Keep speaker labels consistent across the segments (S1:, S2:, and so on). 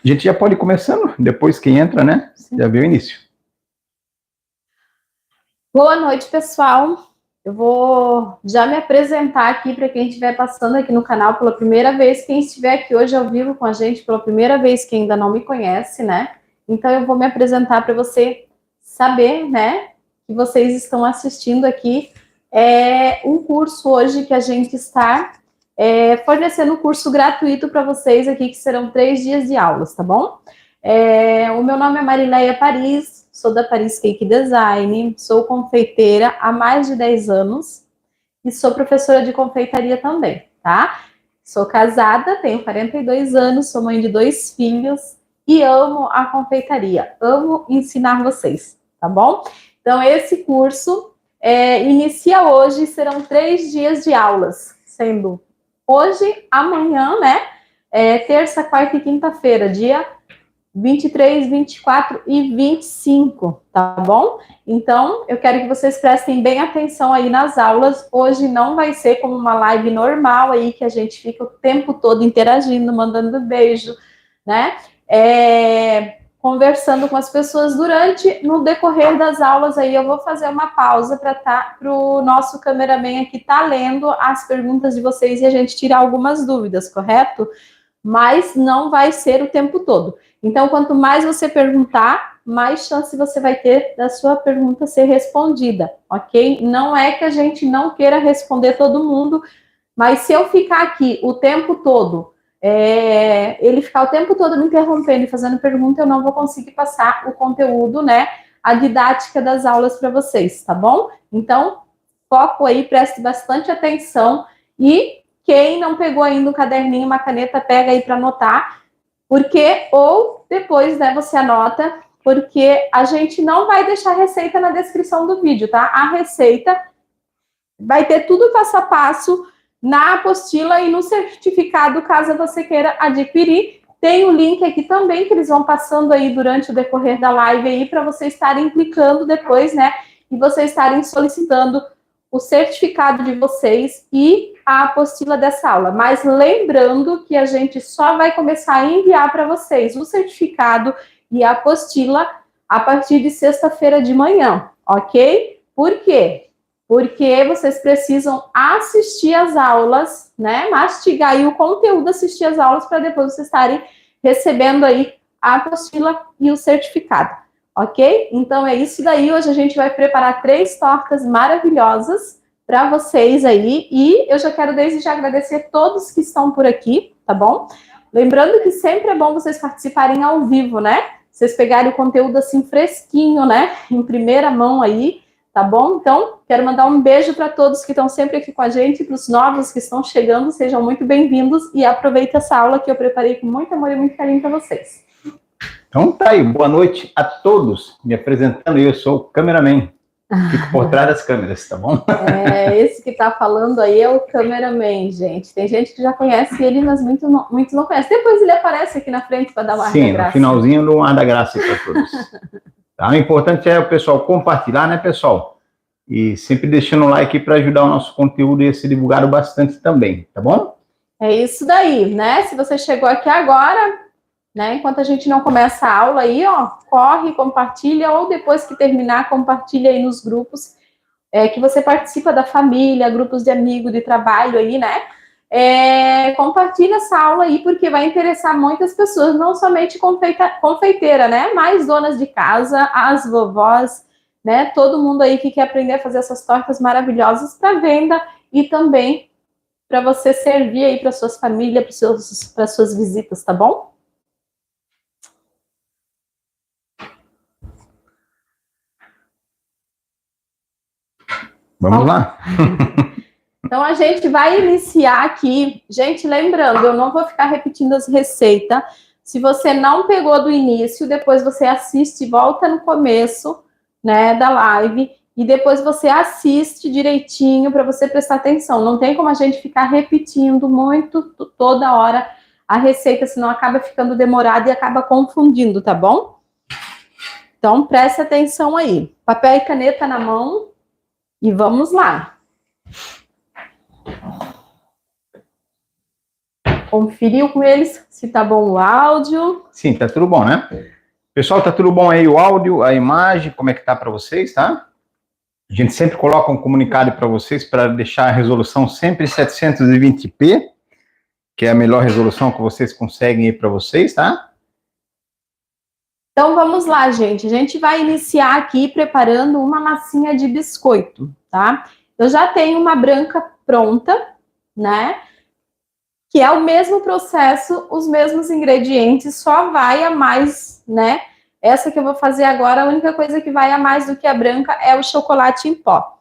S1: A gente já pode ir começando, depois que entra, né? Sim. Já vê o início.
S2: Boa noite, pessoal. Eu vou já me apresentar aqui para quem estiver passando aqui no canal pela primeira vez, quem estiver aqui hoje ao vivo com a gente pela primeira vez, que ainda não me conhece, né? Então eu vou me apresentar para você saber, né, que vocês estão assistindo aqui. É um curso hoje que a gente está fornecendo um curso gratuito para vocês aqui, que serão 3 dias de aulas, tá bom? O meu nome é Marileia Paris, sou da Paris Cake Design, sou confeiteira há mais de 10 anos e sou professora de confeitaria também, tá? Sou casada, tenho 42 anos, sou mãe de 2 filhos e amo a confeitaria, amo ensinar vocês, tá bom? Então, esse curso inicia hoje, serão 3 dias de aulas, sendo hoje, amanhã, né? Terça, quarta e quinta-feira, dia 23, 24 e 25, tá bom? Então, eu quero que vocês prestem bem atenção aí nas aulas. Hoje não vai ser como uma live normal aí, que a gente fica o tempo todo interagindo, mandando beijo, né? Conversando com as pessoas no decorrer das aulas aí, eu vou fazer uma pausa para o nosso cameraman aqui tá lendo as perguntas de vocês e a gente tirar algumas dúvidas, correto? Mas não vai ser o tempo todo. Então, quanto mais você perguntar, mais chance você vai ter da sua pergunta ser respondida, ok? Não é que a gente não queira responder todo mundo, mas se eu ficar aqui o tempo todo, ele ficar o tempo todo me interrompendo e fazendo pergunta, eu não vou conseguir passar o conteúdo, né? A didática das aulas para vocês, tá bom? Então, foco aí, preste bastante atenção e quem não pegou ainda um caderninho, uma caneta, pega aí para anotar, porque, ou depois, né, você anota, porque a gente não vai deixar a receita na descrição do vídeo, tá? A receita vai ter tudo passo a passo na apostila e no certificado, caso você queira adquirir. Tem o link aqui também, que eles vão passando aí durante o decorrer da live aí, para vocês estarem clicando depois, né? E vocês estarem solicitando o certificado de vocês e a apostila dessa aula. Mas lembrando que a gente só vai começar a enviar para vocês o certificado e a apostila a partir de sexta-feira de manhã, ok? Por quê? Porque vocês precisam assistir as aulas, né? Mastigar aí o conteúdo, assistir as aulas, para depois vocês estarem recebendo aí a apostila e o certificado, ok? Então é isso daí. Hoje a gente vai preparar 3 tortas maravilhosas para vocês aí. E eu já quero desde já agradecer todos que estão por aqui, tá bom? Lembrando que sempre é bom vocês participarem ao vivo, né? Vocês pegarem o conteúdo assim fresquinho, né? Em primeira mão aí. Tá bom? Então, quero mandar um beijo para todos que estão sempre aqui com a gente, para os novos que estão chegando, sejam muito bem-vindos e aproveite essa aula que eu preparei com muito amor e muito carinho para vocês.
S1: Então tá aí, boa noite a todos. Me apresentando, eu sou o cameraman, fico por trás das câmeras, tá bom?
S2: Esse que tá falando aí é o cameraman, gente. Tem gente que já conhece ele, mas muitos não conhecem. Depois ele aparece aqui na frente para dar uma ar da graça.
S1: Sim, no finalzinho do ar da graça para todos. Tá? O importante é o pessoal compartilhar, né, pessoal? E sempre deixando o like para ajudar o nosso conteúdo a ser divulgado bastante também, tá bom?
S2: É isso daí, né? Se você chegou aqui agora, né, enquanto a gente não começa a aula aí, ó, corre, compartilha, ou depois que terminar, compartilha aí nos grupos que você participa da família, grupos de amigos, de trabalho aí, né? Compartilha essa aula aí, porque vai interessar muitas pessoas, não somente confeiteira, né? Mas donas de casa, as vovós, né? Todo mundo aí que quer aprender a fazer essas tortas maravilhosas para venda e também para você servir aí para suas famílias, para suas visitas, tá bom?
S1: Vamos lá.
S2: Então, a gente vai iniciar aqui. Gente, lembrando, eu não vou ficar repetindo as receitas. Se você não pegou do início, depois você assiste, volta no começo, né, da live, e depois você assiste direitinho para você prestar atenção. Não tem como a gente ficar repetindo muito toda hora a receita, senão acaba ficando demorada e acaba confundindo, tá bom? Então, preste atenção aí. Papel e caneta na mão e vamos lá. conferiu com eles se tá bom o áudio.
S1: Sim, tá tudo bom, né? Pessoal, tá tudo bom aí o áudio, a imagem, como é que tá para vocês, tá? A gente sempre coloca um comunicado para vocês para deixar a resolução sempre 720p, que é a melhor resolução que vocês conseguem aí para vocês, tá?
S2: Então vamos lá, gente. A gente vai iniciar aqui preparando uma massinha de biscoito, tá? Eu já tenho uma branca pronta, né? Que é o mesmo processo, os mesmos ingredientes, só vai a mais, né? Essa que eu vou fazer agora, a única coisa que vai a mais do que a branca é o chocolate em pó.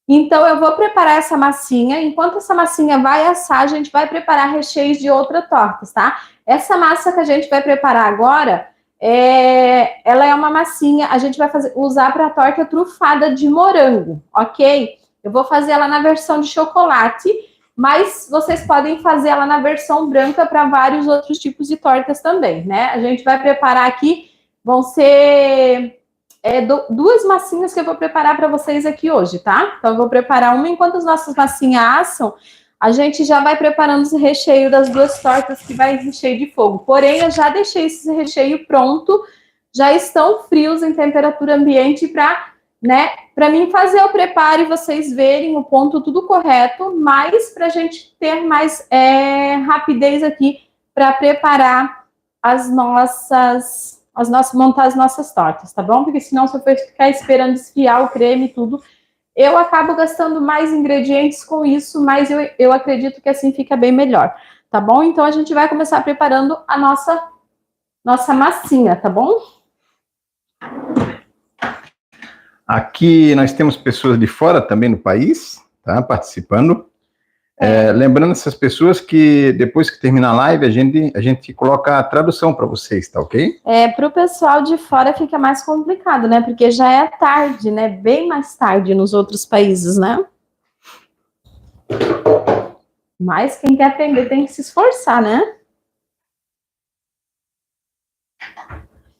S2: Então, eu vou preparar essa massinha. Enquanto essa massinha vai assar, a gente vai preparar recheios de outras tortas, tá? Essa massa que a gente vai preparar agora, ela é uma massinha, a gente vai usar para a torta trufada de morango, ok? Eu vou fazer ela na versão de chocolate, mas vocês podem fazer ela na versão branca para vários outros tipos de tortas também, né? A gente vai preparar aqui, vão ser duas massinhas que eu vou preparar para vocês aqui hoje, tá? Então, eu vou preparar uma enquanto as nossas massinhas assam, a gente já vai preparando o recheio das duas tortas que vai recheio de fogo. Porém, eu já deixei esse recheio pronto, já estão frios em temperatura ambiente para mim fazer o preparo e vocês verem o ponto tudo correto, mas para a gente ter mais rapidez aqui para preparar montar as nossas tortas, tá bom? Porque senão, se eu for ficar esperando esfriar o creme e tudo, eu acabo gastando mais ingredientes com isso, mas eu acredito que assim fica bem melhor, tá bom? Então, a gente vai começar preparando a nossa massinha, tá bom?
S1: Aqui nós temos pessoas de fora também no país, tá? Participando. Lembrando essas pessoas que depois que terminar a live, a gente coloca a tradução para vocês, tá ok?
S2: Para o pessoal de fora fica mais complicado, né? Porque já é tarde, né? Bem mais tarde nos outros países, né? Mas quem quer aprender tem que se esforçar, né?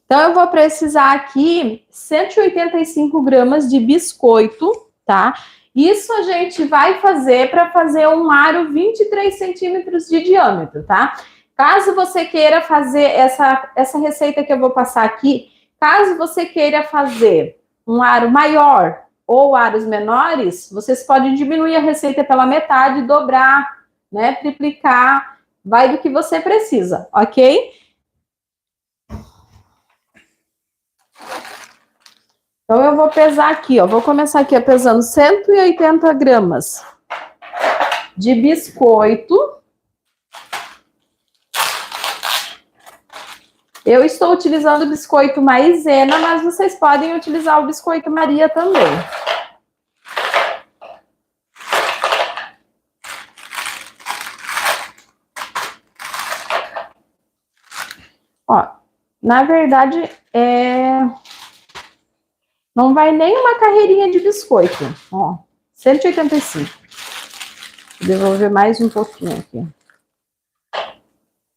S2: Então, eu vou precisar aqui 185 gramas de biscoito, tá? Isso a gente vai fazer para fazer um aro 23 centímetros de diâmetro, tá? Caso você queira fazer essa receita que eu vou passar aqui, caso você queira fazer um aro maior ou aros menores, vocês podem diminuir a receita pela metade, dobrar, né? Triplicar, vai do que você precisa, ok? Então, eu vou pesar aqui, ó. Vou começar aqui pesando 180 gramas de biscoito. Eu estou utilizando o biscoito maisena, mas vocês podem utilizar o biscoito Maria também. Ó, na verdade, não vai nem uma carreirinha de biscoito. Ó, 185. Vou devolver mais um pouquinho aqui.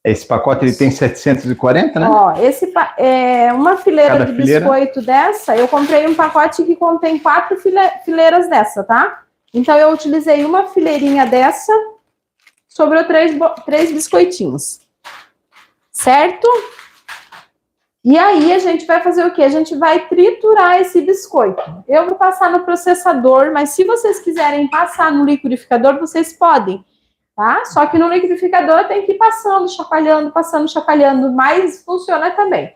S1: Esse pacote ele tem 740, né?
S2: Ó, uma fileira de biscoito dessa, eu comprei um pacote que contém 4 fileiras dessa, tá? Então, eu utilizei uma fileirinha dessa, sobrou 3 biscoitinhos. Certo? E aí, a gente vai fazer o quê? A gente vai triturar esse biscoito. Eu vou passar no processador, mas se vocês quiserem passar no liquidificador, vocês podem, tá? Só que no liquidificador tem que ir passando, chacoalhando, mas funciona também.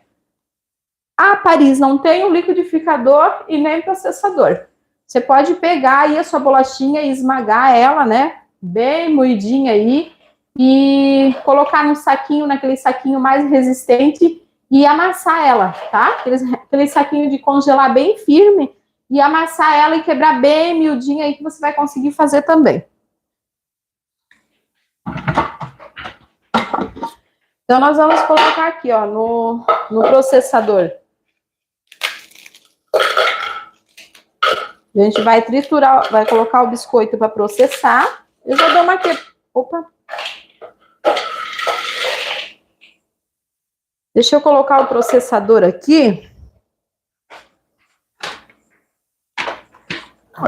S2: A Paris não tem um liquidificador e nem processador. Você pode pegar aí a sua bolachinha e esmagar ela, né? Bem moidinha aí, e colocar no saquinho, naquele saquinho mais resistente, e amassar ela, tá? Aquele saquinho de congelar bem firme e amassar ela e quebrar bem miudinha aí que você vai conseguir fazer também. Então, nós vamos colocar aqui, ó, no processador. A gente vai triturar, vai colocar o biscoito para processar. Eu já dou uma... Opa! Deixa eu colocar o processador aqui.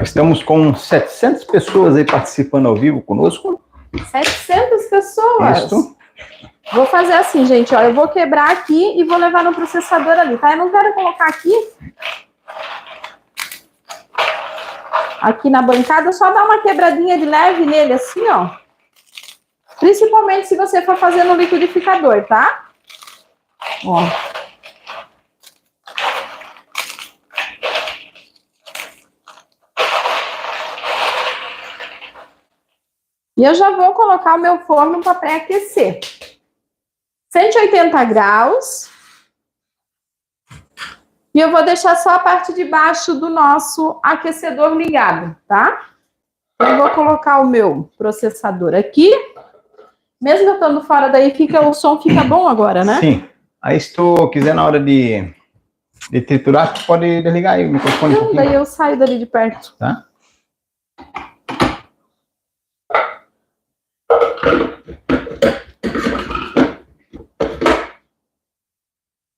S1: Estamos com 700 pessoas aí participando ao vivo conosco.
S2: 700 pessoas.
S1: Isso.
S2: Vou fazer assim, gente, ó, eu vou quebrar aqui e vou levar no processador ali, tá? Eu não quero colocar aqui na bancada, só dar uma quebradinha de leve nele, assim, ó. Principalmente se você for fazer no liquidificador, tá? Ó. E eu já vou colocar o meu forno para pré-aquecer. 180 graus. E eu vou deixar só a parte de baixo do nosso aquecedor ligado, tá? Eu vou colocar o meu processador aqui. Mesmo eu estando fora daí, o som fica bom agora, né?
S1: Sim. Aí se tu quiser na hora de triturar, tu pode desligar aí o microfone um
S2: Não,
S1: pouquinho.
S2: daí eu saio dali de perto.
S1: Tá?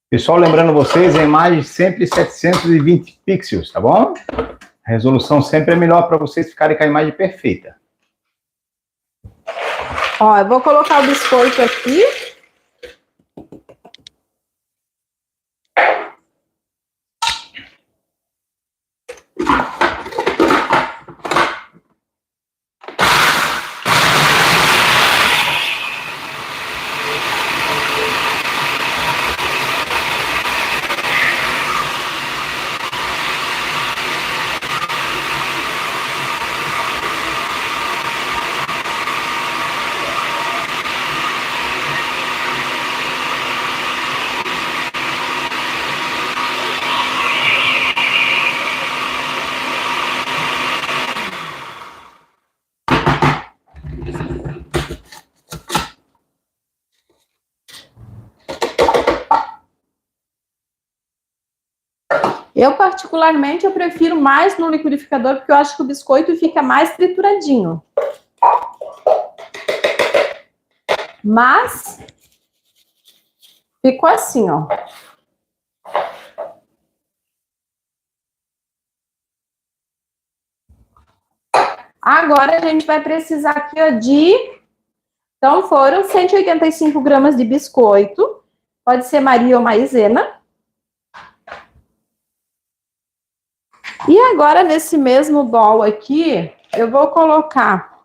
S1: Pessoal, lembrando vocês, a imagem sempre 720 pixels, tá bom? A resolução sempre é melhor para vocês ficarem com a imagem perfeita.
S2: Ó, eu vou colocar o biscoito aqui. Eu, particularmente, eu prefiro mais no liquidificador, porque eu acho que o biscoito fica mais trituradinho. Mas, ficou assim, ó. Agora, a gente vai precisar aqui, ó, Então, foram 185 gramas de biscoito. Pode ser Maria ou maisena. E agora, nesse mesmo bol aqui, eu vou colocar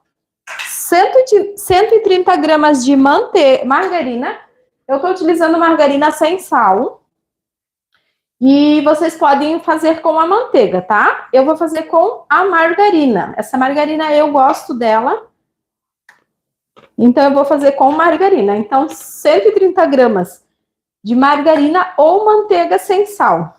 S2: 130 gramas de margarina. Eu estou utilizando margarina sem sal. E vocês podem fazer com a manteiga, tá? Eu vou fazer com a margarina. Essa margarina eu gosto dela. Então, eu vou fazer com margarina. Então, 130 gramas de margarina ou manteiga sem sal.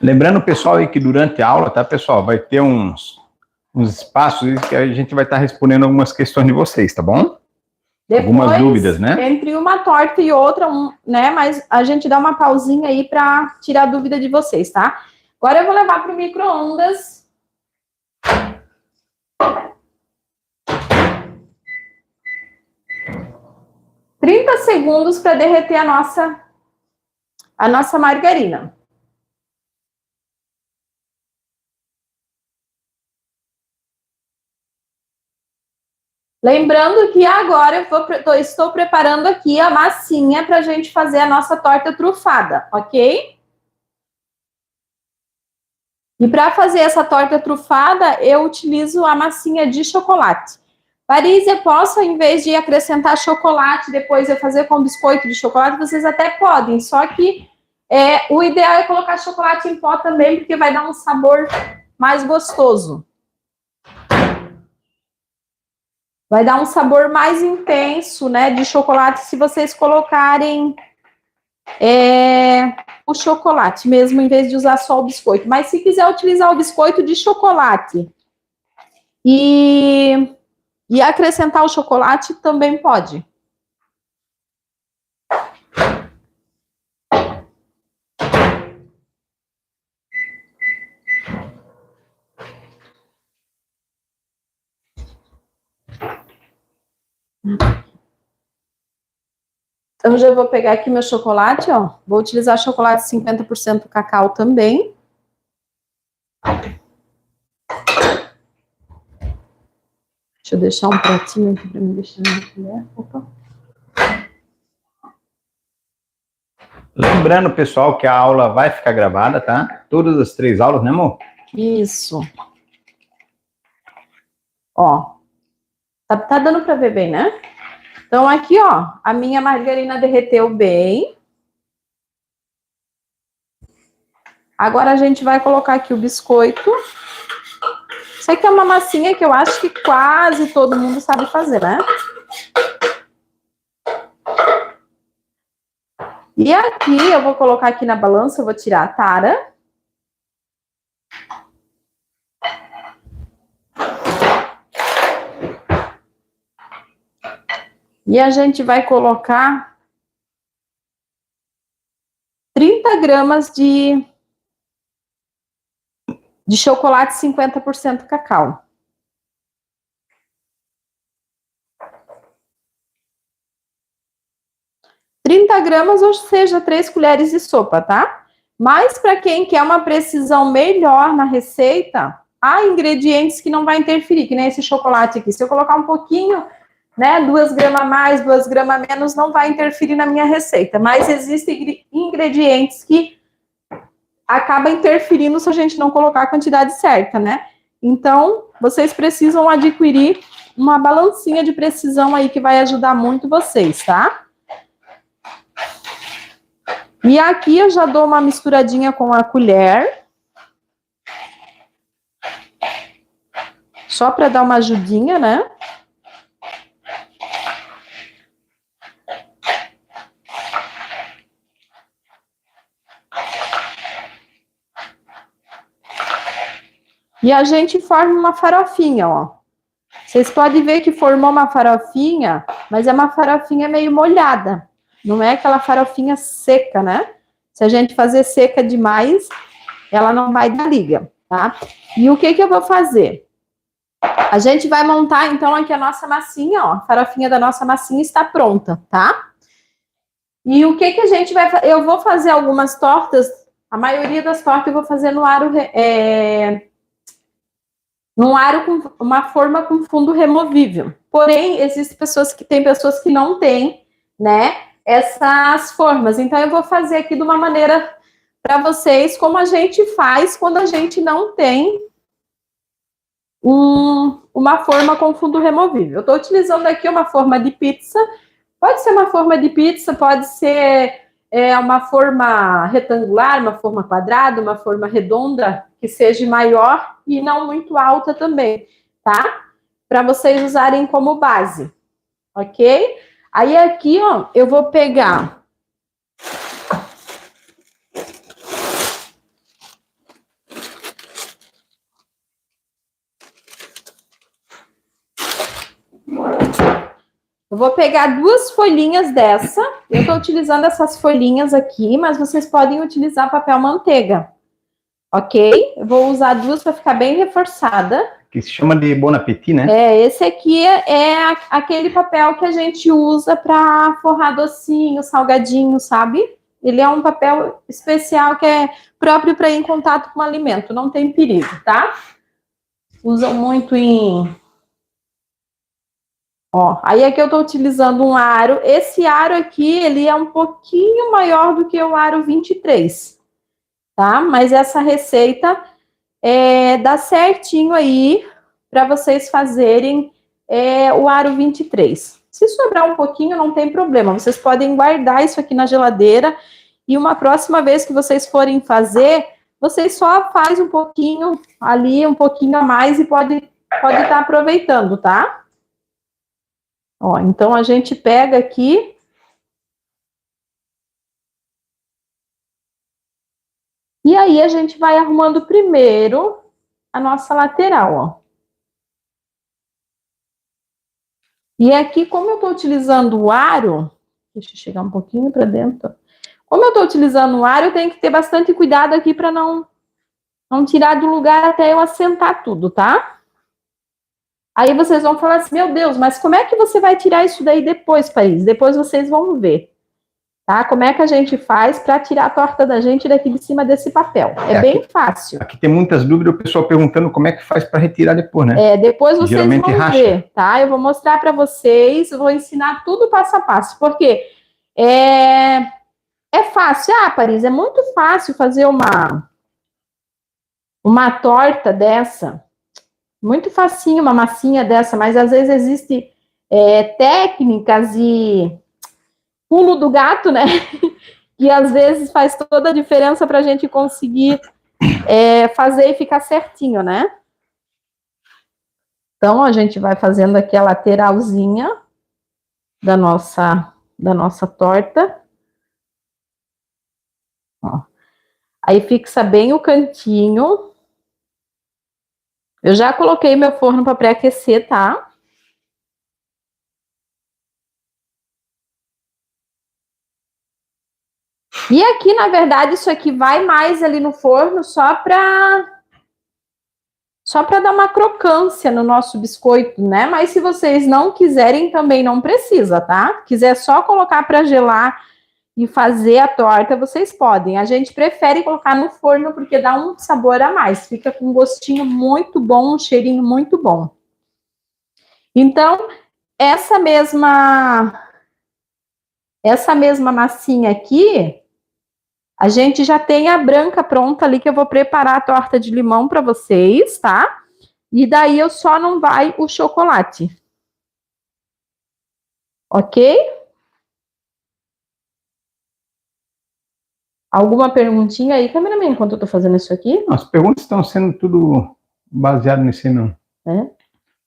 S1: Lembrando, pessoal, aí que durante a aula, tá, pessoal, vai ter uns espaços que a gente vai estar respondendo algumas questões de vocês, tá bom?
S2: Depois,
S1: algumas dúvidas, né?
S2: Entre uma torta e outra, né? Mas a gente dá uma pausinha aí para tirar a dúvida de vocês, tá? Agora eu vou levar para o micro-ondas. Trinta segundos para derreter a nossa margarina. Lembrando que agora estou preparando aqui a massinha para a gente fazer a nossa torta trufada, ok? E para fazer essa torta trufada, eu utilizo a massinha de chocolate. Paris, eu posso, em vez de acrescentar chocolate, depois eu fazer com biscoito de chocolate, vocês até podem, só que o ideal é colocar chocolate em pó também, porque vai dar um sabor mais gostoso. Vai dar um sabor mais intenso, né, de chocolate, se vocês colocarem o chocolate mesmo, em vez de usar só o biscoito. Mas se quiser utilizar o biscoito de chocolate e acrescentar o chocolate, também pode. Então, já vou pegar aqui meu chocolate, ó. Vou utilizar chocolate 50% cacau também. Deixa eu deixar um pratinho aqui para me deixar na colher. Opa.
S1: Lembrando, pessoal, que a aula vai ficar gravada, tá? Todas as 3 aulas, né, amor?
S2: Isso. Ó. Tá dando para ver bem, né? Então, aqui, ó, a minha margarina derreteu bem. Agora, a gente vai colocar aqui o biscoito. Isso aqui é uma massinha que eu acho que quase todo mundo sabe fazer, né? E aqui, eu vou colocar aqui na balança, eu vou tirar a tara. E a gente vai colocar 30 gramas de chocolate 50% cacau. gramas, ou seja, 3 colheres de sopa, tá? Mas para quem quer uma precisão melhor na receita, há ingredientes que não vai interferir, que nem esse chocolate aqui. Se eu colocar um pouquinho, né, 2 gramas a mais, 2 gramas a menos, não vai interferir na minha receita. Mas existem ingredientes que acabam interferindo se a gente não colocar a quantidade certa, né? Então, vocês precisam adquirir uma balancinha de precisão aí que vai ajudar muito vocês, tá? E aqui eu já dou uma misturadinha com a colher. Só para dar uma ajudinha, né? E a gente forma uma farofinha, ó. Vocês podem ver que formou uma farofinha, mas é uma farofinha meio molhada. Não é aquela farofinha seca, né? Se a gente fazer seca demais, ela não vai dar liga, tá? E o que eu vou fazer? A gente vai montar, então, aqui a nossa massinha, ó. A farofinha da nossa massinha está pronta, tá? E o que a gente vai fazer? Eu vou fazer algumas tortas, a maioria das tortas eu vou fazer no aro... num aro com uma forma com fundo removível. Porém, existem pessoas que não têm, né, essas formas. Então, eu vou fazer aqui de uma maneira para vocês, como a gente faz quando a gente não tem uma forma com fundo removível. Eu estou utilizando aqui uma forma de pizza. Pode ser uma forma de pizza, pode ser uma forma retangular, uma forma quadrada, uma forma redonda, que seja maior e não muito alta também, tá? Para vocês usarem como base, ok? Aí aqui, ó, eu vou pegar... Eu vou pegar 2 folhinhas dessa. Eu estou utilizando essas folhinhas aqui, mas vocês podem utilizar papel manteiga, ok? Eu vou usar 2 para ficar bem reforçada.
S1: Que se chama de Bon Appetit, né?
S2: Esse aqui é aquele papel que a gente usa para forrar docinho, salgadinho, sabe? Ele é um papel especial que é próprio para ir em contato com o alimento, não tem perigo, tá? Usam muito em... Ó, aí aqui eu estou utilizando um aro. Esse aro aqui, ele é um pouquinho maior do que o aro 23, tá? Mas essa receita dá certinho aí para vocês fazerem o aro 23. Se sobrar um pouquinho, não tem problema. Vocês podem guardar isso aqui na geladeira e uma próxima vez que vocês forem fazer, vocês só fazem um pouquinho ali, um pouquinho a mais e pode estar aproveitando, tá? Ó, então a gente pega aqui e aí a gente vai arrumando primeiro a nossa lateral, ó. E aqui, como eu estou utilizando o aro, deixa eu chegar um pouquinho para dentro. Como eu estou utilizando o aro, eu tenho que ter bastante cuidado aqui para não tirar do lugar até eu assentar tudo, tá? Aí vocês vão falar assim, meu Deus, mas como é que você vai tirar isso daí depois, Paris? Depois vocês vão ver. tá? Como é que a gente faz para tirar a torta da gente daqui de cima desse papel? É bem fácil.
S1: Aqui tem muitas dúvidas, o pessoal perguntando como é que faz para retirar depois, né?
S2: Depois vocês
S1: Geralmente
S2: vão
S1: racha.
S2: ver, tá? Eu vou mostrar para vocês, eu vou ensinar tudo passo a passo, porque é fácil. Ah, Paris, é muito fácil fazer uma torta dessa. Muito facinho, uma massinha dessa, mas às vezes existem técnicas e pulo do gato, né? Que às vezes faz toda a diferença para a gente conseguir fazer e ficar certinho, né? Então, a gente vai fazendo aqui a lateralzinha da nossa torta. Ó. Aí fixa bem o cantinho. Eu já coloquei meu forno para pré-aquecer, tá? E aqui, na verdade, isso aqui vai mais ali no forno só para dar uma crocância no nosso biscoito, né? Mas se vocês não quiserem, também não precisa, tá? Quiser só colocar para gelar e fazer a torta, vocês podem. A gente prefere colocar no forno porque dá um sabor a mais. Fica com um gostinho muito bom, um cheirinho muito bom. Então, essa mesma massinha aqui, a gente já tem a branca pronta ali, que eu vou preparar a torta de limão para vocês, tá? E daí eu só não vai o chocolate. Ok? Alguma perguntinha aí, cameraman, enquanto eu tô fazendo isso aqui?
S1: As perguntas estão sendo tudo baseado nisso aí, não.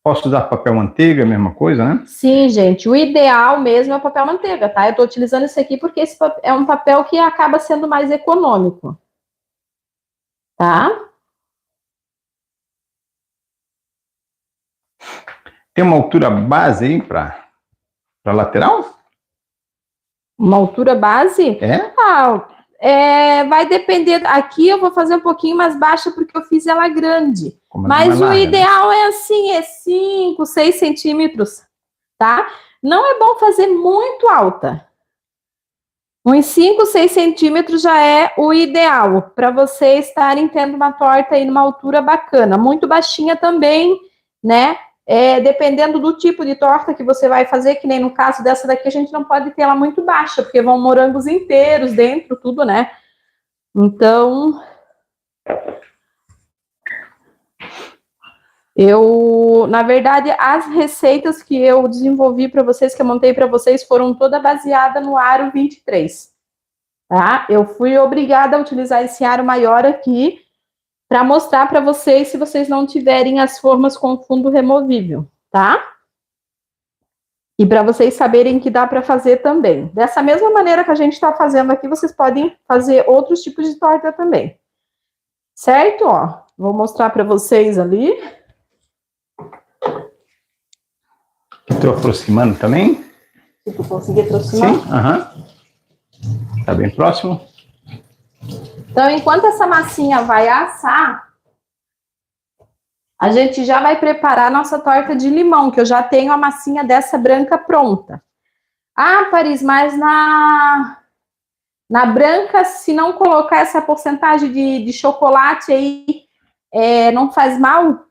S1: Posso usar papel manteiga, mesma coisa, né?
S2: Sim, gente, o ideal mesmo é o papel manteiga, tá? Eu tô utilizando esse aqui porque esse é um papel que acaba sendo mais econômico. Tá?
S1: Tem uma altura base aí para lateral?
S2: Uma altura base? Vai depender. Aqui eu vou fazer um pouquinho mais baixa porque eu fiz ela grande. Mas o ideal é assim, 5, 6 centímetros, tá? Não é bom fazer muito alta. Uns 5, 6 centímetros já é o ideal para vocês estarem tendo uma torta aí numa altura bacana. Muito baixinha também, né? Dependendo do tipo de torta que você vai fazer, que nem no caso dessa daqui, a gente não pode ter ela muito baixa, porque vão morangos inteiros dentro, tudo, né? Então, na verdade, as receitas que eu desenvolvi para vocês, que eu montei para vocês, foram toda baseada no aro 23, tá? Eu fui obrigada a utilizar esse aro maior aqui, para mostrar para vocês, se vocês não tiverem as formas com fundo removível, tá? E para vocês saberem que dá para fazer também. Dessa mesma maneira que a gente está fazendo aqui, vocês podem fazer outros tipos de torta também. Certo? Ó, vou mostrar para vocês ali.
S1: Estou aproximando também.
S2: Se tu conseguir aproximar.
S1: Sim, aham. Tá bem próximo.
S2: Então, enquanto essa massinha vai assar, a gente já vai preparar a nossa torta de limão, que eu já tenho a massinha dessa branca pronta. Ah, Paris, mas na branca, se não colocar essa porcentagem de chocolate aí, não faz mal?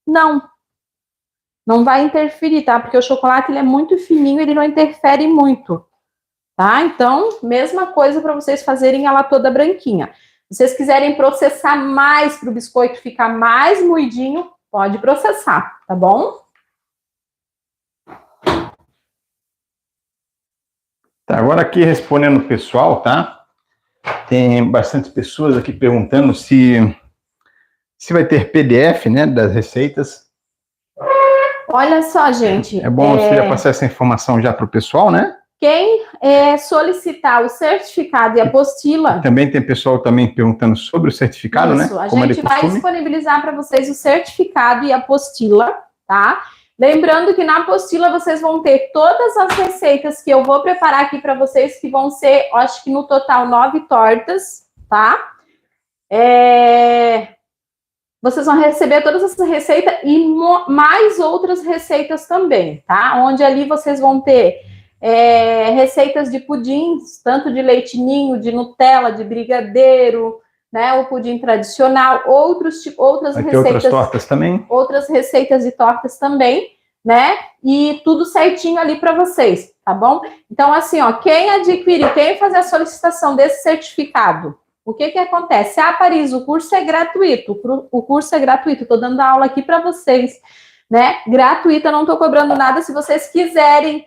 S2: Não vai interferir, tá? Porque o chocolate ele é muito fininho, ele não interfere muito, tá? Então, mesma coisa para vocês fazerem ela toda branquinha. Se vocês quiserem processar mais para o biscoito ficar mais moidinho, pode processar, tá bom?
S1: Tá, agora aqui respondendo o pessoal, tá? Tem bastante pessoas aqui perguntando se vai ter PDF, né, das receitas.
S2: Olha só, gente.
S1: É bom você já passar essa informação já para o pessoal, né?
S2: Quem solicitar o certificado e a apostila...
S1: Também tem pessoal também perguntando sobre o certificado,
S2: isso,
S1: né?
S2: A gente vai disponibilizar para vocês o certificado e a apostila, tá? Lembrando que na apostila vocês vão ter todas as receitas que eu vou preparar aqui para vocês, que vão ser, acho que no total, 9 tortas, tá? Vocês vão receber todas essas receitas e mais outras receitas também, tá? Onde ali vocês vão ter receitas de pudins, tanto de leite ninho, de Nutella, de brigadeiro, né? O pudim tradicional, outras receitas.
S1: Outras tortas também?
S2: Outras receitas de tortas também, né? E tudo certinho ali para vocês, tá bom? Então, assim, ó, quem fazer a solicitação desse certificado, o que acontece? Paris, o curso é gratuito, tô dando aula aqui para vocês, né? Gratuita, não tô cobrando nada. Se vocês quiserem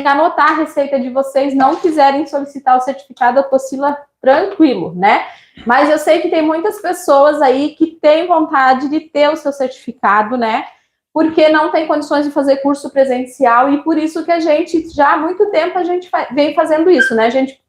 S2: anotar a receita de vocês, não quiserem solicitar o certificado, apostila tranquilo, né? Mas eu sei que tem muitas pessoas aí que têm vontade de ter o seu certificado, né? Porque não tem condições de fazer curso presencial, e por isso que a gente, já há muito tempo, a gente vem fazendo isso, né? A gente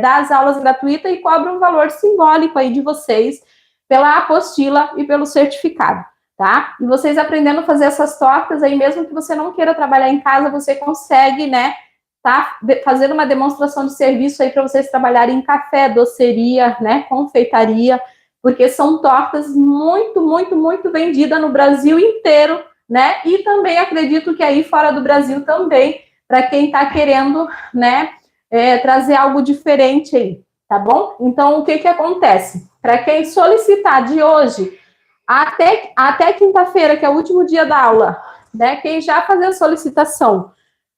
S2: dá as aulas gratuitas e cobra um valor simbólico aí de vocês pela apostila e pelo certificado, tá? E vocês aprendendo a fazer essas tortas aí, mesmo que você não queira trabalhar em casa, você consegue, né? Tá fazendo uma demonstração de serviço aí para vocês trabalharem em café, doceria, né? Confeitaria, porque são tortas muito, muito, muito vendidas no Brasil inteiro, né? E também acredito que aí fora do Brasil também, para quem está querendo, né? Trazer algo diferente aí, tá bom? Então, o que acontece? Para quem solicitar de hoje até quinta-feira, que é o último dia da aula, né? Quem já fazer a solicitação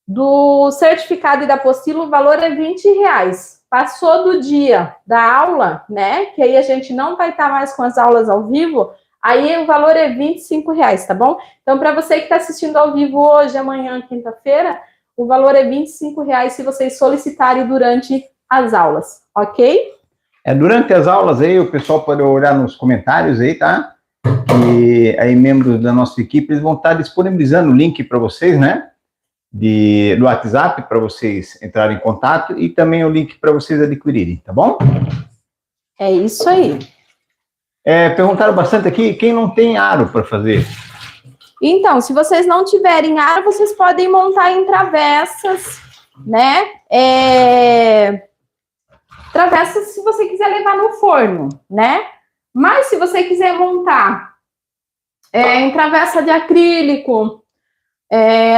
S2: do certificado e da apostila, o valor é R$20. Passou do dia da aula, né? Que aí a gente não vai estar mais com as aulas ao vivo, aí o valor é R$25, tá bom? Então, para você que está assistindo ao vivo hoje, amanhã, quinta-feira, o valor é R$25 se vocês solicitarem durante as aulas, ok?
S1: Durante as aulas aí, o pessoal pode olhar nos comentários aí, tá? E aí membros da nossa equipe, eles vão estar disponibilizando o link para vocês, né? Do WhatsApp, para vocês entrarem em contato, e também o link para vocês adquirirem, tá bom?
S2: É isso aí.
S1: Perguntaram bastante aqui, quem não tem aro para fazer?
S2: Então, se vocês não tiverem aro, vocês podem montar em travessas, né? Travessas, se você quiser levar no forno, né? Mas se você quiser montar em travessa de acrílico,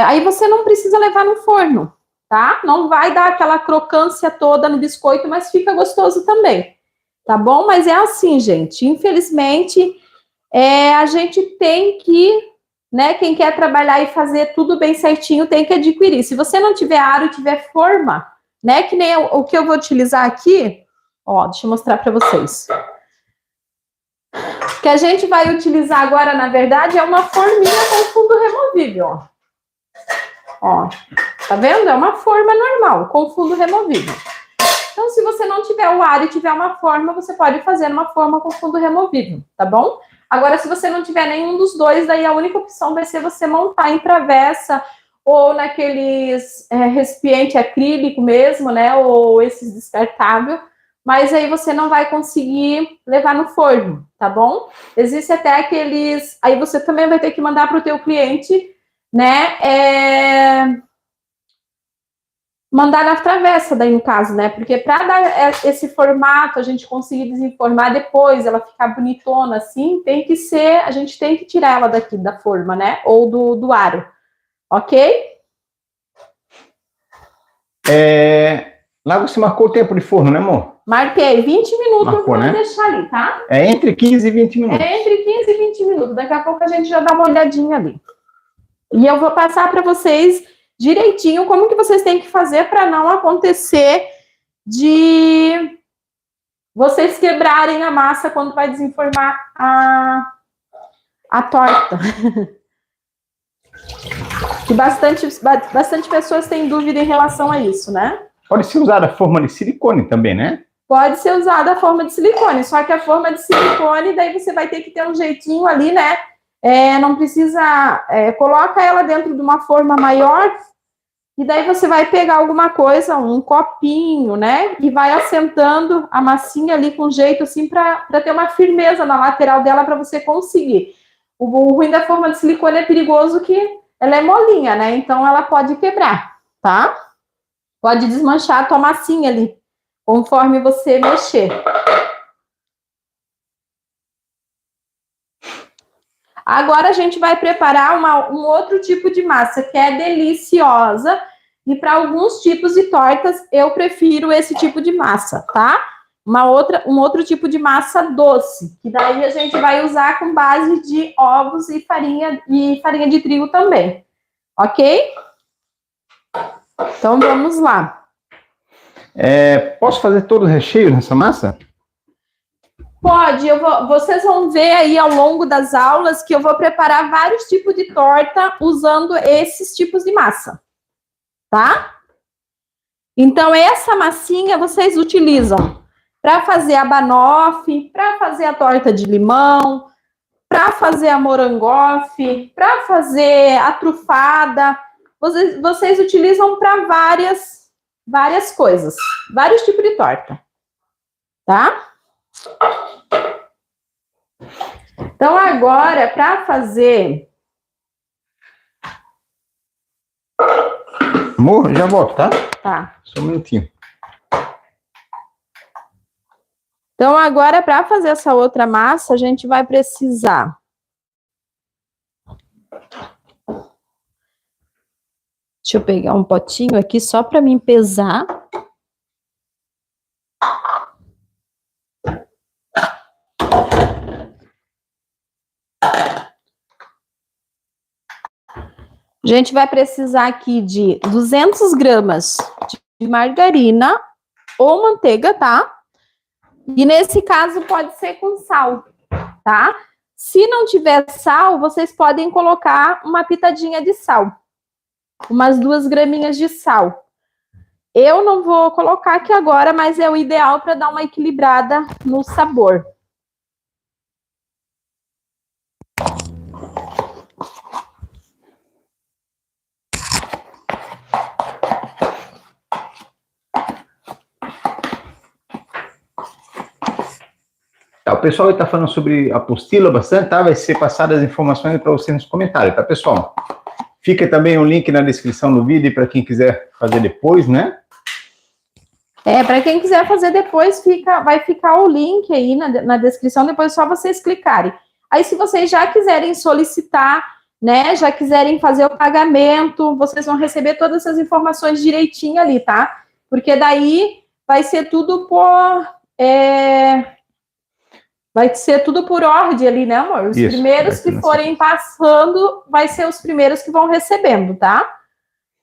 S2: aí você não precisa levar no forno, tá? Não vai dar aquela crocância toda no biscoito, mas fica gostoso também, tá bom? Mas é assim, gente, infelizmente, a gente tem que, né, quem quer trabalhar e fazer tudo bem certinho, tem que adquirir. Se você não tiver aro e tiver forma, né, que nem o que eu vou utilizar aqui, ó, deixa eu mostrar para vocês. O que a gente vai utilizar agora, na verdade, é uma forminha com fundo removível, ó. Tá vendo? É uma forma normal, com fundo removível. Então, se você não tiver o aro e tiver uma forma, você pode fazer uma forma com fundo removível, tá bom? Agora, se você não tiver nenhum dos dois, daí a única opção vai ser você montar em travessa ou naqueles recipiente acrílico mesmo, né? Ou esses descartáveis. Mas aí você não vai conseguir levar no forno, tá bom? Existe até aqueles... Aí você também vai ter que mandar para o teu cliente, né? Mandar na travessa, daí no caso, né? Porque para dar esse formato, a gente conseguir desenformar depois, ela ficar bonitona assim, tem que ser... A gente tem que tirar ela daqui da forma, né? Ou do aro, ok?
S1: Lá você marcou o tempo de forno, né, amor?
S2: Marquei 20 minutos,
S1: Marcou,
S2: vou
S1: né?
S2: deixar ali, tá?
S1: Entre 15 e 20 minutos.
S2: Entre 15 e 20 minutos. Daqui a pouco a gente já dá uma olhadinha ali. E eu vou passar para vocês direitinho como que vocês têm que fazer para não acontecer de vocês quebrarem a massa quando vai desenformar a torta. Que bastante pessoas têm dúvida em relação a isso, né?
S1: Pode ser usada a forma de silicone também, né?
S2: Pode ser usada a forma de silicone, só que a forma de silicone, daí você vai ter que ter um jeitinho ali, né? Não precisa... coloca ela dentro de uma forma maior, e daí você vai pegar alguma coisa, um copinho, né? E vai assentando a massinha ali com jeito, assim, para ter uma firmeza na lateral dela, para você conseguir. O ruim da forma de silicone é perigoso que ela é molinha, né? Então, ela pode quebrar, tá? Pode desmanchar a tua massinha ali, conforme você mexer. Agora a gente vai preparar um outro tipo de massa que é deliciosa. E para alguns tipos de tortas, eu prefiro esse tipo de massa, tá? Um outro tipo de massa doce, que daí a gente vai usar com base de ovos e farinha de trigo também, ok? Então vamos lá.
S1: Posso fazer todo o recheio nessa massa?
S2: Pode, vocês vão ver aí ao longo das aulas que eu vou preparar vários tipos de torta usando esses tipos de massa, tá? Então, essa massinha vocês utilizam para fazer a banoffee, para fazer a torta de limão, para fazer a morangofe, para fazer a trufada. Vocês utilizam para várias coisas, vários tipos de torta, tá? Então, agora, para fazer...
S1: Amor, já volto, tá?
S2: Tá.
S1: Só um minutinho.
S2: Então, agora, para fazer essa outra massa, a gente vai precisar... Deixa eu pegar um potinho aqui só para me pesar. A gente vai precisar aqui de 200 gramas de margarina ou manteiga, tá? E nesse caso pode ser com sal, tá? Se não tiver sal, vocês podem colocar uma pitadinha de sal. Umas 2 graminhas de sal. Eu não vou colocar aqui agora, mas é o ideal para dar uma equilibrada no sabor.
S1: Tá, o pessoal está falando sobre a apostila bastante, tá? Vai ser passadas as informações para vocês nos comentários, tá, pessoal? Fica também o link na descrição do vídeo para quem quiser fazer depois, né?
S2: Para quem quiser fazer depois, vai ficar o link aí na descrição, depois é só vocês clicarem. Aí, se vocês já quiserem solicitar, né, já quiserem fazer o pagamento, vocês vão receber todas essas informações direitinho ali, tá? Porque daí vai ser tudo vai ser tudo por ordem ali, né, amor? Os primeiros que forem passando, vai ser os primeiros que vão recebendo, tá?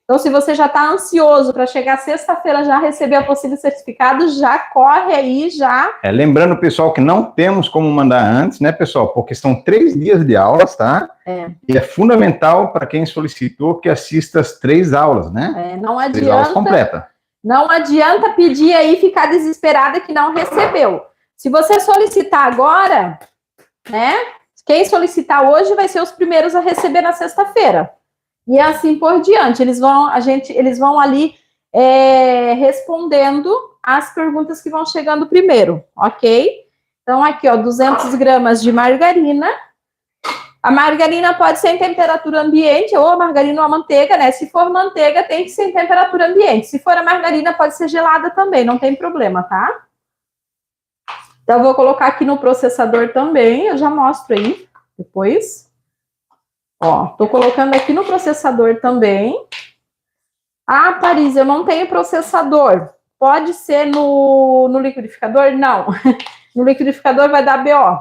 S2: Então, se você já está ansioso para chegar sexta-feira já receber a possível certificado, já corre aí, já.
S1: Lembrando, pessoal, que não temos como mandar antes, né, pessoal? Porque são 3 dias de aulas, tá? E é fundamental para quem solicitou que assista as 3 aulas, né?
S2: Não adianta.
S1: 3 aulas completas.
S2: Não adianta pedir aí e ficar desesperada que não recebeu. Se você solicitar agora, né? Quem solicitar hoje vai ser os primeiros a receber na sexta-feira. E assim por diante. Eles vão ali respondendo as perguntas que vão chegando primeiro, ok? Então, aqui, ó, 200 gramas de margarina. A margarina pode ser em temperatura ambiente, ou a margarina ou a manteiga, né? Se for manteiga, tem que ser em temperatura ambiente. Se for a margarina, pode ser gelada também, não tem problema, tá? Então, eu vou colocar aqui no processador também, eu já mostro aí depois. Ó, tô colocando aqui no processador também. Ah, Paris, eu não tenho processador. Pode ser no liquidificador? Não. No liquidificador vai dar BO.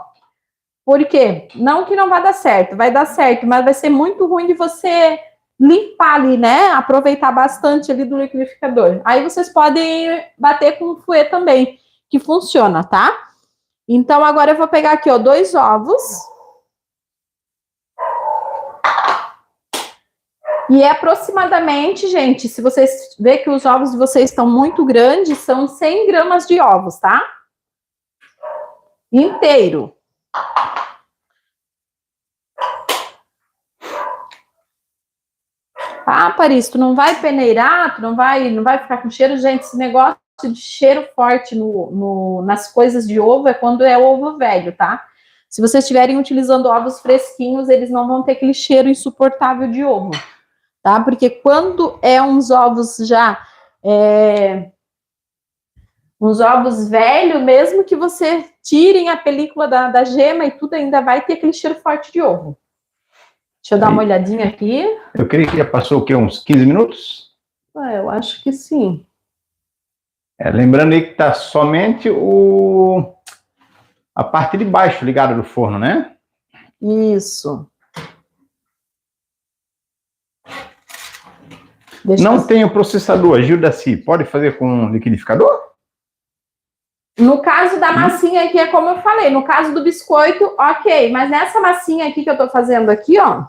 S2: Por quê? Não que não vai dar certo, vai dar certo, mas vai ser muito ruim de você limpar ali, né? Aproveitar bastante ali do liquidificador. Aí vocês podem bater com o fouet também, que funciona, tá? Então, agora eu vou pegar aqui, ó, 2 ovos. E é aproximadamente, gente, se vocês verem que os ovos de vocês estão muito grandes, são 100 gramas de ovos, tá? Inteiro. Ah, Paris, tu não vai peneirar, tu não vai ficar com cheiro? Gente, esse negócio de cheiro forte nas coisas de ovo é quando é ovo velho, tá? Se vocês estiverem utilizando ovos fresquinhos, eles não vão ter aquele cheiro insuportável de ovo. Tá? Porque quando é uns ovos já, uns ovos velhos, mesmo que você tirem a película da gema e tudo, ainda vai ter aquele cheiro forte de ovo, Deixa eu dar uma olhadinha aqui.
S1: Eu creio que já passou o quê? Uns 15 minutos?
S2: Eu acho que sim.
S1: Lembrando aí que está somente a parte de baixo ligada do forno, né?
S2: Isso.
S1: Não tem o processador, Gildaci, pode fazer com liquidificador?
S2: No caso da massinha aqui, é como eu falei, no caso do biscoito, ok, mas nessa massinha aqui que eu tô fazendo aqui, ó,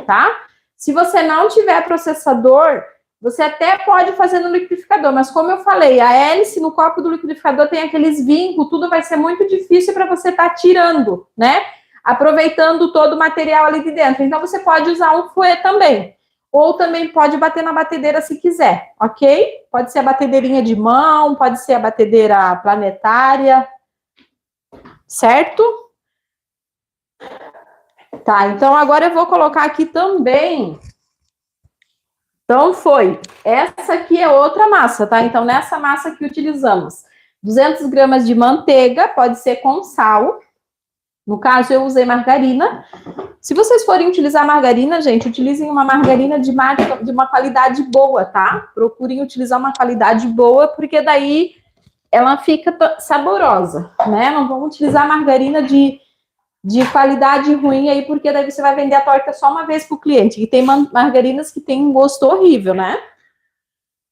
S2: tá? Se você não tiver processador, você até pode fazer no liquidificador, mas como eu falei, a hélice no copo do liquidificador tem aqueles vincos, tudo vai ser muito difícil para você estar tirando, né? Aproveitando todo o material ali de dentro. Então, você pode usar um fouet também. Ou também pode bater na batedeira se quiser, ok? Pode ser a batedeirinha de mão, pode ser a batedeira planetária, certo? Tá, então agora eu vou colocar aqui também. Então essa aqui é outra massa, tá? Então nessa massa que utilizamos 200 gramas de manteiga, pode ser com sal. No caso, eu usei margarina. Se vocês forem utilizar margarina, gente, utilizem uma margarina de uma qualidade boa, tá? Procurem utilizar uma qualidade boa, porque daí ela fica saborosa, né? Não vamos utilizar margarina de qualidade ruim aí, porque daí você vai vender a torta só uma vez para o cliente. E tem margarinas que tem um gosto horrível, né?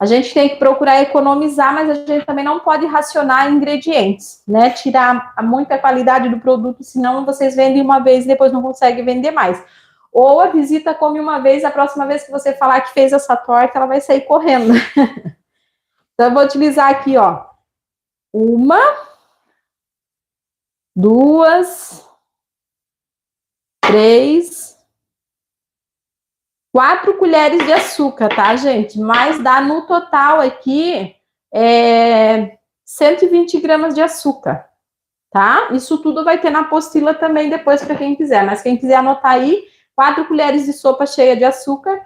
S2: A gente tem que procurar economizar, mas a gente também não pode racionar ingredientes, né? Tirar muita qualidade do produto, senão vocês vendem uma vez e depois não conseguem vender mais. Ou a visita come uma vez, a próxima vez que você falar que fez essa torta, ela vai sair correndo. Então, eu vou utilizar aqui, ó, 1, 2, 3, 4 colheres de açúcar, tá, gente? Mas dá no total aqui 120 gramas de açúcar, tá? Isso tudo vai ter na apostila também depois para quem quiser. Mas quem quiser anotar aí, 4 colheres de sopa cheia de açúcar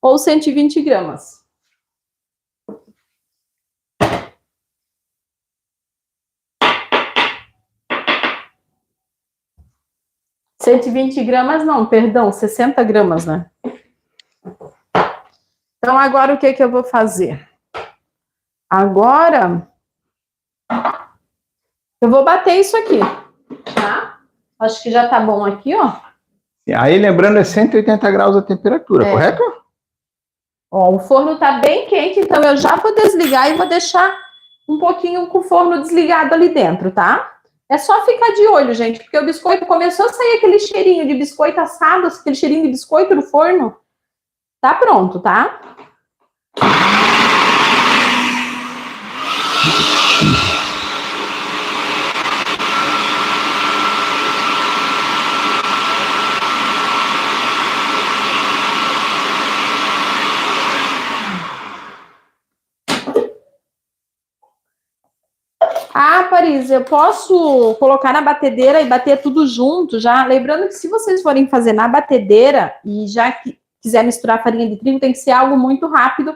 S2: ou 120 gramas. $120 não, perdão, 60 gramas, né? Então, agora o que eu vou fazer? Agora, eu vou bater isso aqui, tá? Acho que já tá bom aqui, ó.
S1: Aí, lembrando, é 180 graus a temperatura, correto?
S2: Ó, o forno tá bem quente, então eu já vou desligar e vou deixar um pouquinho com o forno desligado ali dentro, tá? É só ficar de olho, gente, porque o biscoito começou a sair aquele cheirinho de biscoito assado, aquele cheirinho de biscoito do forno. Tá pronto, tá? Ah, Paris, eu posso colocar na batedeira e bater tudo junto já? Lembrando que se vocês forem fazer na batedeira e já quiser misturar farinha de trigo, tem que ser algo muito rápido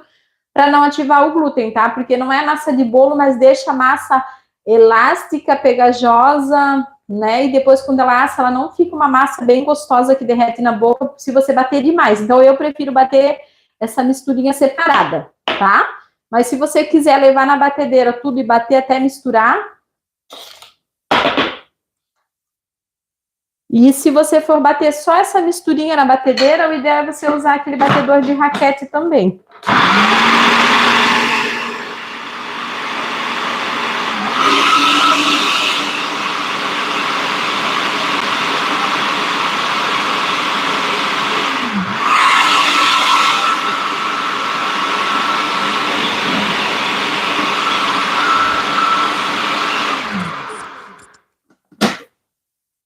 S2: para não ativar o glúten, tá? Porque não é massa de bolo, mas deixa a massa elástica, pegajosa, né? E depois, quando ela assa, ela não fica uma massa bem gostosa que derrete na boca se você bater demais. Então, eu prefiro bater essa misturinha separada, tá? Mas se você quiser levar na batedeira tudo e bater até misturar. E se você for bater só essa misturinha na batedeira, o ideal é você usar aquele batedor de raquete também.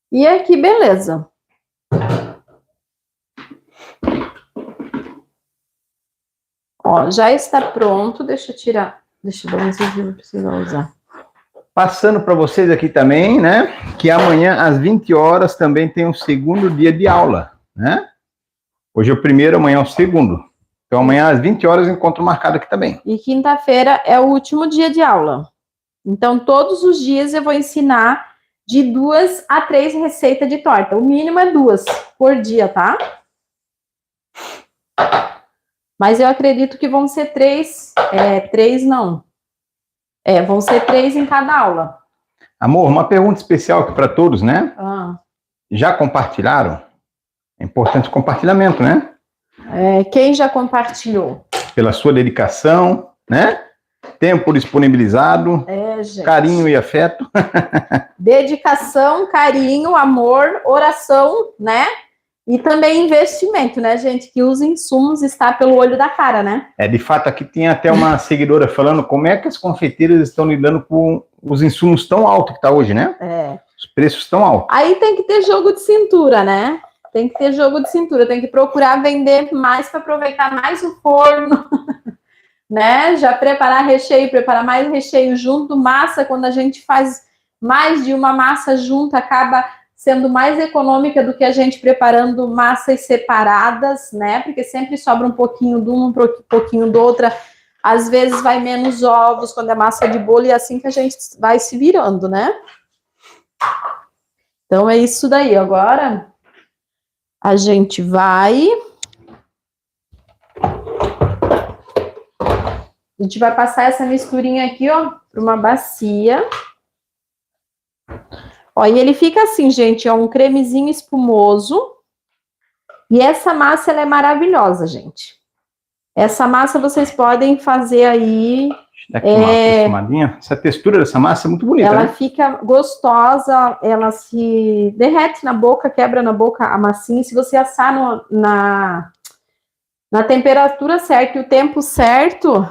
S2: E aqui, beleza. Ó, já está pronto. Deixa eu tirar. Deixa eu ver se eu vou precisar usar.
S1: Passando para vocês aqui também, né? Que amanhã, às 20 horas, também tem um segundo dia de aula, né? Hoje é o primeiro, amanhã é o segundo. Então, amanhã, às 20 horas, encontro marcado aqui também.
S2: E quinta-feira é o último dia de aula. Então, todos os dias eu vou ensinar de 2 a 3 receitas de torta. O mínimo é 2 por dia, tá? Mas eu acredito que vão ser 3, não. Vão ser 3 em cada aula.
S1: Amor, uma pergunta especial aqui para todos, né?
S2: Ah.
S1: Já compartilharam? É importante o compartilhamento, né?
S2: Quem já compartilhou?
S1: Pela sua dedicação, né? Tempo disponibilizado,
S2: Gente.
S1: carinho e afeto.
S2: Dedicação, carinho, amor, oração, né? E também investimento, né, gente? Que os insumos está pelo olho da cara, né?
S1: De fato, aqui tem até uma seguidora falando como é que as confeiteiras estão lidando com os insumos tão altos que está hoje, né? Os preços tão altos.
S2: Aí tem que ter jogo de cintura, né? Tem que ter jogo de cintura, tem que procurar vender mais para aproveitar mais o forno, né? Já preparar recheio, preparar mais recheio junto, massa, quando a gente faz mais de uma massa junta, acaba sendo mais econômica do que a gente preparando massas separadas, né? Porque sempre sobra um pouquinho de uma, um pouquinho do outra. Às vezes vai menos ovos quando é massa de bolo e é assim que a gente vai se virando, né? Então é isso daí. Agora a gente vai passar essa misturinha aqui, ó, para uma bacia. Ó, e ele fica assim, gente, ó, um cremezinho espumoso. E essa massa, ela é maravilhosa, gente. Essa massa vocês podem fazer aí...
S1: Aqui uma aproximadinha. Essa textura dessa massa é muito bonita,
S2: ela,
S1: né?
S2: fica gostosa, ela se derrete na boca, quebra na boca a massinha. Se você assar na temperatura certa e o tempo certo,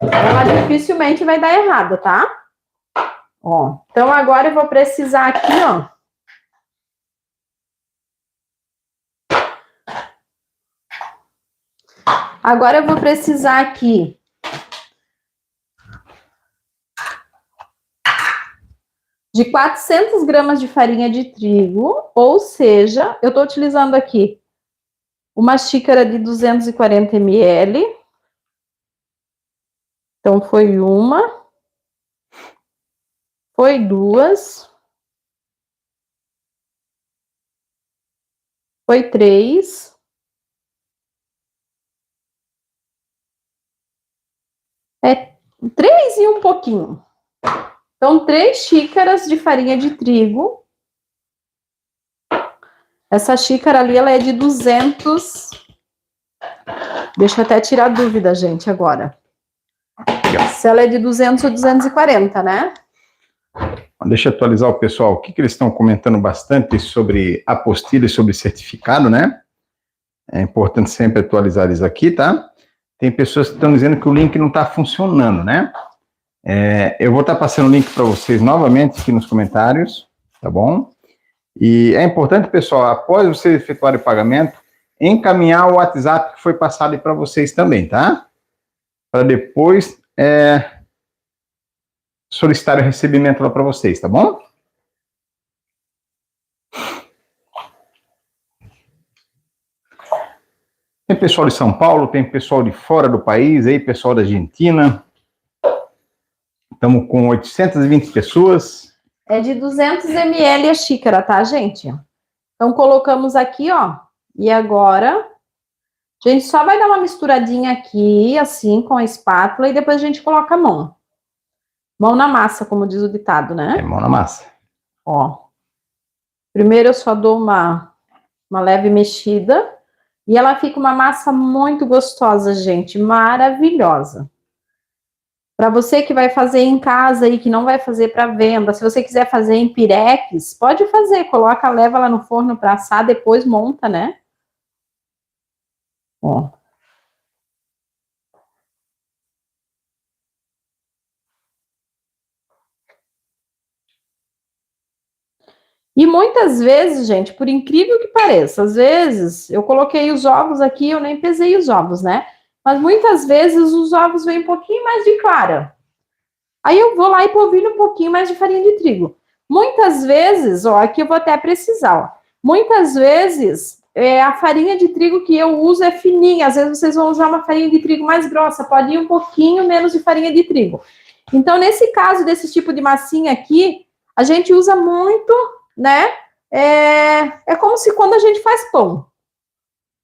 S2: ela dificilmente vai dar errado, tá? Ó, então agora eu vou precisar aqui, ó. Agora eu vou precisar aqui de 400 gramas de farinha de trigo, ou seja, eu estou utilizando aqui uma xícara de 240 ml. Então, foi uma, foi duas, foi 3, três e um pouquinho. Então, 3 xícaras de farinha de trigo. Essa xícara ali, ela é de 200. Deixa eu até tirar a dúvida, gente, agora. Se ela é de 200 ou 240, né?
S1: Deixa eu atualizar o pessoal. O que eles estão comentando bastante sobre apostila e sobre certificado, né? É importante sempre atualizar isso aqui, tá? Tem pessoas que estão dizendo que o link não está funcionando, né? Eu vou estar passando o link para vocês novamente aqui nos comentários, tá bom? E é importante, pessoal, após vocês efetuarem o pagamento, encaminhar o WhatsApp que foi passado aí para vocês também, tá? Para depois solicitar o recebimento lá para vocês, tá bom? Tem pessoal de São Paulo, tem pessoal de fora do país, aí pessoal da Argentina. Estamos com 820 pessoas.
S2: É de 200 ml a xícara, tá, gente? Então, colocamos aqui, ó. E agora, a gente só vai dar uma misturadinha aqui, assim, com a espátula, e depois a gente coloca a mão. Mão na massa, como diz o ditado, né?
S1: Mão na massa.
S2: Ó. Primeiro eu só dou uma leve mexida. E ela fica uma massa muito gostosa, gente. Maravilhosa. Para você que vai fazer em casa e que não vai fazer para venda, se você quiser fazer em pirex, pode fazer. Coloca, leva lá no forno para assar, depois monta, né? Ó. E muitas vezes, gente, por incrível que pareça, às vezes eu coloquei os ovos aqui, eu nem pesei os ovos, né? Mas muitas vezes os ovos vêm um pouquinho mais de clara. Aí eu vou lá e polvilho um pouquinho mais de farinha de trigo. Muitas vezes, ó, aqui eu vou até precisar, ó. Muitas vezes a farinha de trigo que eu uso é fininha. Às vezes vocês vão usar uma farinha de trigo mais grossa, pode ir um pouquinho menos de farinha de trigo. Então, nesse caso desse tipo de massinha aqui, a gente usa muito, né? É como se quando a gente faz pão.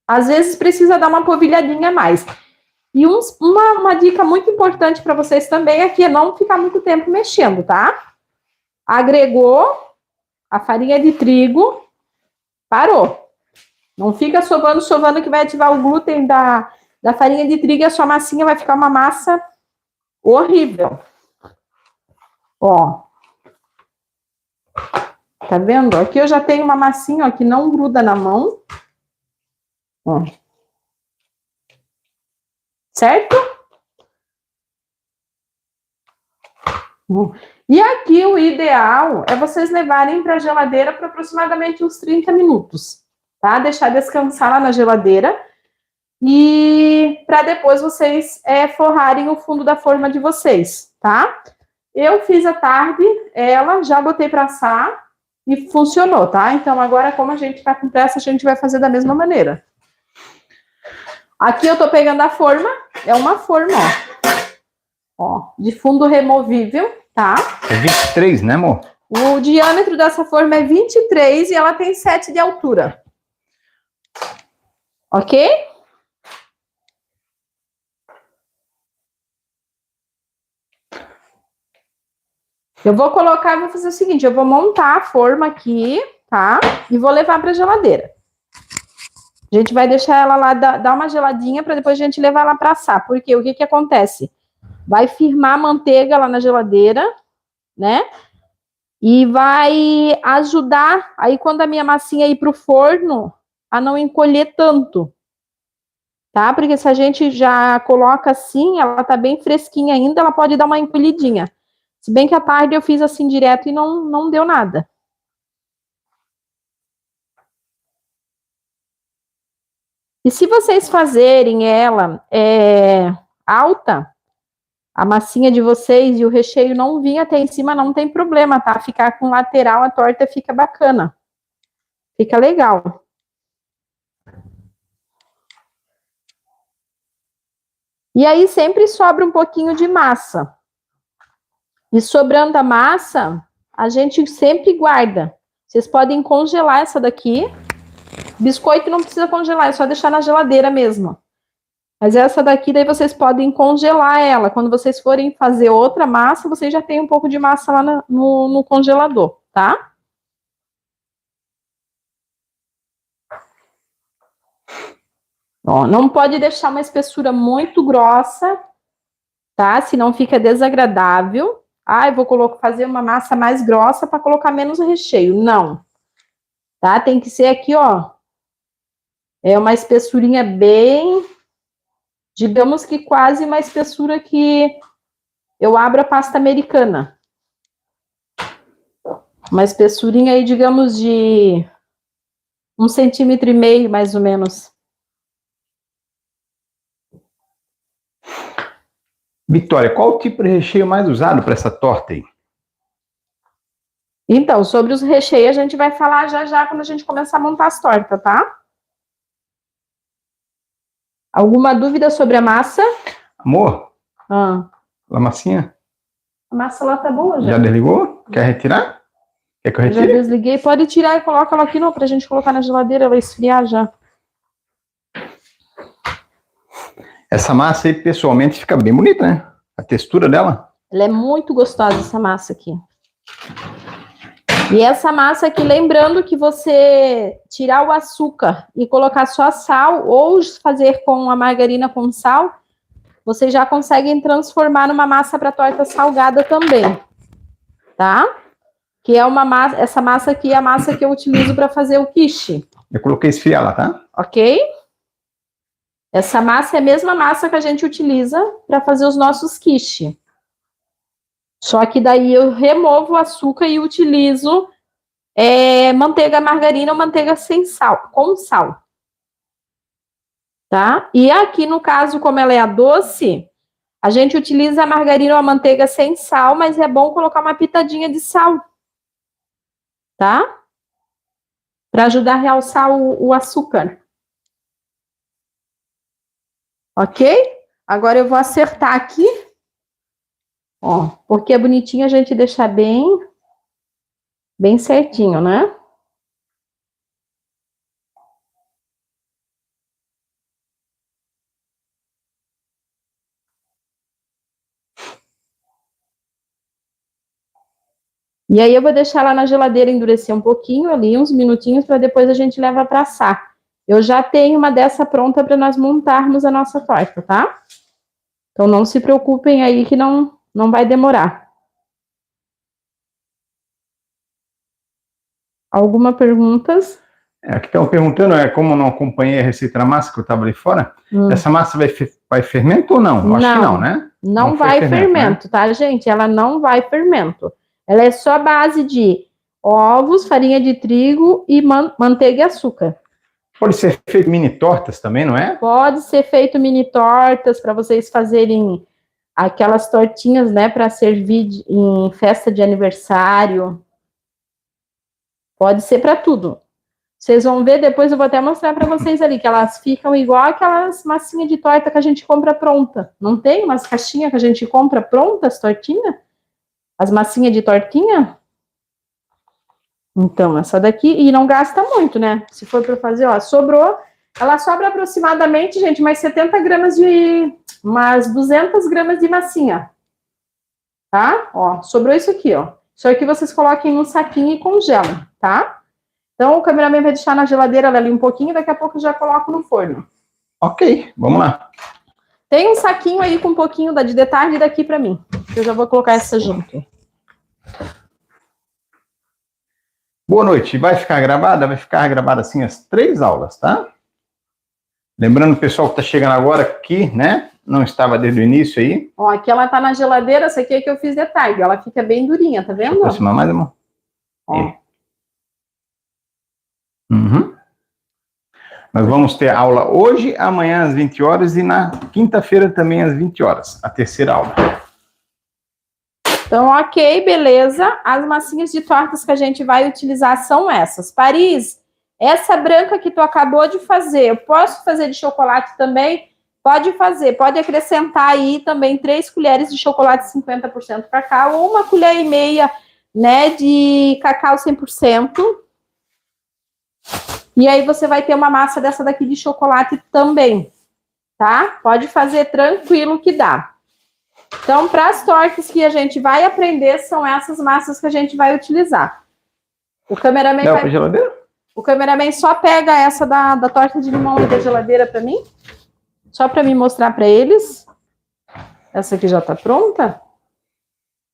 S2: Às vezes precisa dar uma polvilhadinha a mais. E uma dica muito importante para vocês também é que é não ficar muito tempo mexendo, tá? Agregou a farinha de trigo, parou. Não fica sovando que vai ativar o glúten da farinha de trigo e a sua massinha vai ficar uma massa horrível. Ó. Tá vendo? Aqui eu já tenho uma massinha, ó, que não gruda na mão. Ó. Certo? E aqui o ideal é vocês levarem para a geladeira por aproximadamente uns 30 minutos, tá? Deixar descansar lá na geladeira e para depois vocês forrarem o fundo da forma de vocês, tá? Eu fiz à tarde, ela já botei para assar e funcionou, tá? Então agora, como a gente tá com pressa, a gente vai fazer da mesma maneira. Aqui eu tô pegando a forma, é uma forma, ó, de fundo removível, tá?
S1: É 23, né, amor?
S2: O diâmetro dessa forma é 23 e ela tem 7 de altura. Ok? Eu vou colocar, vou fazer o seguinte, eu vou montar a forma aqui, tá? E vou levar para a geladeira. A gente vai deixar ela lá, dar uma geladinha, para depois a gente levar ela para assar. Porque o que que acontece? Vai firmar a manteiga lá na geladeira, né? E vai ajudar, aí quando a minha massinha ir para o forno, a não encolher tanto. Tá? Porque se a gente já coloca assim, ela tá bem fresquinha ainda, ela pode dar uma encolhidinha. Se bem que à tarde eu fiz assim direto e não deu nada. E se vocês fazerem ela alta, a massinha de vocês e o recheio não vir até em cima, não tem problema, tá? Ficar com lateral, a torta fica bacana. Fica legal. E aí sempre sobra um pouquinho de massa. E sobrando a massa, a gente sempre guarda. Vocês podem congelar essa daqui. Biscoito não precisa congelar, é só deixar na geladeira mesmo. Mas essa daqui, daí vocês podem congelar ela. Quando vocês forem fazer outra massa, vocês já tem um pouco de massa lá no congelador, tá? Ó, não pode deixar uma espessura muito grossa, tá? Senão fica desagradável. Ah, eu vou fazer uma massa mais grossa para colocar menos recheio. Não. Tá? Tem que ser aqui, ó. É uma espessurinha bem... Digamos que quase uma espessura que eu abro a pasta americana. Uma espessurinha aí, digamos, de 1,5 centímetros, mais ou menos.
S1: Vitória, qual o tipo de recheio mais usado para essa torta aí?
S2: Então, sobre os recheios, a gente vai falar já quando a gente começar a montar as tortas, tá? Alguma dúvida sobre a massa?
S1: Amor?
S2: A
S1: massinha?
S2: A massa lá tá boa já.
S1: Já desligou? Quer retirar? Quer que eu
S2: Já
S1: retire?
S2: desliguei. Pode tirar e coloca ela aqui, não, pra gente colocar na geladeira, vai esfriar já.
S1: Essa massa aí, pessoalmente, fica bem bonita, né? A textura dela.
S2: Ela é muito gostosa, essa massa aqui. E essa massa aqui, lembrando que você tirar o açúcar e colocar só sal, ou fazer com a margarina com sal, vocês já conseguem transformar numa massa para torta salgada também, tá? Que é uma massa, essa massa aqui é a massa que eu utilizo para fazer o quiche.
S1: Eu coloquei esfriar lá, tá?
S2: Ok? Essa massa é a mesma massa que a gente utiliza para fazer os nossos quiche. Só que daí eu removo o açúcar e utilizo manteiga margarina ou manteiga sem sal, com sal. Tá? E aqui no caso, como ela é a doce, a gente utiliza a margarina ou a manteiga sem sal, mas é bom colocar uma pitadinha de sal. Tá? Para ajudar a realçar o açúcar. Ok? Agora eu vou acertar aqui. Ó, porque é bonitinho a gente deixar bem certinho, né? E aí eu vou deixar ela na geladeira endurecer um pouquinho ali, uns minutinhos, para depois a gente levar para assar. Eu já tenho uma dessa pronta para nós montarmos a nossa torta, tá? Então não se preocupem aí que não vai demorar. Alguma perguntas?
S1: Aqui estão perguntando, como eu não acompanhei a receita da massa que eu estava ali fora, essa massa vai fermento ou não? Eu acho que não, né?
S2: Não vai fermento, né? Tá, gente? Ela não vai fermento. Ela é só a base de ovos, farinha de trigo e manteiga e açúcar.
S1: Pode ser feito mini tortas também, não é?
S2: Pode ser feito mini tortas para vocês fazerem aquelas tortinhas, né, para servir em festa de aniversário. Pode ser para tudo. Vocês vão ver, depois eu vou até mostrar para vocês ali, que elas ficam igual aquelas massinhas de torta que a gente compra pronta. Não tem umas caixinhas que a gente compra pronta, as tortinhas? As massinhas de tortinha? Então, essa daqui, e não gasta muito, né? Se for para fazer, ó, sobrou, ela sobra aproximadamente, gente, mais 70 gramas umas 200 gramas de massinha. Tá? Ó, sobrou isso aqui, ó. Isso aqui vocês coloquem num saquinho e congelam, tá? Então, o cameraman vai deixar na geladeira ali um pouquinho, daqui a pouco eu já coloco no forno.
S1: Ok, vamos lá.
S2: Tem um saquinho aí com um pouquinho de detalhe daqui para mim. Eu já vou colocar essa junto.
S1: Boa noite. Vai ficar gravada? Vai ficar gravada assim as 3 aulas, tá? Lembrando o pessoal que está chegando agora aqui, né? Não estava desde o início aí.
S2: Ó, aqui ela tá na geladeira, essa aqui é que eu fiz detalhe. Ela fica bem durinha, tá vendo?
S1: Aproximar mais, amor.
S2: Ó.
S1: Nós vamos ter aula hoje, amanhã às 20 horas e na quinta-feira também às 20 horas, a terceira aula.
S2: Então, ok, beleza. As massinhas de tortas que a gente vai utilizar são essas. Paris, essa branca que tu acabou de fazer, eu posso fazer de chocolate também? Pode fazer, pode acrescentar aí também 3 colheres de chocolate 50% cacau ou 1,5 colher, né, de cacau 100%. E aí você vai ter uma massa dessa daqui de chocolate também, tá? Pode fazer tranquilo que dá. Então, para as tortas que a gente vai aprender, são essas massas que a gente vai utilizar. O cameraman O cameraman só pega essa da torta de limão da geladeira para mim. Só para me mostrar para eles. Essa aqui já tá pronta.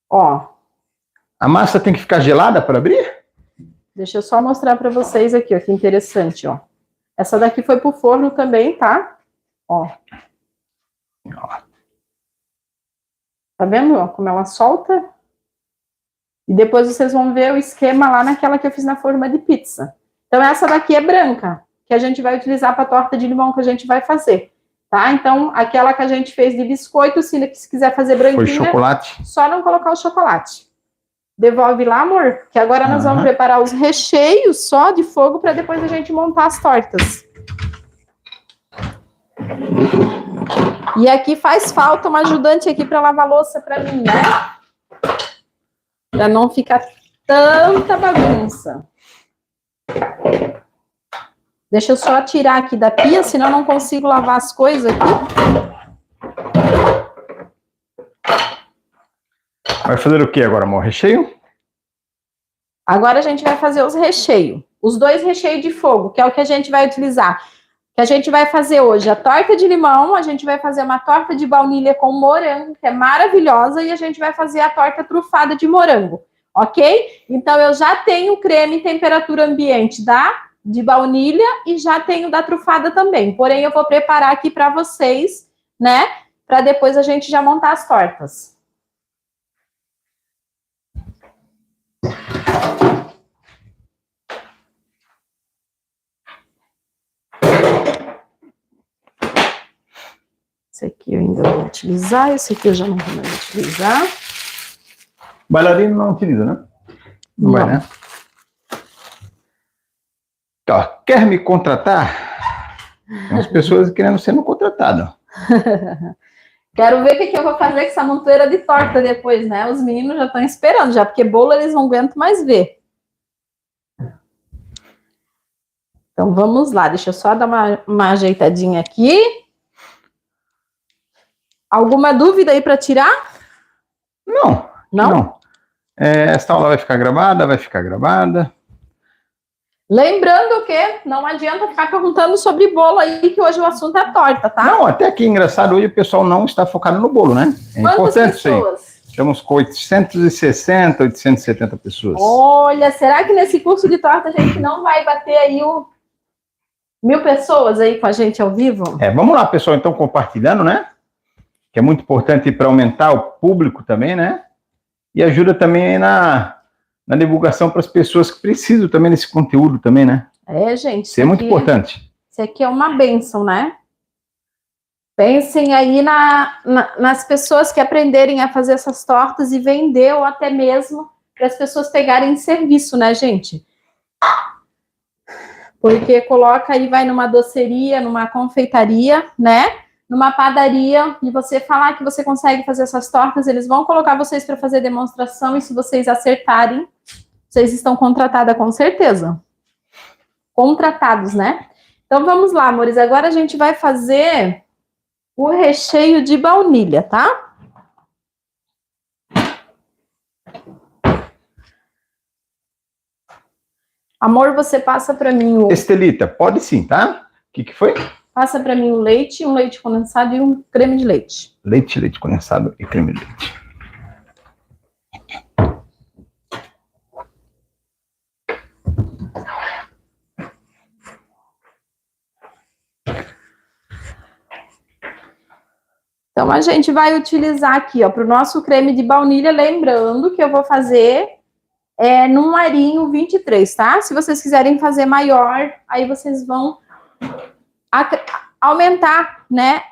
S2: Ó.
S1: A massa tem que ficar gelada para abrir?
S2: Deixa eu só mostrar para vocês aqui, ó, que interessante, ó. Essa daqui foi pro forno também, tá? Ó. Tá vendo, ó, como ela solta? E depois vocês vão ver o esquema lá naquela que eu fiz na forma de pizza. Então, essa daqui é branca, que a gente vai utilizar para torta de limão que a gente vai fazer, tá? Então, aquela que a gente fez de biscoito, se quiser fazer branquinha...
S1: Foi chocolate.
S2: Só não colocar o chocolate. Devolve lá, amor, que agora nós vamos preparar os recheios só de fogo para depois a gente montar as tortas. E aqui faz falta uma ajudante aqui para lavar louça para mim, né? Para não ficar tanta bagunça. Deixa eu só tirar aqui da pia, senão eu não consigo lavar as coisas aqui.
S1: Vai fazer o que agora, amor? Recheio?
S2: Agora a gente vai fazer os recheios. Os 2 recheios de fogo, que é o que a gente vai utilizar. Que a gente vai fazer hoje a torta de limão, a gente vai fazer uma torta de baunilha com morango, que é maravilhosa, e a gente vai fazer a torta trufada de morango, ok? Então, eu já tenho creme em temperatura ambiente de baunilha e já tenho da trufada também. Porém, eu vou preparar aqui para vocês, né? Para depois a gente já montar as tortas. Esse aqui eu ainda vou utilizar, esse aqui eu já não vou mais utilizar.
S1: Bailarino não utiliza, né? Não vai, né? Ó, quer me contratar? Tem umas pessoas querendo ser contratado.
S2: Quero ver o que eu vou fazer com essa montoeira de torta depois, né? Os meninos já estão esperando, já, porque bolo eles não aguentam mais ver. Então, vamos lá. Deixa eu só dar uma ajeitadinha aqui. Alguma dúvida aí para tirar?
S1: Não. Esta aula vai ficar gravada? Vai ficar gravada.
S2: Lembrando que não adianta ficar perguntando sobre bolo aí, que hoje o assunto é torta, tá?
S1: Não, até que engraçado, hoje o pessoal não está focado no bolo, né? É importante isso aí. Estamos com 860, 870 pessoas.
S2: Olha, será que nesse curso de torta a gente não vai bater aí 1000 pessoas aí com a gente ao vivo?
S1: Vamos lá, pessoal, então, compartilhando, né? Que é muito importante para aumentar o público também, né? E ajuda também na divulgação para as pessoas que precisam também desse conteúdo também, né?
S2: Gente.
S1: Isso é muito importante.
S2: Isso aqui é uma bênção, né? Pensem aí nas pessoas que aprenderem a fazer essas tortas e vender, ou até mesmo para as pessoas pegarem em serviço, né, gente? Porque coloca aí, vai numa doceria, numa confeitaria, né? Numa padaria, e você falar que você consegue fazer essas tortas, eles vão colocar vocês para fazer demonstração, e se vocês acertarem, vocês estão contratadas com certeza. Contratados, né? Então vamos lá, amores. Agora a gente vai fazer o recheio de baunilha, tá? Amor, você passa para mim o...
S1: Estelita, pode sim, tá? O que foi?
S2: Passa para mim o leite, um leite condensado e um creme de leite.
S1: Leite condensado e creme de leite.
S2: Então, a gente vai utilizar aqui, ó, para o nosso creme de baunilha, lembrando que eu vou fazer num arinho 23, tá? Se vocês quiserem fazer maior, aí vocês vão aumentar, né,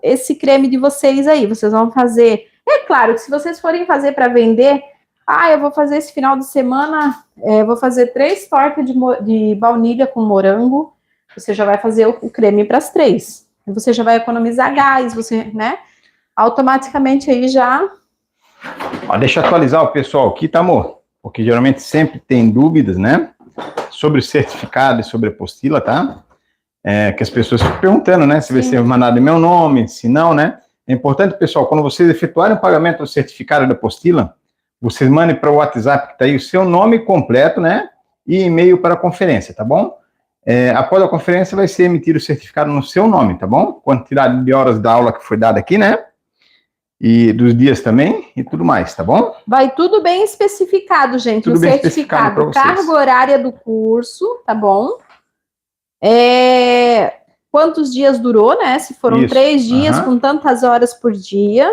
S2: esse creme de vocês aí. Vocês vão fazer... É claro que se vocês forem fazer para vender, eu vou fazer esse final de semana, vou fazer 3 tortas de baunilha com morango, você já vai fazer o creme para as 3. Você já vai economizar gás, você, né? Automaticamente aí já...
S1: Deixa eu atualizar o pessoal aqui, tá, amor? Porque geralmente sempre tem dúvidas, né? Sobre o certificado e sobre a apostila, tá? Que as pessoas ficam perguntando, né? Se vai ser mandado em meu nome, se não, né? É importante, pessoal, quando vocês efetuarem o pagamento do certificado da apostila, vocês mandem para o WhatsApp que tá aí o seu nome completo, né? E e-mail para a conferência, tá bom? Após a conferência vai ser emitido o certificado no seu nome, tá bom? Quantidade de horas da aula que foi dada aqui, né? E dos dias também, e tudo mais, tá bom?
S2: Vai tudo bem especificado, gente.
S1: Tudo bem especificado para vocês.
S2: Carga horária do curso, tá bom? Quantos dias durou, né? Se foram 3 dias, com tantas horas por dia.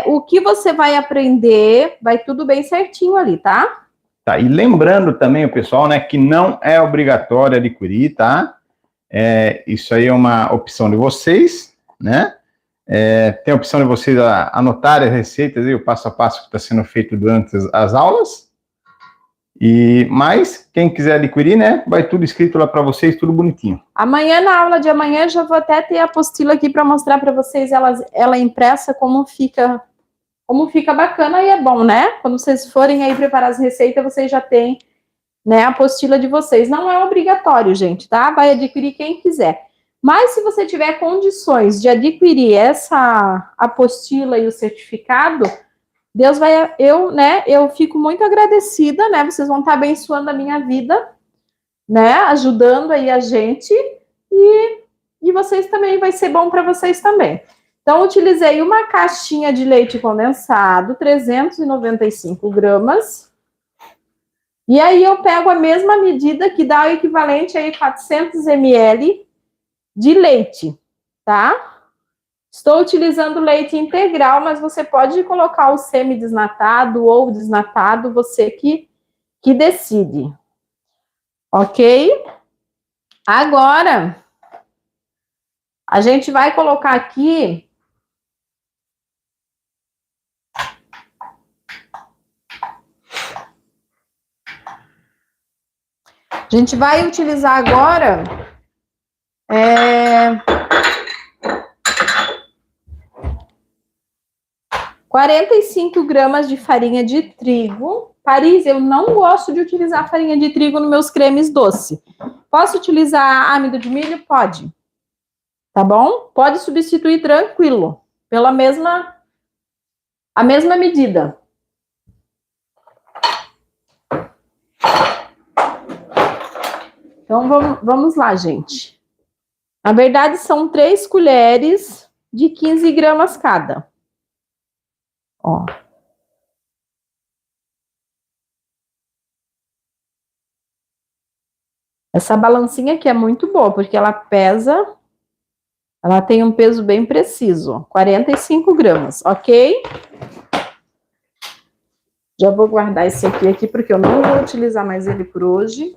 S2: O que você vai aprender, vai tudo bem certinho ali, tá?
S1: Tá, e lembrando também o pessoal, né, que não é obrigatório adquirir, tá? Isso aí é uma opção de vocês, né? Tem a opção de vocês anotarem as receitas e o passo a passo que está sendo feito durante as aulas. Mas quem quiser adquirir, né, vai tudo escrito lá para vocês, tudo bonitinho.
S2: Amanhã, na aula de amanhã, eu já vou até ter a apostila aqui para mostrar para vocês ela impressa, como fica bacana e é bom, né? Quando vocês forem aí preparar as receitas, vocês já têm, né, a apostila de vocês. Não é obrigatório, gente, tá? Vai adquirir quem quiser. Mas se você tiver condições de adquirir essa apostila e o certificado, Deus vai, eu fico muito agradecida, né? Vocês vão estar abençoando a minha vida, né? Ajudando aí a gente e vocês também, vai ser bom para vocês também. Então, utilizei uma caixinha de leite condensado, 395 gramas. E aí, eu pego a mesma medida, que dá o equivalente a 400 ml de leite, tá? Estou utilizando leite integral, mas você pode colocar o semi-desnatado ou desnatado, você que decide. Ok? Agora, a gente vai colocar aqui... A gente vai utilizar agora 45 gramas de farinha de trigo. Paris, eu não gosto de utilizar farinha de trigo nos meus cremes doce. Posso utilizar amido de milho? Pode. Tá bom? Pode substituir tranquilo, pela a mesma medida. Então, vamos lá, gente. Na verdade, são 3 colheres de 15 gramas cada. Ó. Essa balancinha aqui é muito boa, porque ela pesa, ela tem um peso bem preciso, 45 gramas, ok? Já vou guardar esse aqui, porque eu não vou utilizar mais ele por hoje.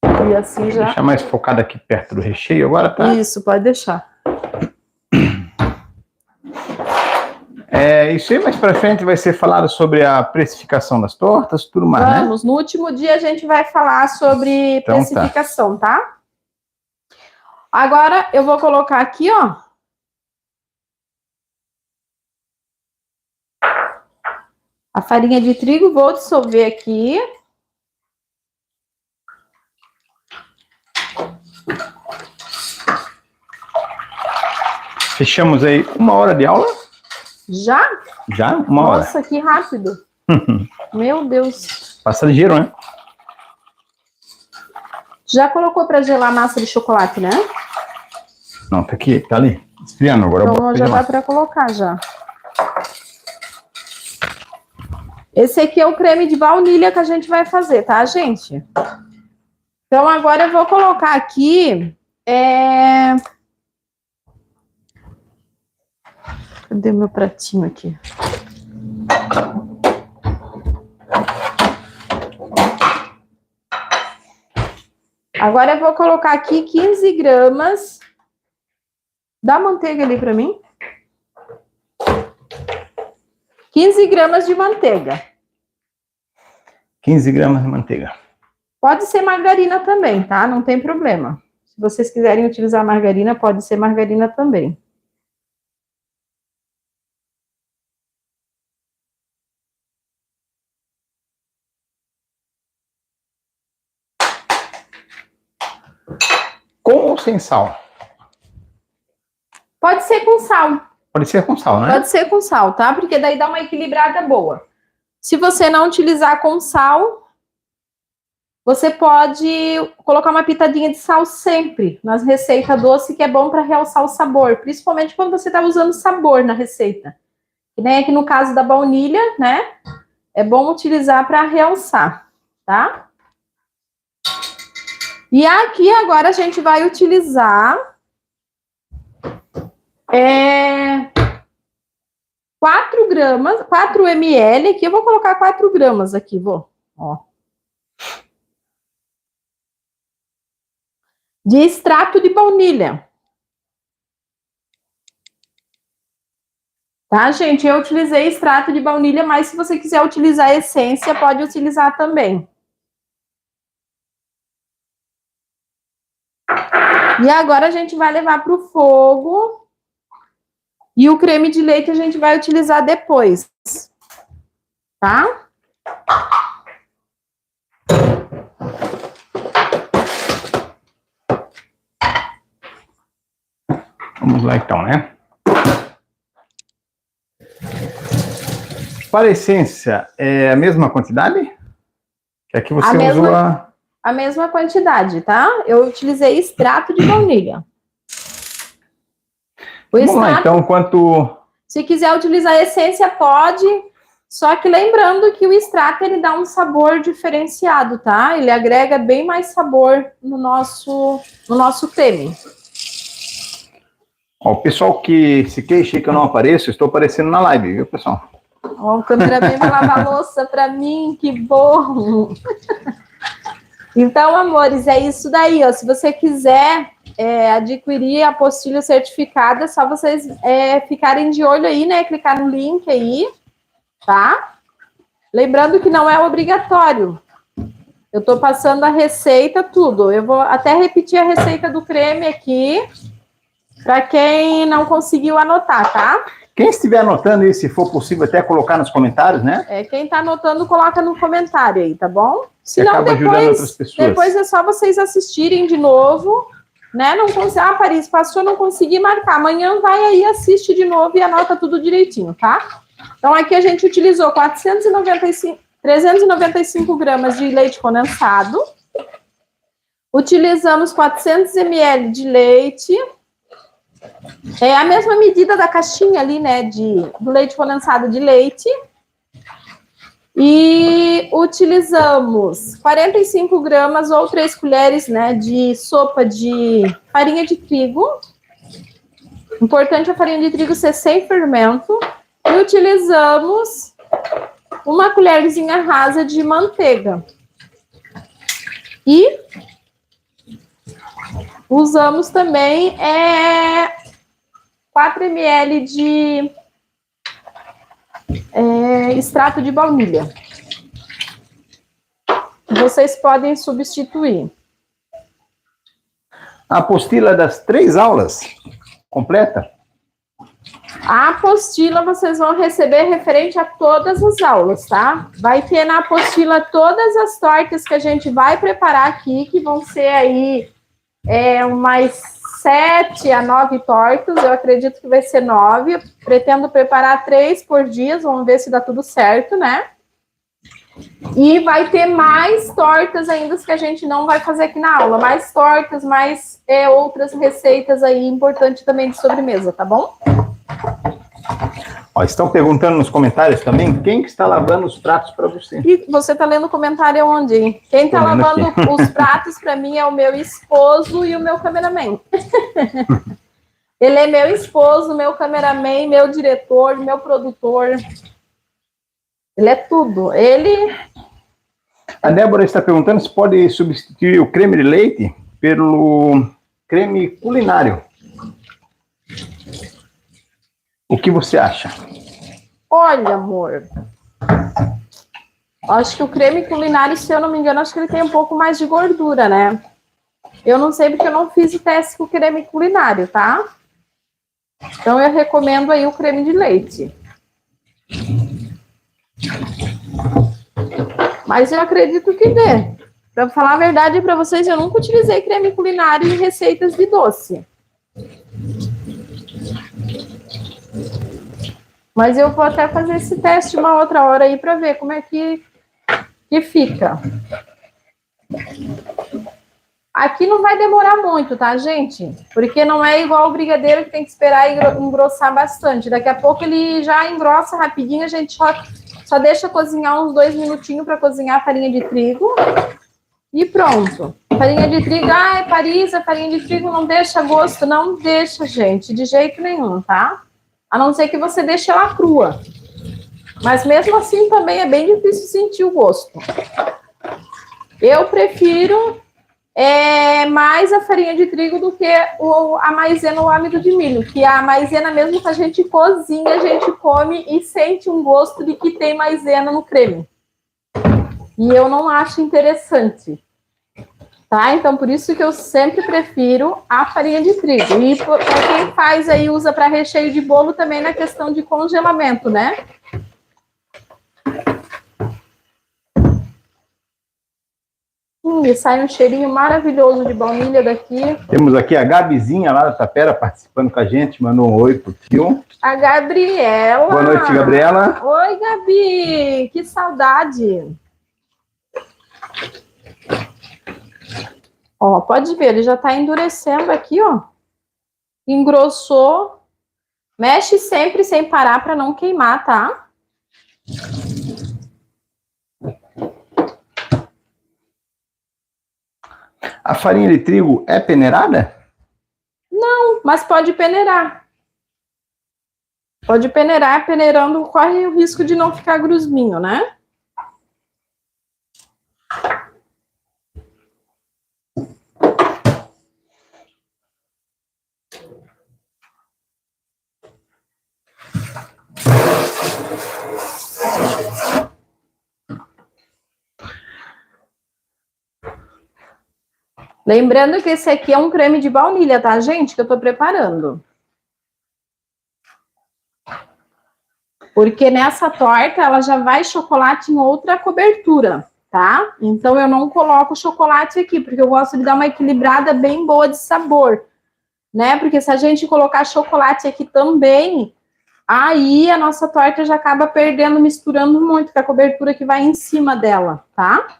S2: E assim já...
S1: Deixar mais focado aqui perto do recheio agora, tá?
S2: Isso, pode deixar.
S1: Isso aí mais pra frente vai ser falado sobre a precificação das tortas, tudo mais, né?
S2: Vamos, no último dia a gente vai falar sobre
S1: Então,
S2: precificação, tá? Agora eu vou colocar aqui, ó. A farinha de trigo, vou dissolver aqui.
S1: Fechamos aí 1 hora de aula?
S2: Já?
S1: Já? 1 hora.
S2: Nossa, que rápido. Meu Deus.
S1: Passa ligeiro, né?
S2: Já colocou para gelar a massa de chocolate, né?
S1: Não, tá aqui, tá ali. Esfriando agora.
S2: Então já dá para colocar já. Esse aqui é o creme de baunilha que a gente vai fazer, tá, gente? Então agora eu vou colocar aqui... Cadê meu pratinho aqui? Agora eu vou colocar aqui 15 gramas. Dá manteiga ali para mim. 15 gramas de manteiga.
S1: 15 gramas de manteiga.
S2: Pode ser margarina também, tá? Não tem problema. Se vocês quiserem utilizar margarina, pode ser margarina também.
S1: Com ou sem sal?
S2: Pode ser com sal.
S1: Pode ser com sal, né?
S2: Pode ser com sal, tá? Porque daí dá uma equilibrada boa. Se você não utilizar com sal, você pode colocar uma pitadinha de sal sempre nas receitas doces, que é bom para realçar o sabor, principalmente quando você está usando sabor na receita. Que nem aqui no caso da baunilha, né? É bom utilizar para realçar, tá? E aqui agora a gente vai utilizar 4 gramas, 4 ml, aqui eu vou colocar 4 gramas aqui, ó. De extrato de baunilha. Tá, gente? Eu utilizei extrato de baunilha, mas se você quiser utilizar essência, pode utilizar também. E agora a gente vai levar para o fogo. E o creme de leite a gente vai utilizar depois. Tá?
S1: Vamos lá então, né? Para a essência, é a mesma quantidade? Que aqui você usou
S2: a mesma quantidade, tá? Eu utilizei extrato de baunilha.
S1: Vamos lá, então, quanto...
S2: Se quiser utilizar essência, pode. Só que lembrando que o extrato, ele dá um sabor diferenciado, tá? Ele agrega bem mais sabor no nosso creme.
S1: Ó, o pessoal que se queixa que eu não apareço, estou aparecendo na live, viu, pessoal?
S2: Ó, o cameraman vai lavar louça pra mim, que bom! Então, amores, é isso daí, ó. Se você quiser adquirir a apostila certificada, é só vocês ficarem de olho aí, né? Clicar no link aí, tá? Lembrando que não é obrigatório. Eu tô passando a receita, tudo. Eu vou até repetir a receita do creme aqui, para quem não conseguiu anotar, tá?
S1: Quem estiver anotando e se for possível até colocar nos comentários, né?
S2: Quem tá anotando, coloca no comentário aí, tá bom? Se não,
S1: acaba ajudando outras pessoas.
S2: Depois é só vocês assistirem de novo, né? Não consegui, Paris, passou, não consegui marcar. Amanhã vai aí, assiste de novo e anota tudo direitinho, tá? Então, aqui a gente utilizou 395 gramas de leite condensado, Utilizamos 400 ml de leite. É a mesma medida da caixinha ali, né, do leite condensado de leite. E utilizamos 45 gramas ou 3 colheres, né, de sopa de farinha de trigo. Importante a farinha de trigo ser sem fermento. E utilizamos uma colherzinha rasa de manteiga. E usamos também 4 ml de extrato de baunilha. Vocês podem substituir.
S1: A apostila das 3 aulas completa?
S2: A apostila vocês vão receber referente a todas as aulas, tá? Vai ter na apostila todas as tortas que a gente vai preparar aqui, que vão ser aí umas 7 a 9 tortas. Eu acredito que vai ser 9. Eu pretendo preparar 3 por dia, vamos ver se dá tudo certo, né? E vai ter mais tortas ainda que a gente não vai fazer aqui na aula. Mais tortas, mais outras receitas aí importantes também de sobremesa, tá bom?
S1: Ó, estão perguntando nos comentários também quem que está lavando os pratos para você.
S2: E você está lendo o comentário onde, hein? Quem está lavando aqui os pratos para mim é o meu esposo e o meu cameraman. Ele é meu esposo, meu cameraman, meu diretor, meu produtor. Ele é tudo.
S1: A Débora está perguntando se pode substituir o creme de leite pelo creme culinário. O que você acha?
S2: Olha, amor. Acho que o creme culinário, se eu não me engano, acho que ele tem um pouco mais de gordura, né? Eu não sei porque eu não fiz o teste com o creme culinário, tá? Então eu recomendo aí o creme de leite. Mas eu acredito que dê. Para falar a verdade para vocês, eu nunca utilizei creme culinário em receitas de doce. Mas eu vou até fazer esse teste uma outra hora aí para ver como é que fica. Aqui não vai demorar muito, tá, gente? Porque não é igual o brigadeiro que tem que esperar engrossar bastante. Daqui a pouco ele já engrossa rapidinho, a gente só deixa cozinhar uns 2 minutinhos para cozinhar a farinha de trigo. E pronto. Farinha de trigo, Paris, a farinha de trigo não deixa gosto. Não deixa, gente, de jeito nenhum, tá? A não ser que você deixe ela crua. Mas mesmo assim também é bem difícil sentir o gosto. Eu prefiro mais a farinha de trigo do que a maisena ou amido de milho. Que a maisena, mesmo que a gente cozinha, a gente come e sente um gosto de que tem maisena no creme. E eu não acho interessante. Tá? Então, por isso que eu sempre prefiro a farinha de trigo. E para quem faz aí, usa para recheio de bolo também na questão de congelamento, né? E sai um cheirinho maravilhoso de baunilha daqui.
S1: Temos aqui a Gabizinha lá da Tapera participando com a gente, mandou um oi pro tio.
S2: A Gabriela.
S1: Boa noite, Gabriela.
S2: Oi, Gabi, que saudade. Ó, pode ver, ele já tá endurecendo aqui, ó. Engrossou. Mexe sempre sem parar para não queimar, tá?
S1: A farinha de trigo é peneirada?
S2: Não, mas pode peneirar. Pode peneirar, peneirando corre o risco de não ficar grusminho, né? Lembrando que esse aqui é um creme de baunilha, tá, gente? Que eu tô preparando. Porque nessa torta, ela já vai chocolate em outra cobertura, tá? Então, eu não coloco chocolate aqui, porque eu gosto de dar uma equilibrada bem boa de sabor, né? Porque se a gente colocar chocolate aqui também, aí a nossa torta já acaba perdendo, misturando muito com a cobertura que vai em cima dela, tá?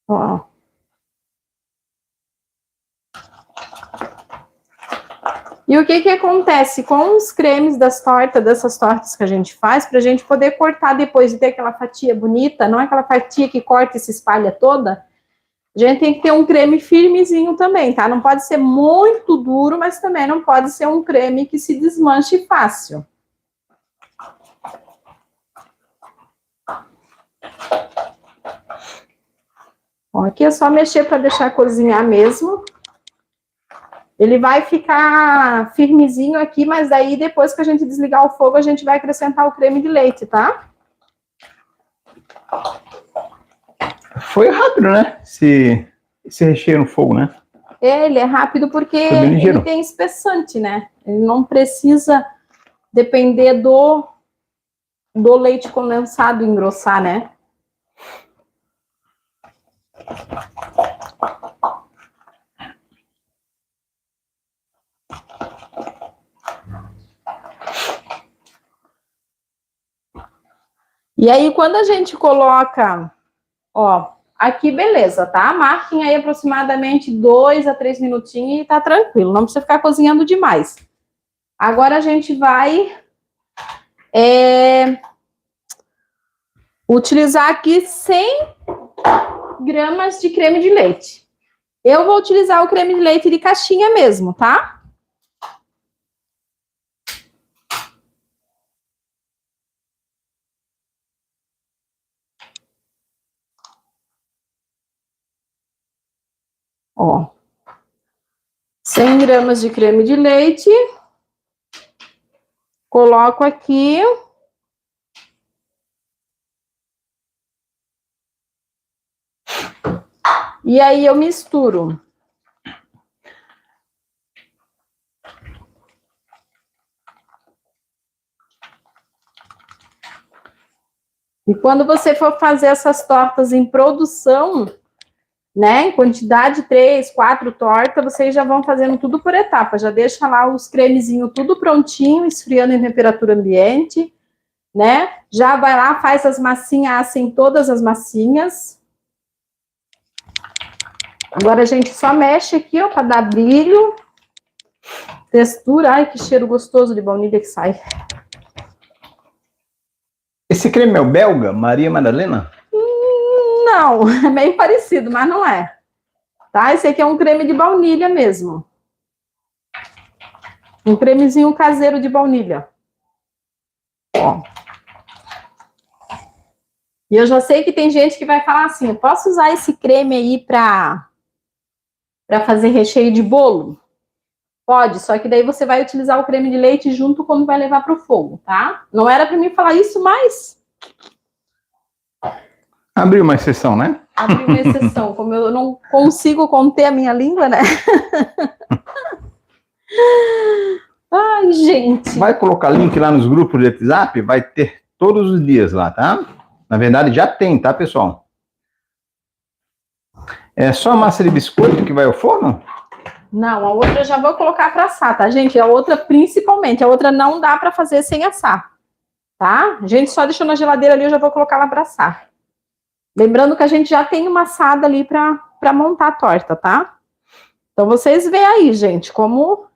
S2: Ó. E o que que acontece com os cremes das tortas, dessas tortas que a gente faz, para a gente poder cortar depois de ter aquela fatia bonita, não é aquela fatia que corta e se espalha toda, a gente tem que ter um creme firmezinho também, tá? Não pode ser muito duro, mas também não pode ser um creme que se desmanche fácil. Ó, aqui é só mexer para deixar cozinhar mesmo. Ele vai ficar firmezinho aqui, mas daí depois que a gente desligar o fogo, a gente vai acrescentar o creme de leite, tá?
S1: Foi rápido, né? Esse recheio no fogo, né?
S2: Ele é rápido porque ele tem espessante, né? Ele não precisa depender do leite condensado engrossar, né? E aí, quando a gente coloca, ó, aqui beleza, tá? Marquem aí aproximadamente 2 a 3 minutinhos e tá tranquilo, não precisa ficar cozinhando demais. Agora a gente vai utilizar aqui 100 gramas de creme de leite. Eu vou utilizar o creme de leite de caixinha mesmo, tá? Ó, 100 gramas de creme de leite. Coloco aqui. E aí eu misturo. E quando você for fazer essas tortas em produção, né, em quantidade 3, 4 tortas, vocês já vão fazendo tudo por etapa. Já deixa lá os cremezinhos tudo prontinho, esfriando em temperatura ambiente, né? Já vai lá, faz as massinhas, assem todas as massinhas. Agora a gente só mexe aqui, ó, para dar brilho, textura. Ai, que cheiro gostoso de baunilha que sai.
S1: Esse creme é o belga, Maria Madalena?
S2: Não, é meio parecido, mas não é. Tá? Esse aqui é um creme de baunilha mesmo. Um cremezinho caseiro de baunilha. Ó. E eu já sei que tem gente que vai falar assim, eu posso usar esse creme aí para fazer recheio de bolo? Pode, só que daí você vai utilizar o creme de leite junto quando vai levar para o fogo, tá? Não era para mim falar isso, mas...
S1: Abriu uma exceção, né?
S2: Abriu uma exceção. Como eu não consigo conter a minha língua, né? Ai, gente.
S1: Vai colocar link lá nos grupos de WhatsApp? Vai ter todos os dias lá, tá? Na verdade, já tem, tá, pessoal? É só massa de biscoito que vai ao forno?
S2: Não, a outra eu já vou colocar para assar, tá, gente? A outra, principalmente, a outra não dá para fazer sem assar, tá? A gente só deixou na geladeira ali, eu já vou colocar lá para assar. Lembrando que a gente já tem uma assada ali para montar a torta, tá? Então, vocês veem aí, gente, como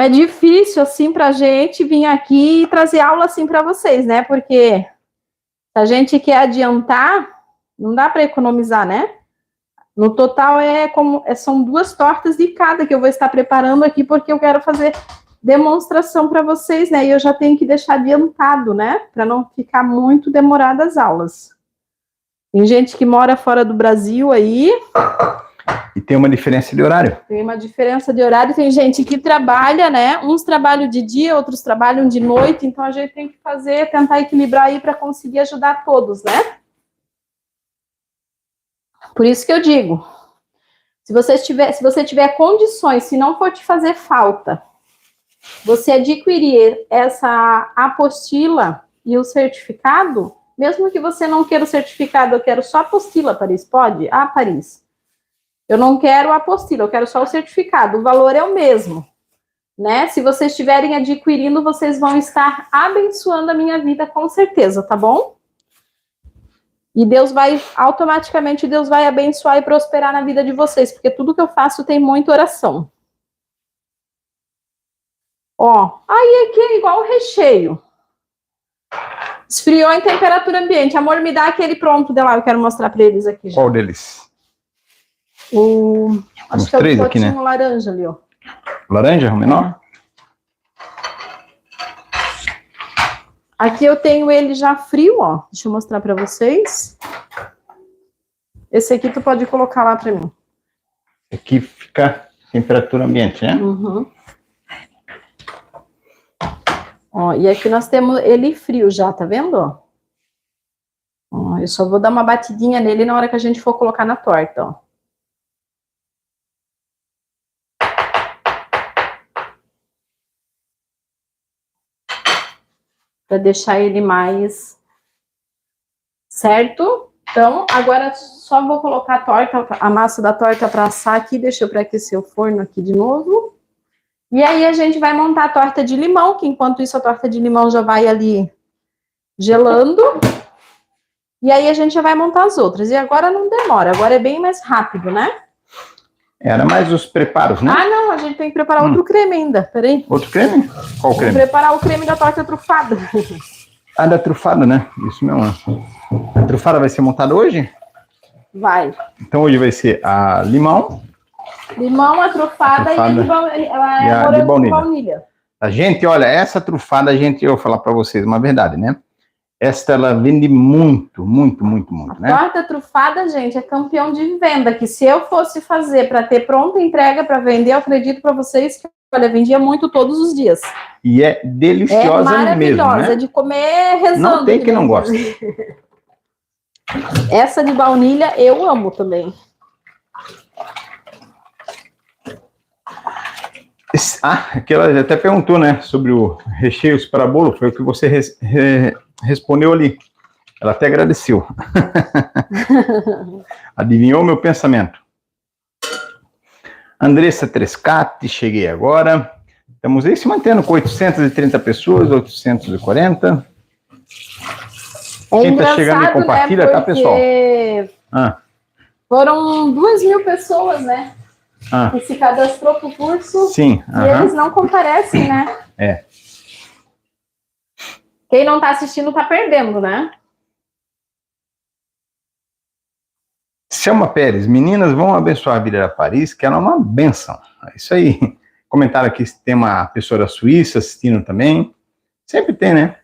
S2: é difícil, assim, pra gente vir aqui e trazer aula assim para vocês, né? Porque se a gente quer adiantar, não dá para economizar, né? No total, são 2 tortas de cada que eu vou estar preparando aqui, porque eu quero fazer demonstração para vocês, né? E eu já tenho que deixar adiantado, né? Para não ficar muito demorada as aulas. Tem gente que mora fora do Brasil aí.
S1: E tem uma diferença de horário.
S2: Tem uma diferença de horário. Tem gente que trabalha, né? Uns trabalham de dia, outros trabalham de noite. Então, a gente tem que tentar equilibrar aí para conseguir ajudar todos, né? Por isso que eu digo, se você tiver condições, se não for te fazer falta, você adquirir essa apostila e o certificado, mesmo que você não queira o certificado, eu quero só a apostila, Paris, pode? Ah, Paris, eu não quero a apostila, eu quero só o certificado, o valor é o mesmo, né? Se vocês estiverem adquirindo, vocês vão estar abençoando a minha vida com certeza, tá bom? E Deus vai, automaticamente, Deus vai abençoar e prosperar na vida de vocês, porque tudo que eu faço tem muita oração. Ó, aí aqui é igual o recheio. Esfriou em temperatura ambiente. Amor, me dá aquele pronto de lá, eu quero mostrar para eles aqui já.
S1: Qual deles?
S2: Acho que é o
S1: três aqui,
S2: potinho
S1: né?
S2: laranja ali, ó.
S1: Laranja, o menor?
S2: Aqui eu tenho ele já frio, ó. Deixa eu mostrar para vocês. Esse aqui tu pode colocar lá para mim.
S1: Aqui fica temperatura ambiente, né?
S2: Uhum. Ó, e aqui nós temos ele frio já, tá vendo? Ó, eu só vou dar uma batidinha nele na hora que a gente for colocar na torta, ó. Para deixar ele mais certo. Então, agora só vou colocar a torta, a massa da torta para assar aqui. Deixa eu pré-aquecer o forno aqui de novo. E aí a gente vai montar a torta de limão, que enquanto isso a torta de limão já vai ali gelando. E aí a gente já vai montar as outras. E agora não demora, agora é bem mais rápido, né?
S1: Era mais os preparos, né?
S2: Ah, não, a gente tem que preparar outro creme ainda, peraí.
S1: Outro creme? Qual creme?
S2: Vou preparar o creme da torta trufada.
S1: Ah, da trufada, né? Isso mesmo. A trufada vai ser montada hoje?
S2: Vai.
S1: Então hoje vai ser a limão.
S2: Limão, a trufada e a de morango com baunilha.
S1: A gente, olha, essa trufada, eu vou falar para vocês uma verdade, né? Esta, ela vende muito, muito, muito, muito, né?
S2: Torta trufada, gente, é campeão de venda, que se eu fosse fazer para ter pronta entrega para vender, eu acredito para vocês que, olha, vendia muito todos os dias.
S1: E é deliciosa mesmo, né?
S2: É maravilhosa, de comer rezando.
S1: Não tem que não gosta.
S2: Essa de baunilha eu amo também.
S1: Aquela até perguntou, né, sobre o recheios para bolo, foi o que você respondeu ali. Ela até agradeceu. Adivinhou meu pensamento. Andressa Trescati, cheguei agora. Estamos aí se mantendo com 830 pessoas, 840. Quem está chegando aí, compartilha, né? Tá, pessoal?
S2: Foram 2.000 pessoas, né? Que se cadastrou para o curso.
S1: Sim.
S2: E eles não comparecem, né?
S1: É.
S2: Quem não está assistindo está perdendo, né?
S1: Selma Pérez, meninas vão abençoar a vida da Paris, que ela é uma benção. É isso aí. Comentaram aqui se tem uma pessoa da Suíça assistindo também. Sempre tem, né?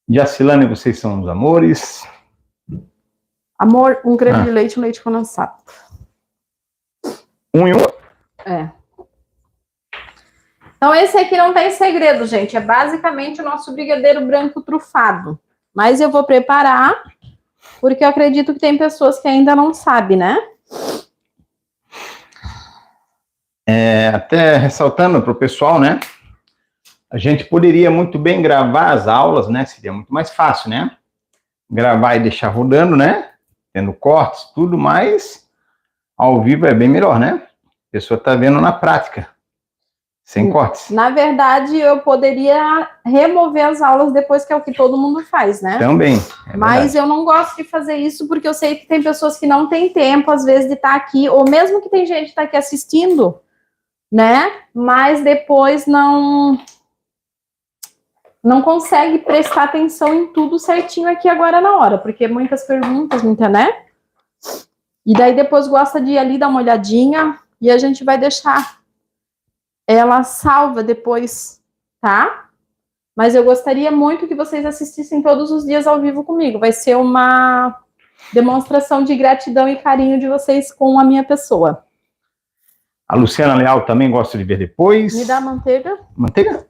S1: Jacilane, vocês são os amores.
S2: Amor, um creme de leite e um leite condensado.
S1: Um e um?
S2: É. Então, esse aqui não tem segredo, gente. É basicamente o nosso brigadeiro branco trufado. Mas eu vou preparar, porque eu acredito que tem pessoas que ainda não sabem, né?
S1: Até ressaltando para o pessoal, né? A gente poderia muito bem gravar as aulas, né? Seria muito mais fácil, né? Gravar e deixar rodando, né? Tendo cortes, tudo, mas ao vivo é bem melhor, né? A pessoa está vendo na prática, sem cortes.
S2: Na verdade, eu poderia remover as aulas depois, que é o que todo mundo faz, né?
S1: Também.
S2: Mas eu não gosto de fazer isso porque eu sei que tem pessoas que não têm tempo, às vezes, de estar aqui, ou mesmo que tem gente que está aqui assistindo, né? Mas depois não consegue prestar atenção em tudo certinho aqui agora na hora, porque muitas perguntas, muita, né? E daí depois gosta de ir ali dar uma olhadinha e a gente vai deixar ela salva depois, tá? Mas eu gostaria muito que vocês assistissem todos os dias ao vivo comigo. Vai ser uma demonstração de gratidão e carinho de vocês com a minha pessoa.
S1: A Luciana Leal também gosta de ver depois.
S2: Me dá manteiga?
S1: Manteiga?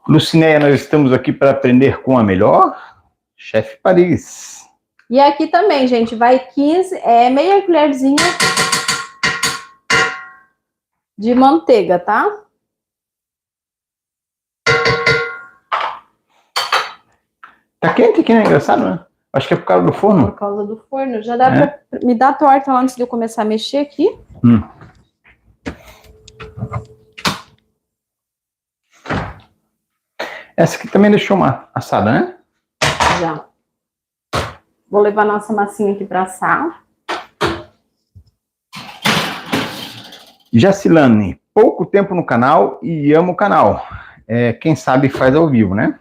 S1: Lucinéia, nós estamos aqui para aprender com a melhor chefe Paris.
S2: E aqui também, gente, vai 15, meia colherzinha de manteiga, tá?
S1: Tá quente aqui, né? Engraçado, né? Acho que é por causa do forno.
S2: Por causa do forno. Já dá pra me dar a torta lá antes de eu começar a mexer aqui.
S1: Essa aqui também deixou uma assada, né?
S2: Já. Vou levar nossa massinha aqui para assar.
S1: Jacilane, pouco tempo no canal e amo o canal. Quem sabe faz ao vivo, né?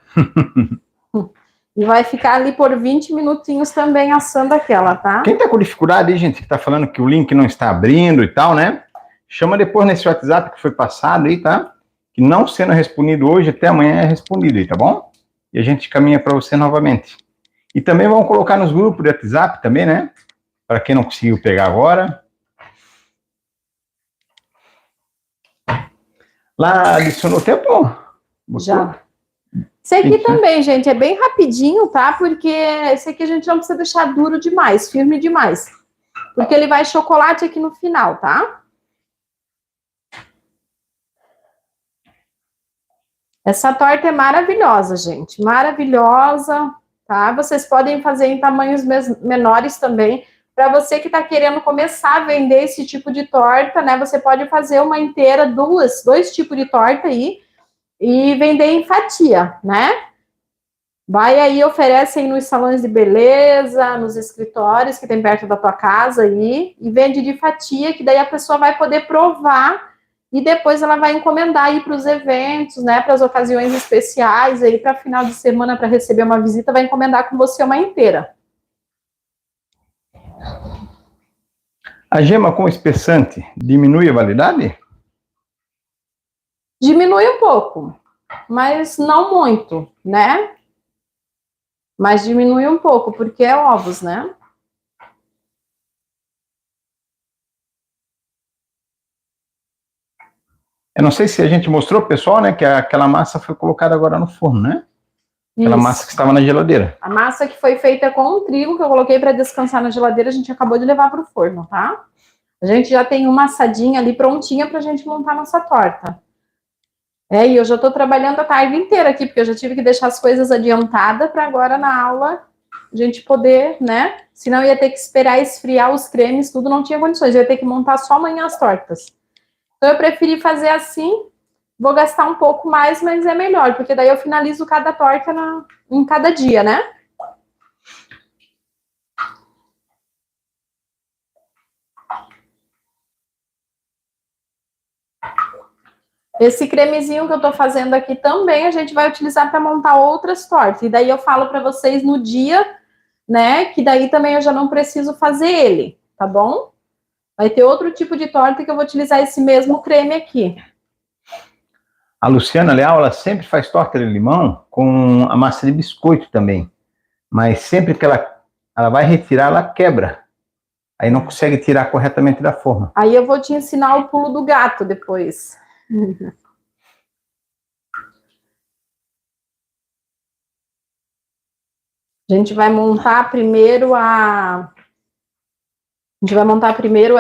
S2: E vai ficar ali por 20 minutinhos também assando aquela, tá?
S1: Quem tá com dificuldade aí, gente, que tá falando que o link não está abrindo e tal, né? Chama depois nesse WhatsApp que foi passado aí, tá? Que não sendo respondido hoje, até amanhã é respondido aí, tá bom? E a gente caminha para você novamente. E também vamos colocar nos grupos de WhatsApp também, né? Para quem não conseguiu pegar agora. Lá adicionou tempo? Botou?
S2: Já. Esse aqui também, gente, é bem rapidinho, tá? Porque esse aqui a gente não precisa deixar duro demais, firme demais. Porque ele vai chocolate aqui no final, tá? Essa torta é maravilhosa, gente. Maravilhosa, tá? Vocês podem fazer em tamanhos menores também. Para você que está querendo começar a vender esse tipo de torta, né? Você pode fazer uma inteira, dois tipos de torta aí e vender em fatia, né? Vai aí, oferecem nos salões de beleza, nos escritórios que tem perto da tua casa aí, e vende de fatia, que daí a pessoa vai poder provar e depois ela vai encomendar aí para os eventos, né? Para as ocasiões especiais aí, para final de semana, para receber uma visita, vai encomendar com você uma inteira.
S1: A gema com espessante diminui a validade?
S2: Diminui um pouco, mas não muito, né? Mas diminui um pouco, porque é ovos, né?
S1: Eu não sei se a gente mostrou, pessoal, né? Que aquela massa foi colocada agora no forno, né? Aquela
S2: Isso.
S1: massa que estava na geladeira.
S2: A massa que foi feita com o trigo, que eu coloquei para descansar na geladeira, a gente acabou de levar para o forno, tá? A gente já tem uma assadinha ali prontinha para a gente montar nossa torta. E eu já estou trabalhando a tarde inteira aqui, porque eu já tive que deixar as coisas adiantadas para agora na aula a gente poder, né? Senão eu ia ter que esperar esfriar os cremes, tudo, não tinha condições. Eu ia ter que montar só amanhã as tortas. Então eu preferi fazer assim, vou gastar um pouco mais, mas é melhor, porque daí eu finalizo cada torta em cada dia, né? Esse cremezinho que eu tô fazendo aqui também a gente vai utilizar para montar outras tortas. E daí eu falo para vocês no dia, né? Que daí também eu já não preciso fazer ele, tá bom? Vai ter outro tipo de torta que eu vou utilizar esse mesmo creme aqui.
S1: A Luciana Leal, ela sempre faz torta de limão com a massa de biscoito também. Mas sempre que ela vai retirar, ela quebra. Aí não consegue tirar corretamente da forma.
S2: Aí eu vou te ensinar o pulo do gato depois. A gente vai montar primeiro a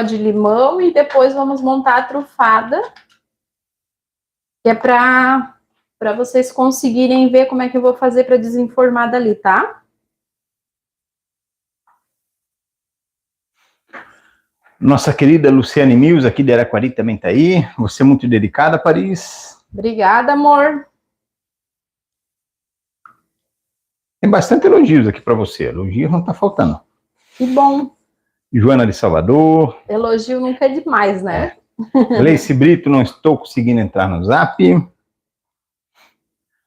S2: de limão e depois vamos montar a trufada, que é para vocês conseguirem ver como é que eu vou fazer para desenformar dali, tá?
S1: Nossa querida Luciane Mills, aqui de Araquari, também está aí. Você é muito dedicada, Paris.
S2: Obrigada, amor.
S1: Tem bastante elogios aqui para você. Elogios não está faltando.
S2: Que bom.
S1: Joana de Salvador.
S2: Elogio nunca é demais, né?
S1: Gleice Brito, não estou conseguindo entrar no Zap.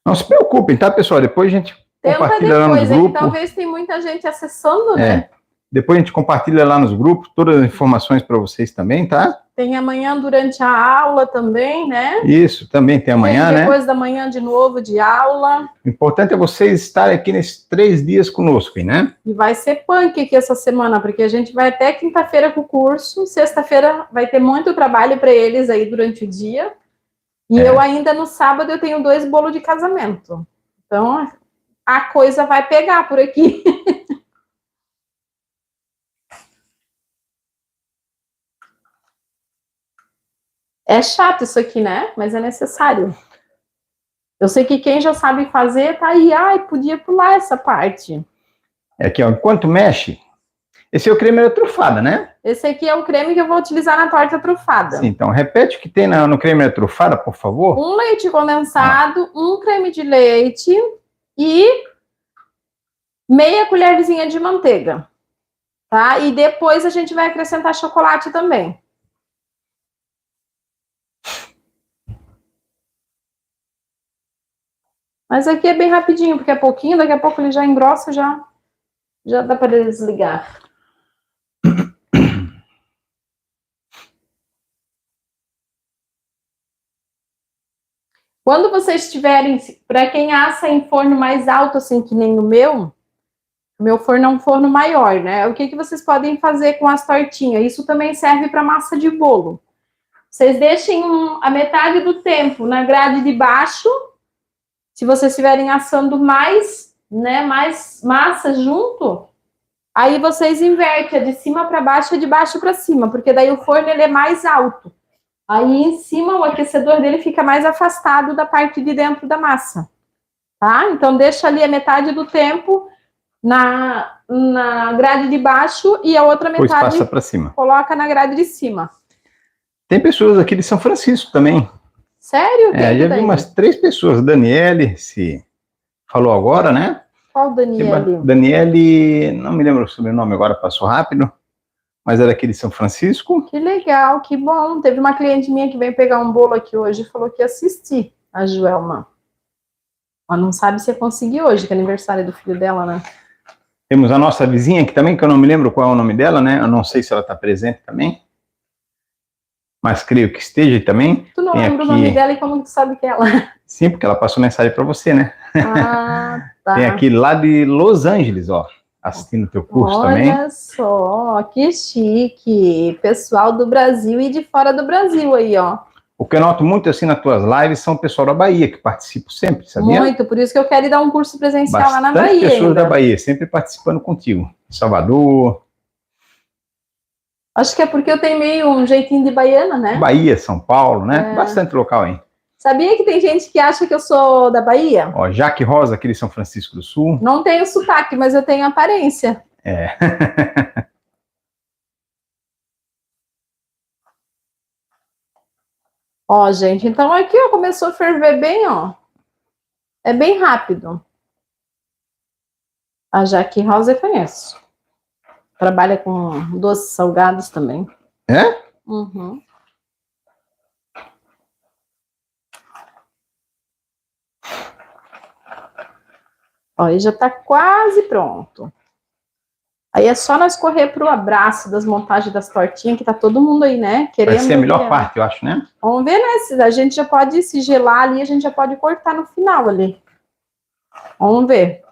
S1: Não se preocupem, tá, pessoal? Depois a gente compartilha lá nos grupos.
S2: Talvez tem muita gente acessando, né?
S1: Depois a gente compartilha lá nos grupos todas as informações para vocês também, tá?
S2: Tem amanhã durante a aula também, né?
S1: Isso, também tem amanhã, né?
S2: Depois da manhã de novo de aula.
S1: O importante é vocês estarem aqui nesses 3 dias conosco, né?
S2: E vai ser punk aqui essa semana, porque a gente vai até quinta-feira com o curso, sexta-feira vai ter muito trabalho para eles aí durante o dia. E eu ainda no sábado eu tenho 2 bolos de casamento. Então a coisa vai pegar por aqui. É chato isso aqui, né? Mas é necessário. Eu sei que quem já sabe fazer tá aí. Ai, podia pular essa parte.
S1: Aqui, ó, enquanto mexe, Esse é o creme trufada, né?
S2: Esse aqui é o creme que eu vou utilizar na torta trufada.
S1: Sim, então repete o que tem no creme trufada, por favor.
S2: Um leite condensado, um creme de leite e meia colherzinha de manteiga, tá? E depois a gente vai acrescentar chocolate também. Mas aqui é bem rapidinho, porque é pouquinho, daqui a pouco ele já engrossa, já dá para desligar. Quando vocês tiverem, para quem assa em forno mais alto, assim, que nem o meu forno é um forno maior, né? O que vocês podem fazer com as tortinhas? Isso também serve para massa de bolo. Vocês deixem a metade do tempo na grade de baixo. Se vocês estiverem assando mais, né, mais massa junto, aí vocês invertem de cima para baixo e de baixo para cima, porque daí o forno ele é mais alto. Aí em cima o aquecedor dele fica mais afastado da parte de dentro da massa, tá? Então deixa ali a metade do tempo na grade de baixo e a outra
S1: Depois
S2: metade
S1: passa para cima.
S2: Coloca na grade de cima.
S1: Tem pessoas aqui de São Francisco também.
S2: Sério?
S1: Já vi umas 3 pessoas. Daniele se falou agora, né?
S2: Qual Daniele?
S1: Daniele, não me lembro o sobrenome agora, passou rápido, mas era aqui de São Francisco.
S2: Que legal, que bom. Teve uma cliente minha que veio pegar um bolo aqui hoje e falou que ia assistir a Joelma. Ela não sabe se ia conseguir hoje, que é aniversário do filho dela, né?
S1: Temos a nossa vizinha aqui também, que eu não me lembro qual é o nome dela, né? Eu não sei se ela está presente também, mas creio que esteja também.
S2: Tu não lembra o nome dela e como tu sabe que é ela?
S1: Sim, porque ela passou mensagem para você, né?
S2: Ah, tá.
S1: Tem aqui lá de Los Angeles, ó, assistindo o teu curso também.
S2: Olha só, que chique. Pessoal do Brasil e de fora do Brasil aí, ó.
S1: O que eu noto muito assim nas tuas lives são o pessoal da Bahia, que participa sempre, sabia?
S2: Muito, por isso que eu quero ir dar um curso presencial lá na Bahia.
S1: Bastante pessoas
S2: ainda.
S1: da Bahia, sempre participando contigo. Salvador.
S2: Acho que é porque eu tenho meio um jeitinho de baiana, né?
S1: Bahia, São Paulo, né? Bastante local, hein?
S2: Sabia que tem gente que acha que eu sou da Bahia?
S1: Ó, Jaque Rosa, aqui de São Francisco do Sul.
S2: Não tenho sotaque, mas eu tenho aparência.
S1: É.
S2: Ó, gente, então aqui, ó, começou a ferver bem, ó. É bem rápido. A Jaque Rosa eu conheço. Trabalha com doces salgados também.
S1: É?
S2: Uhum. Ó, aí já tá quase pronto. Aí é só nós correr pro abraço das montagens das tortinhas, que tá todo mundo aí, né? Querendo.
S1: Vai ser a melhor parte, eu acho, né?
S2: Vamos ver, né? Se a gente já pode se gelar ali, a gente já pode cortar no final ali. Vamos ver.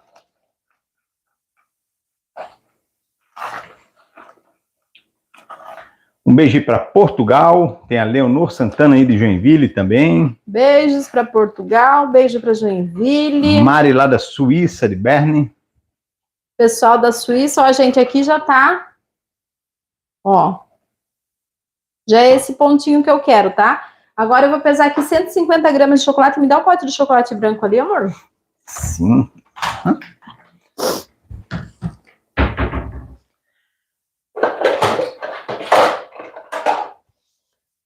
S1: Um beijo para Portugal. Tem a Leonor Santana aí de Joinville também.
S2: Beijos para Portugal, beijo para Joinville.
S1: Mari lá da Suíça, de Berne.
S2: Pessoal da Suíça, ó, gente, aqui já tá, ó, já é esse pontinho que eu quero, tá? Agora eu vou pesar aqui 150 gramas de chocolate. Me dá um pote de chocolate branco ali, amor?
S1: Sim.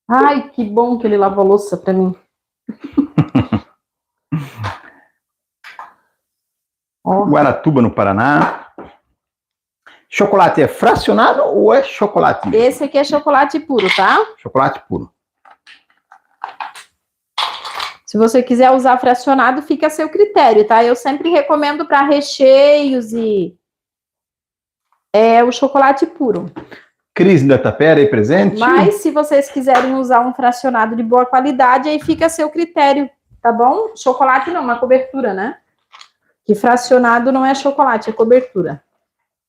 S2: Ai, que bom que ele lavou a louça pra mim.
S1: Guaratuba, no Paraná. Chocolate é fracionado ou é chocolate?
S2: Esse aqui é chocolate puro, tá?
S1: Chocolate puro.
S2: Se você quiser usar fracionado, fica a seu critério, tá? Eu sempre recomendo para recheios e o chocolate puro.
S1: Cris da Tapera aí presente.
S2: Mas se vocês quiserem usar um fracionado de boa qualidade, aí fica a seu critério, tá bom? Chocolate não, uma cobertura, né? Que fracionado não é chocolate, é cobertura.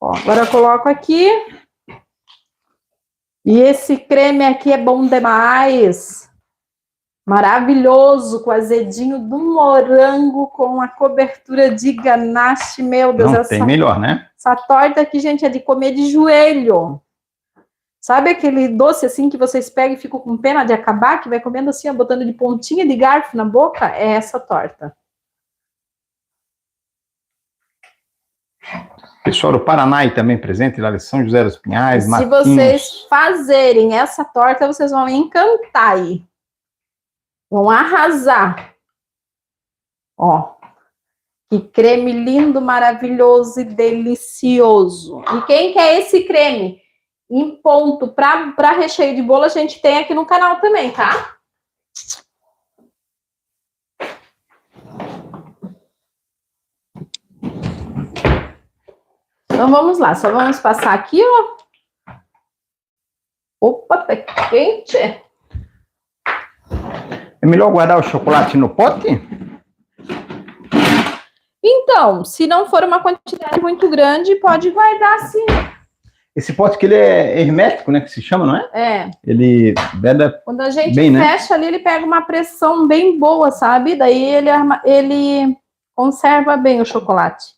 S2: Ó, agora eu coloco aqui. E esse creme aqui é bom demais. Maravilhoso, com azedinho do morango, com a cobertura de ganache. Meu Deus,
S1: não tem melhor, né?
S2: Essa torta aqui, gente, é de comer de joelho. Sabe aquele doce assim que vocês pegam e ficam com pena de acabar, que vai comendo assim, ó, botando de pontinha de garfo na boca? É essa torta.
S1: Pessoal do Paraná aí também presente, lá de São José dos Pinhais,
S2: Se
S1: Marquinhos.
S2: vocês fazerem essa torta, vocês vão encantar aí. Vão arrasar. Ó, que creme lindo, maravilhoso e delicioso. E quem quer esse creme em ponto para recheio de bolo, a gente tem aqui no canal também, tá? Então vamos lá, só vamos passar aqui, ó. Opa, tá quente.
S1: É melhor guardar o chocolate no pote?
S2: Então, se não for uma quantidade muito grande, pode guardar sim.
S1: Esse pote que ele é hermético, né, que se chama, não é?
S2: É.
S1: Ele veda
S2: Quando a gente
S1: bem, né?
S2: fecha ali, ele pega uma pressão bem boa, sabe? Daí ele conserva bem o chocolate.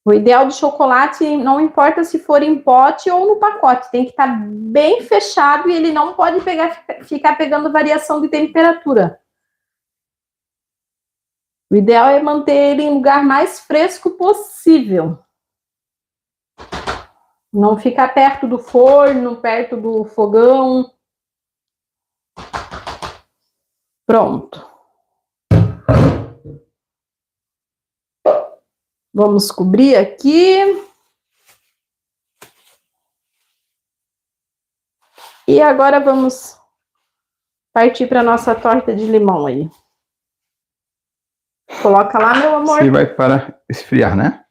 S2: O ideal de chocolate, não importa se for em pote ou no pacote, tem que estar bem fechado e ele não pode ficar pegando variação de temperatura. O ideal é manter ele em lugar mais fresco possível. Não ficar perto do forno, perto do fogão. Pronto. Vamos cobrir aqui. E agora vamos partir para a nossa torta de limão aí. Coloca lá, meu amor.
S1: Você vai para esfriar, né?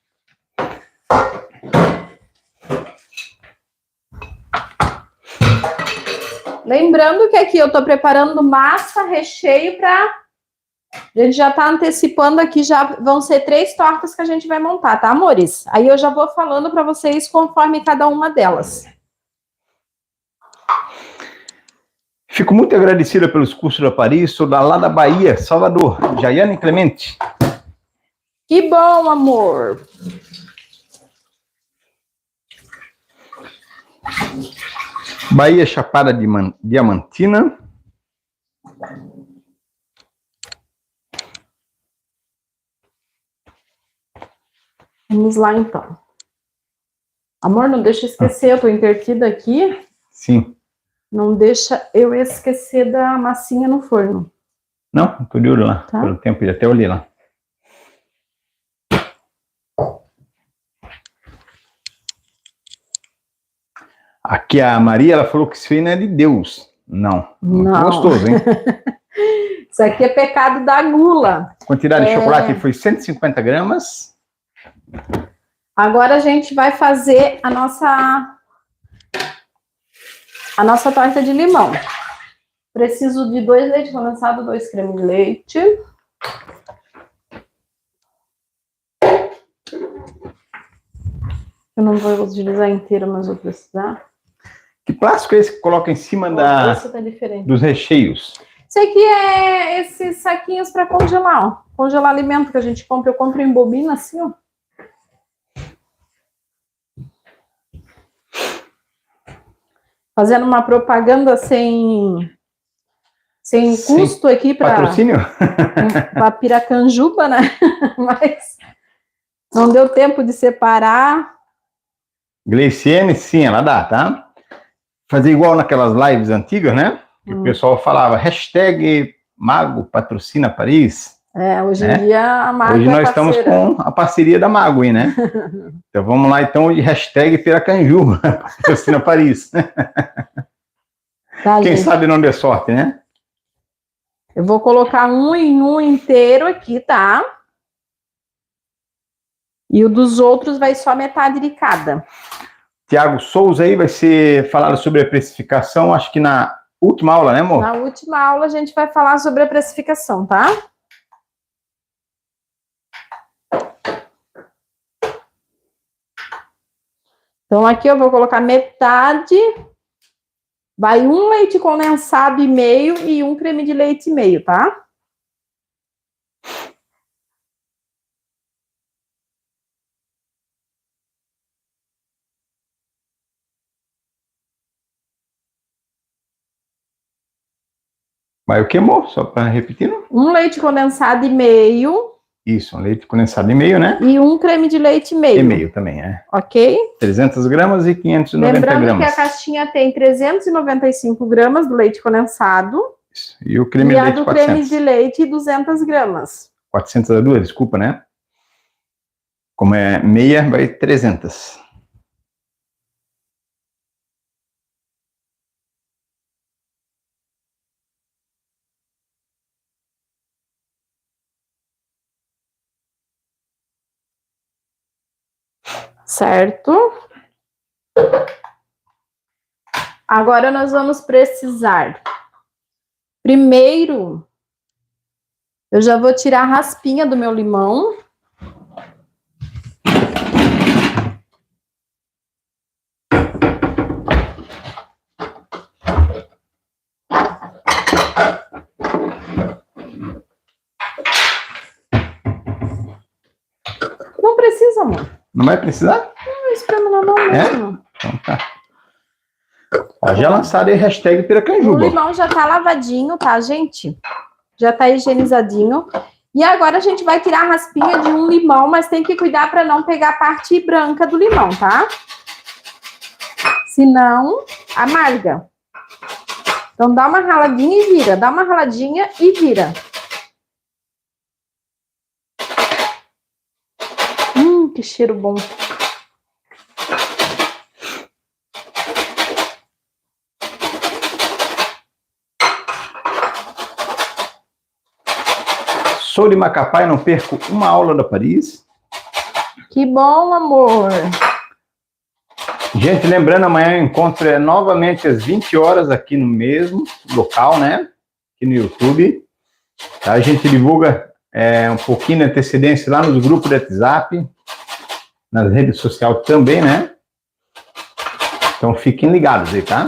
S2: Lembrando que aqui eu tô preparando massa, recheio para... A gente já tá antecipando aqui, já vão ser 3 tortas que a gente vai montar, tá, amores? Aí eu já vou falando para vocês conforme cada uma delas.
S1: Fico muito agradecida pelos cursos da Paris, sou lá da Bahia, Salvador, Jaiane Clemente.
S2: Que bom, amor!
S1: Bahia Chapada Diamantina.
S2: Vamos lá, então. Amor, não deixa eu esquecer, eu tô intertida aqui.
S1: Sim.
S2: Não deixa eu esquecer da massinha no forno.
S1: Não, tô de olho lá, tá? Pelo tempo, já até olhei lá. Aqui a Maria, ela falou que isso aí não é de Deus. Não. Muito gostoso, hein?
S2: Isso aqui é pecado da gula.
S1: A quantidade de chocolate foi 150 gramas.
S2: Agora a gente vai fazer a nossa torta de limão. Preciso de 2 leite condensado, 2 creme de leite. Eu não vou utilizar inteiro, mas vou precisar.
S1: Que plástico é esse que coloca em cima dos recheios?
S2: Isso aqui é esses saquinhos para congelar, ó. Congelar alimento que a gente compra. Eu compro em bobina assim, ó. Fazendo uma propaganda sem custo aqui para
S1: patrocínio?
S2: Para Piracanjuba, né? Mas não deu tempo de separar.
S1: Gleiciene, sim, ela dá, tá? Fazer igual naquelas lives antigas, né? Que o pessoal falava, hashtag Mago patrocina Paris.
S2: Hoje em dia a Mago
S1: hoje nós estamos com a parceria da Mago aí, né? Então vamos lá, então, de hashtag Piracanjuba patrocina Paris.
S2: Tá,
S1: quem
S2: gente,
S1: sabe não dê sorte, né?
S2: eu vou colocar um inteiro aqui, tá? E o dos outros vai só metade de cada.
S1: Tiago Souza aí vai ser falado sobre a precificação, acho que na última aula, né, amor?
S2: Na última aula a gente vai falar sobre a precificação, tá? Então aqui eu vou colocar metade, vai 1 leite condensado e meio e 1 creme de leite e meio, tá?
S1: Mas o queimou, só para repetir.
S2: Um leite condensado e meio.
S1: Isso, um leite condensado e meio, né?
S2: E um creme de leite e meio.
S1: E meio também, é.
S2: Ok?
S1: 300 gramas e 590
S2: Lembrando
S1: gramas.
S2: que a caixinha tem 395 gramas do leite condensado.
S1: Isso. E o creme de leite, 400.
S2: Creme de leite, 200 gramas.
S1: 400 a 2, desculpa, né? Como é meia, vai 300.
S2: Certo? Agora nós vamos precisar. Primeiro, eu já vou tirar a raspinha do meu limão. Não precisa, amor.
S1: Não vai precisar?
S2: Não, espremo na mão mesmo.
S1: Então tá. Ó, já lançaram aí hashtag
S2: O
S1: Piracanjuba.
S2: limão já tá lavadinho, tá, gente? Já tá higienizadinho. E agora a gente vai tirar a raspinha de um limão, mas tem que cuidar para não pegar a parte branca do limão, tá? Senão, amarga. Então, dá uma raladinha e vira. Dá uma raladinha e vira. Que cheiro bom.
S1: Sou de Macapá e não perco uma aula da Paris.
S2: Que bom, amor.
S1: Gente, lembrando, amanhã o encontro é novamente às 20 horas aqui no mesmo local, né? Aqui no YouTube. Tá? A gente divulga um pouquinho de antecedência lá nos grupos de WhatsApp, nas redes sociais também, né? Então fiquem ligados aí, tá?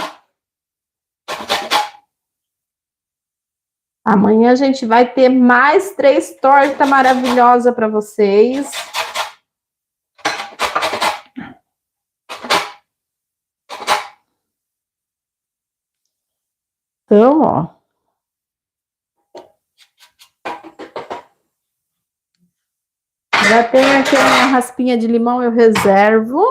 S2: Amanhã a gente vai ter mais 3 tortas maravilhosas para vocês. Então, ó. Já tenho aqui a minha raspinha de limão, eu reservo.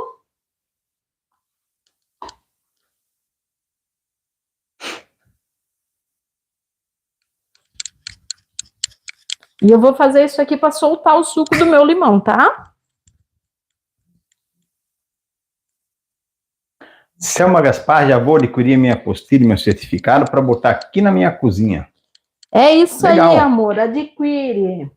S2: E eu vou fazer isso aqui para soltar o suco do meu limão, tá?
S1: Selma Gaspar, já vou adquirir minha apostila e meu certificado para botar aqui na minha cozinha.
S2: É isso
S1: Legal.
S2: aí, amor, adquire.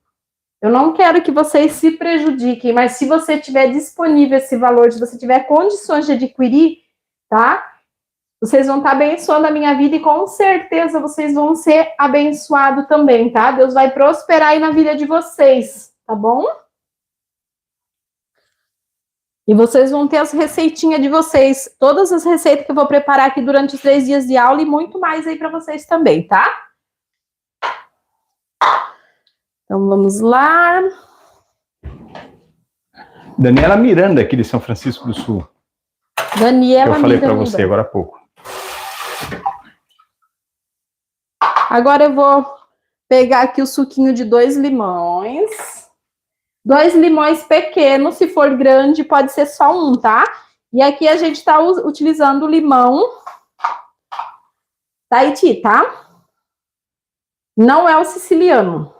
S2: Eu não quero que vocês se prejudiquem, mas se você tiver disponível esse valor, se você tiver condições de adquirir, tá? Vocês vão estar abençoando a minha vida e com certeza vocês vão ser abençoados também, tá? Deus vai prosperar aí na vida de vocês, tá bom? E vocês vão ter as receitinhas de vocês, todas as receitas que eu vou preparar aqui durante os 3 dias de aula e muito mais aí para vocês também, tá? Então vamos lá.
S1: Daniela Miranda, aqui de São Francisco do Sul.
S2: Daniela
S1: Eu falei para
S2: Miranda.
S1: você agora há pouco.
S2: Agora eu vou pegar aqui o suquinho de 2 limões. 2 limões pequenos, se for grande, pode ser só um, tá? E aqui a gente tá utilizando o limão Tahiti, tá? Não é o siciliano.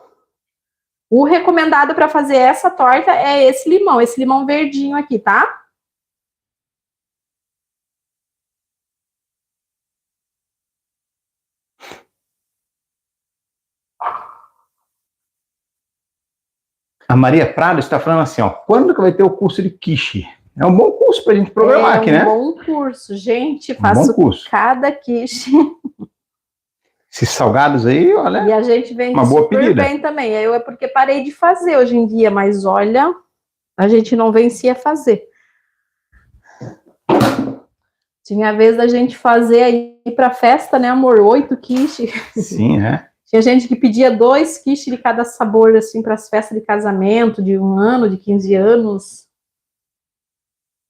S2: O recomendado para fazer essa torta é esse limão verdinho aqui, tá?
S1: A Maria Prado está falando assim, ó, quando que vai ter o curso de quiche? É um bom curso para a gente programar aqui, né?
S2: É um bom curso, gente, faço cada quiche.
S1: Esses salgados aí, olha,
S2: e a gente vende
S1: uma boa
S2: super
S1: pedida.
S2: bem também. Eu é porque parei de fazer hoje em dia, mas olha, a gente não vencia fazer. Tinha a vez da gente fazer aí para festa, né, amor? 8 quiche.
S1: Sim, né?
S2: Tinha gente que pedia 2 quiche de cada sabor, assim, para as festas de casamento, de 1 ano, de 15 anos.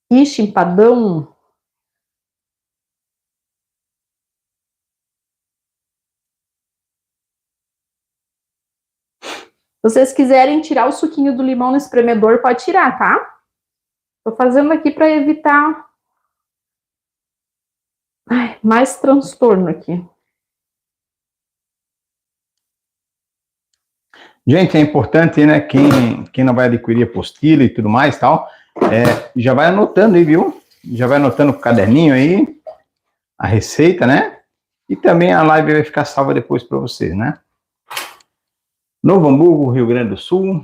S2: Quiche, empadão. vocês quiserem tirar o suquinho do limão no espremedor, pode tirar, tá? Tô fazendo aqui para evitar mais transtorno aqui.
S1: Gente, é importante, né? Quem não vai adquirir apostila e tudo mais e tal, já vai anotando aí, viu? Já vai anotando com o caderninho aí, a receita, né? E também a live vai ficar salva depois para vocês, né? Novo Hamburgo, Rio Grande do Sul.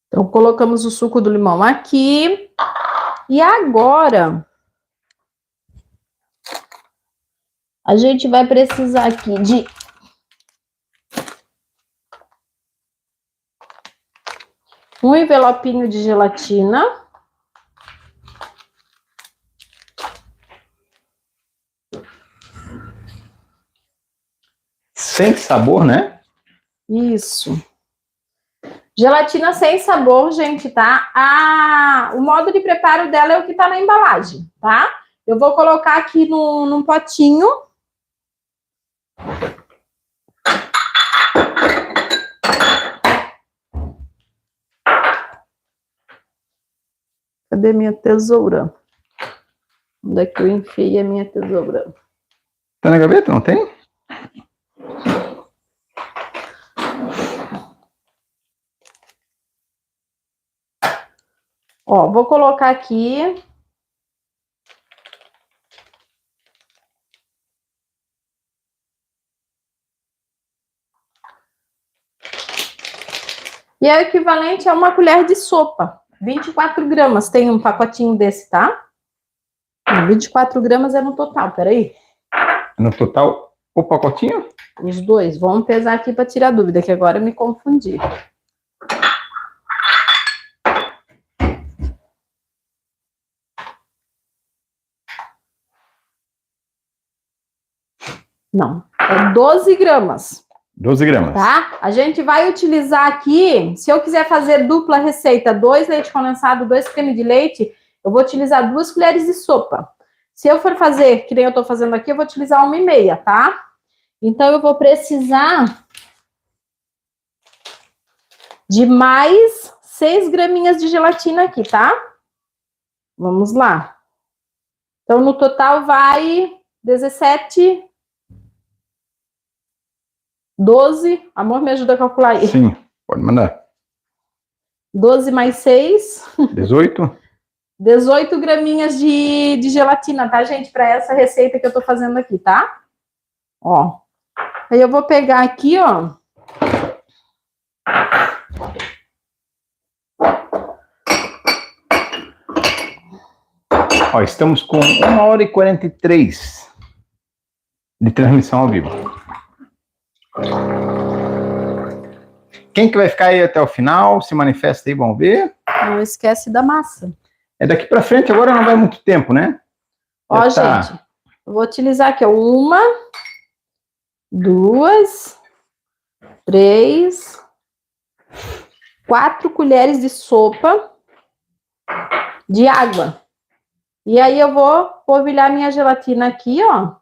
S2: Então, colocamos o suco do limão aqui. E agora, a gente vai precisar aqui de um envelopinho de gelatina.
S1: Sem sabor, né?
S2: Isso. Gelatina sem sabor, gente, tá? O modo de preparo dela é o que tá na embalagem, tá? Eu vou colocar aqui num potinho. Cadê minha tesoura? Onde é que eu enfiei a minha tesoura?
S1: Tá na gaveta, não tem?
S2: Ó, vou colocar aqui. E é o equivalente a uma colher de sopa. 24 gramas. Tem um pacotinho desse, tá? 24 gramas é no total, peraí.
S1: No total, o pacotinho?
S2: Os dois. Vamos pesar aqui para tirar dúvida, que agora eu me confundi. Não, é 12 gramas.
S1: 12 gramas.
S2: Tá? A gente vai utilizar aqui, se eu quiser fazer dupla receita, 2 leite condensado, 2 creme de leite, eu vou utilizar 2 colheres de sopa. Se eu for fazer, que nem eu tô fazendo aqui, eu vou utilizar 1,5, tá? Então, eu vou precisar de mais 6 graminhas de gelatina aqui, tá? Vamos lá. Então, no total vai 17... 12, amor, me ajuda a calcular aí.
S1: Sim, pode mandar.
S2: 12 mais 6.
S1: 18.
S2: 18 graminhas de gelatina, tá, gente? Para essa receita que eu tô fazendo aqui, tá? Ó. Aí eu vou pegar aqui, ó.
S1: Ó, estamos com 1h43 de transmissão ao vivo. Quem que vai ficar aí até o final? Se manifesta aí, vamos ver.
S2: Não esquece da massa.
S1: É daqui para frente, agora não vai muito tempo, né?
S2: Ó, gente, eu vou utilizar aqui, ó, 1, 2, 3, 4 colheres de sopa de água. E aí eu vou polvilhar minha gelatina aqui, ó.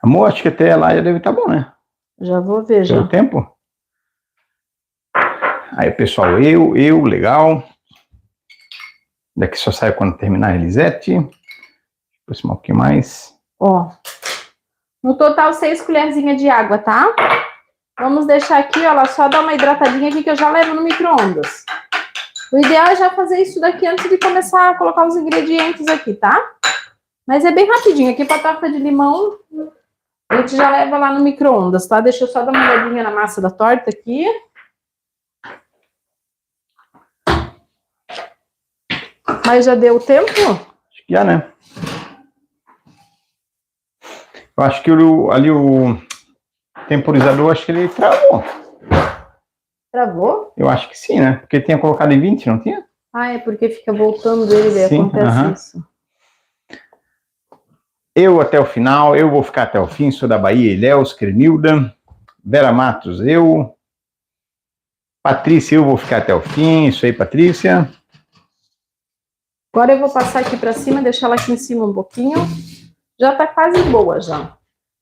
S1: Amor, acho que até lá já deve estar bom, né?
S2: Já vou ver, já.
S1: Pelo tempo. Aí, pessoal, legal. Daqui só sai quando terminar a Elisete. Aproximar um pouquinho mais.
S2: Ó. No total, 6 colherzinhas de água, tá? Vamos deixar aqui, ó, ela só dá uma hidratadinha aqui que eu já levo no micro-ondas. O ideal é já fazer isso daqui antes de começar a colocar os ingredientes aqui, tá? Mas é bem rapidinho. Aqui pra torta de limão, a gente já leva lá no micro-ondas, tá? Deixa eu só dar uma olhadinha na massa da torta aqui. Mas já deu tempo?
S1: Acho que já, né? Eu acho que ali o temporizador, acho que ele travou.
S2: Travou?
S1: Eu acho que sim, né? Porque tinha colocado em 20, não tinha?
S2: Ah, é porque fica voltando ele, daí
S1: Sim,
S2: acontece isso.
S1: Eu até o final, eu vou ficar até o fim, sou da Bahia, Ilhéus, Cremilda, Vera Matos, eu, Patrícia, eu vou ficar até o fim. Isso aí, Patrícia.
S2: Agora eu vou passar aqui para cima, deixar ela aqui em cima um pouquinho. Já tá quase boa já.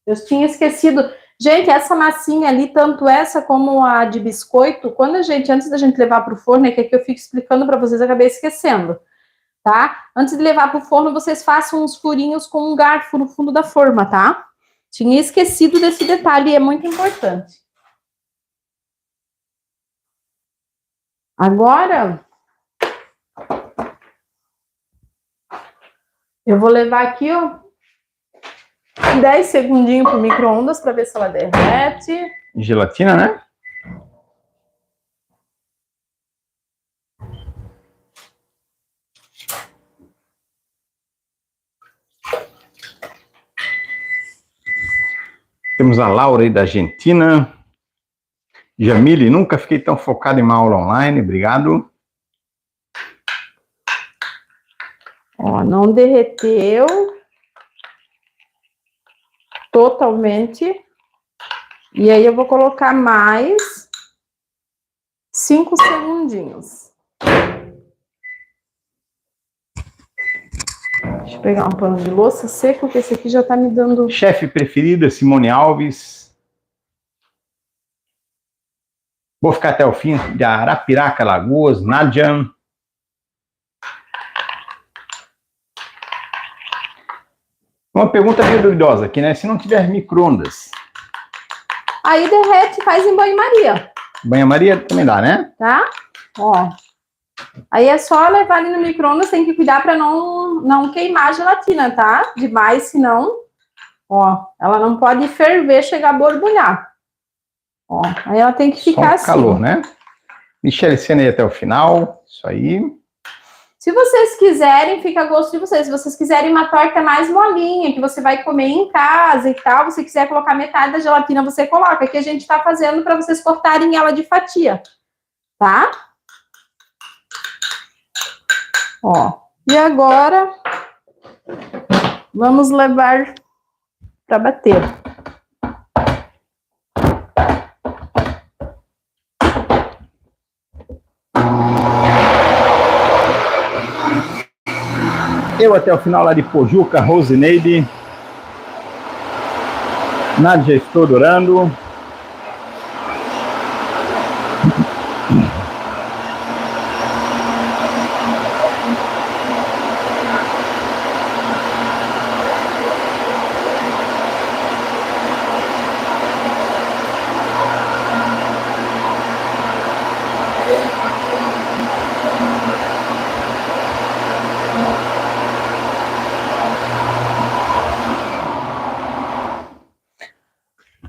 S2: Eu tinha esquecido. Gente, essa massinha ali, tanto essa como a de biscoito, antes da gente levar para o forno, é que aqui eu fico explicando para vocês, eu acabei esquecendo, tá? Antes de levar para o forno, vocês façam uns furinhos com um garfo no fundo da forma, tá? Tinha esquecido desse detalhe e é muito importante. Agora, eu vou levar aqui, ó, 10 segundinhos pro micro-ondas para ver se ela derrete.
S1: Gelatina, né? Temos a Laura aí da Argentina. Jamile, nunca fiquei tão focado em uma aula online. Obrigado.
S2: Ó, não derreteu totalmente. E aí eu vou colocar mais 5 segundinhos. Deixa eu pegar um pano de louça seco, porque esse aqui já tá me dando...
S1: Chefe preferida, Simone Alves. Vou ficar até o fim, de Arapiraca, Lagoas, Nádia. Uma pergunta meio duvidosa aqui, né? Se não tiver micro-ondas.
S2: Aí derrete, faz em banho-maria.
S1: Banho-maria também dá, né?
S2: Tá? Ó. Aí é só levar ali no micro-ondas, tem que cuidar para não queimar a gelatina, tá? Demais, senão, ó, ela não pode ferver, chegar a borbulhar. Ó, aí ela tem que ficar assim.
S1: Calor, né? Michele Sena aí até o final, isso aí.
S2: Se vocês quiserem, fica a gosto de vocês. Se vocês quiserem uma torta mais molinha, que você vai comer em casa e tal, se quiser colocar metade da gelatina, você coloca. Aqui a gente tá fazendo para vocês cortarem ela de fatia, tá? Ó, e agora vamos levar para bater.
S1: Eu até o final lá de Pojuca, Rosineide. Nádia, estou adorando.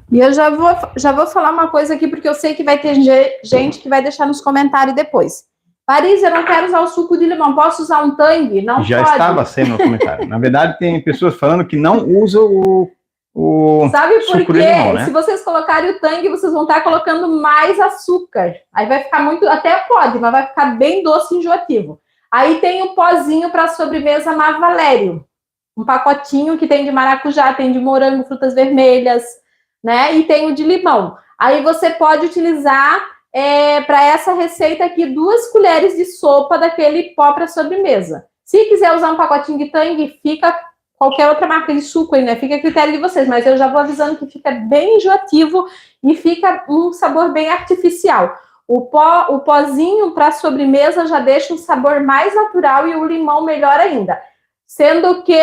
S2: E eu já vou falar uma coisa aqui, porque eu sei que vai ter gente que vai deixar nos comentários depois. Paris, eu não quero usar o suco de limão, posso usar um Tang? Não
S1: já
S2: pode.
S1: Estava sendo no comentário. Na verdade, tem pessoas falando que não usam o
S2: Sabe por
S1: suco
S2: quê?
S1: de limão, né?
S2: Se vocês colocarem o Tang, vocês vão estar colocando mais açúcar. Aí vai ficar muito, até pode, mas vai ficar bem doce e enjoativo. Aí tem o pozinho para sobremesa Mar Valério. Um pacotinho que tem de maracujá, tem de morango, frutas vermelhas, né? E tem o de limão. Aí você pode utilizar para essa receita aqui 2 colheres de sopa daquele pó para sobremesa. Se quiser usar um pacotinho de Tang, fica qualquer outra marca de suco aí, né? Fica a critério de vocês, mas eu já vou avisando que fica bem enjoativo e fica um sabor bem artificial. O pozinho para sobremesa já deixa um sabor mais natural e o limão melhor ainda. Sendo que,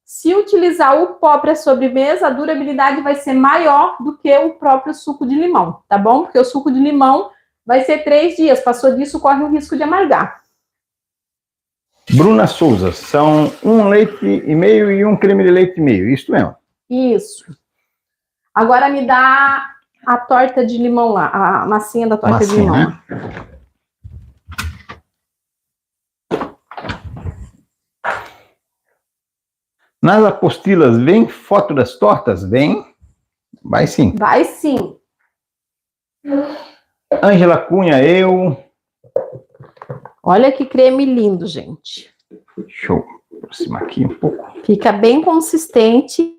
S2: se utilizar o pó para sobremesa, a durabilidade vai ser maior do que o próprio suco de limão, tá bom? Porque o suco de limão vai ser 3 dias, passou disso, corre o risco de amargar.
S1: Bruna Souza, são 1 leite e meio e 1 creme de leite e meio, isso mesmo?
S2: Isso. Agora me dá a torta de limão lá, a massinha da torta de limão. Né?
S1: Nas apostilas, vem foto das tortas? Vem. Vai sim.
S2: Vai sim.
S1: Ângela Cunha, eu.
S2: Olha que creme lindo, gente.
S1: Deixa eu aproximar aqui um pouco.
S2: Fica bem consistente.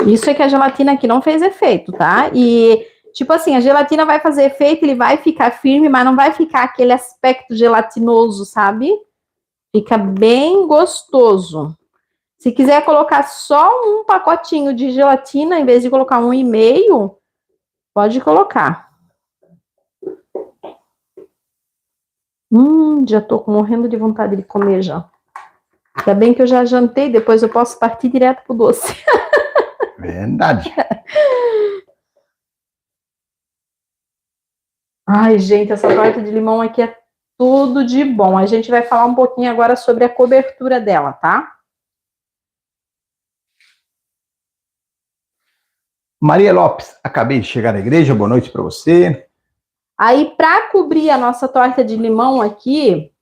S2: Isso é que a gelatina aqui não fez efeito, tá? E Tipo assim, a gelatina vai fazer efeito, ele vai ficar firme, mas não vai ficar aquele aspecto gelatinoso, sabe? Fica bem gostoso. Se quiser colocar só um pacotinho de gelatina, em vez de colocar 1,5, pode colocar. Já tô morrendo de vontade de comer já. Ainda bem que eu já jantei, depois eu posso partir direto pro doce.
S1: Verdade.
S2: Ai, gente, essa torta de limão aqui é tudo de bom. A gente vai falar um pouquinho agora sobre a cobertura dela, tá?
S1: Maria Lopes, acabei de chegar na igreja, boa noite para você.
S2: Aí, para cobrir a nossa torta de limão aqui,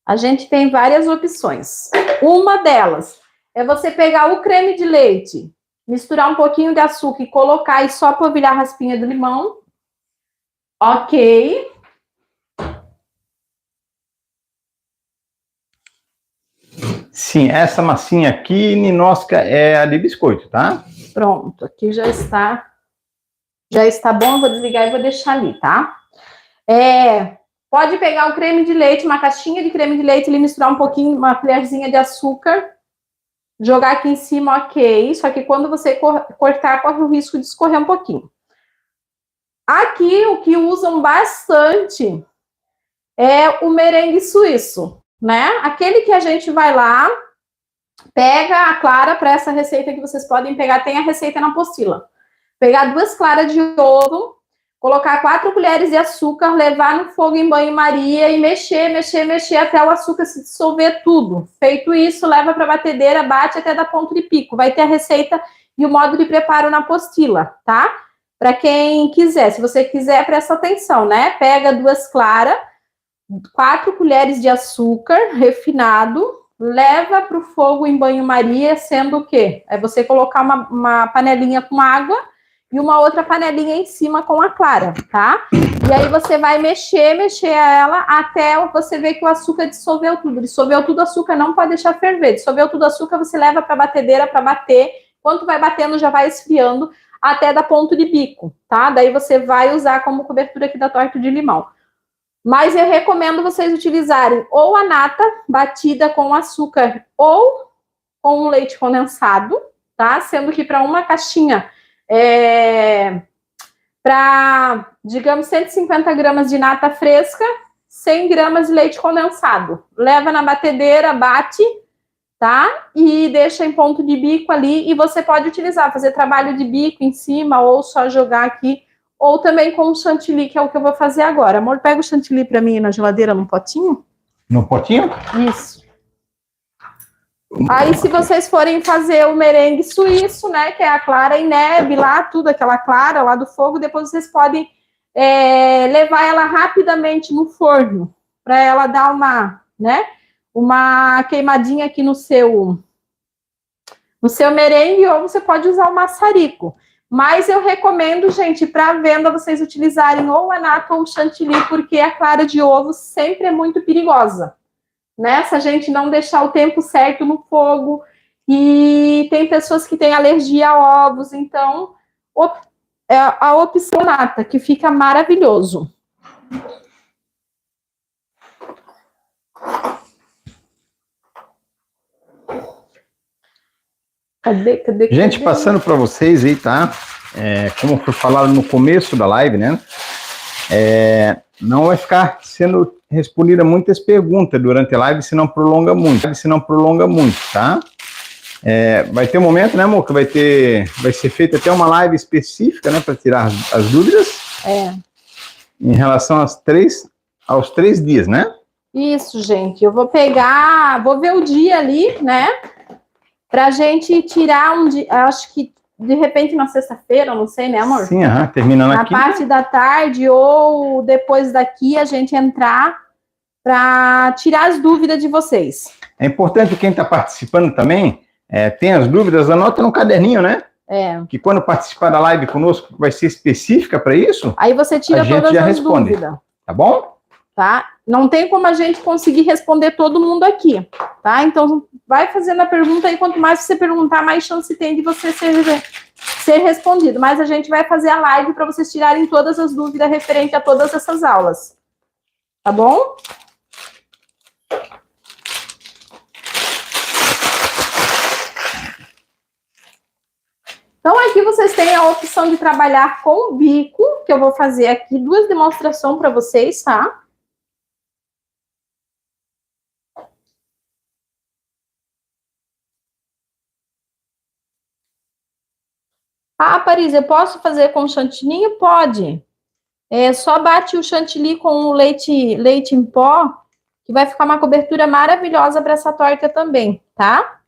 S2: a gente tem várias opções. Uma delas é você pegar o creme de leite, misturar um pouquinho de açúcar e colocar e só polvilhar a raspinha do limão. Ok.
S1: Sim, essa massinha aqui, Ninosca, é a de biscoito, tá?
S2: Pronto, aqui já está bom. Eu vou desligar e vou deixar ali, tá? Pode pegar o creme de leite, uma caixinha de creme de leite, e misturar um pouquinho, uma colherzinha de açúcar, jogar aqui em cima, ok. Só que quando você cortar, corre o risco de escorrer um pouquinho. Aqui, o que usam bastante é o merengue suíço, né? Aquele que a gente vai lá, pega a clara para essa receita que vocês podem pegar, tem a receita na apostila. Pegar 2 claras de ovo, colocar 4 colheres de açúcar, levar no fogo em banho-maria e mexer até o açúcar se dissolver tudo. Feito isso, leva para a batedeira, bate até dar ponto de pico. Vai ter a receita e o modo de preparo na apostila, tá? Para quem quiser, se você quiser, presta atenção, né? Pega 2 claras, 4 colheres de açúcar refinado, leva para o fogo em banho-maria, sendo o quê? É você colocar uma panelinha com água e uma outra panelinha em cima com a clara, tá? E aí você vai mexer ela até você ver que o açúcar dissolveu tudo. Dissolveu tudo o açúcar, não pode deixar ferver. Dissolveu tudo o açúcar, você leva para a batedeira para bater. Enquanto vai batendo, já vai esfriando até dar ponto de bico, tá? Daí você vai usar como cobertura aqui da torta de limão. Mas eu recomendo vocês utilizarem ou a nata batida com açúcar ou com um leite condensado, tá? Sendo que para uma caixinha, para, digamos, 150 gramas de nata fresca, 100 gramas de leite condensado. Leva na batedeira, bate, tá? E deixa em ponto de bico ali. E você pode utilizar, fazer trabalho de bico em cima ou só jogar aqui. Ou também com o chantilly, que é o que eu vou fazer agora. Amor, pega o chantilly para mim na geladeira, num potinho.
S1: No potinho?
S2: Isso. Aí, se vocês forem fazer o merengue suíço, né, que é a clara em neve lá, tudo, aquela clara lá do fogo, depois vocês podem levar ela rapidamente no forno, para ela dar uma queimadinha aqui no seu merengue, ou você pode usar o maçarico. Mas eu recomendo, gente, para venda, vocês utilizarem ou a nata ou o chantilly, porque a clara de ovo sempre é muito perigosa, né? Se a gente não deixar o tempo certo no fogo, e tem pessoas que têm alergia a ovos, então é a opção nata, que fica maravilhoso. Cadê?
S1: Gente, passando para vocês aí, tá? Como foi falado no começo da live, né? Não vai ficar sendo respondida muitas perguntas durante a live, se não prolonga muito, tá? Vai ter um momento, né, amor, que vai ser feita até uma live específica, né, para tirar as dúvidas. Em relação aos 3 dias, né?
S2: Isso, gente. Eu vou ver o dia ali, né? Pra gente tirar um dia, acho que de repente na sexta-feira, não sei, né, amor?
S1: Sim, terminando aqui.
S2: Na parte da tarde ou depois daqui a gente entrar para tirar as dúvidas de vocês.
S1: É importante quem está participando também, tem as dúvidas, anota no caderninho, né? Que quando participar da live conosco, vai ser específica para isso.
S2: Aí você tira todas as dúvidas.
S1: Tá bom?
S2: Tá? Não tem como a gente conseguir responder todo mundo aqui, tá? Então, vai fazendo a pergunta aí, quanto mais você perguntar, mais chance tem de você ser ser respondido, mas a gente vai fazer a live para vocês tirarem todas as dúvidas referente a todas essas aulas. Tá bom? Então, aqui vocês têm a opção de trabalhar com o bico, que eu vou fazer aqui 2 demonstrações para vocês, tá? Ah, Paris, eu posso fazer com chantininho? Pode. Só bate o chantilly com o leite em pó, que vai ficar uma cobertura maravilhosa para essa torta também, tá?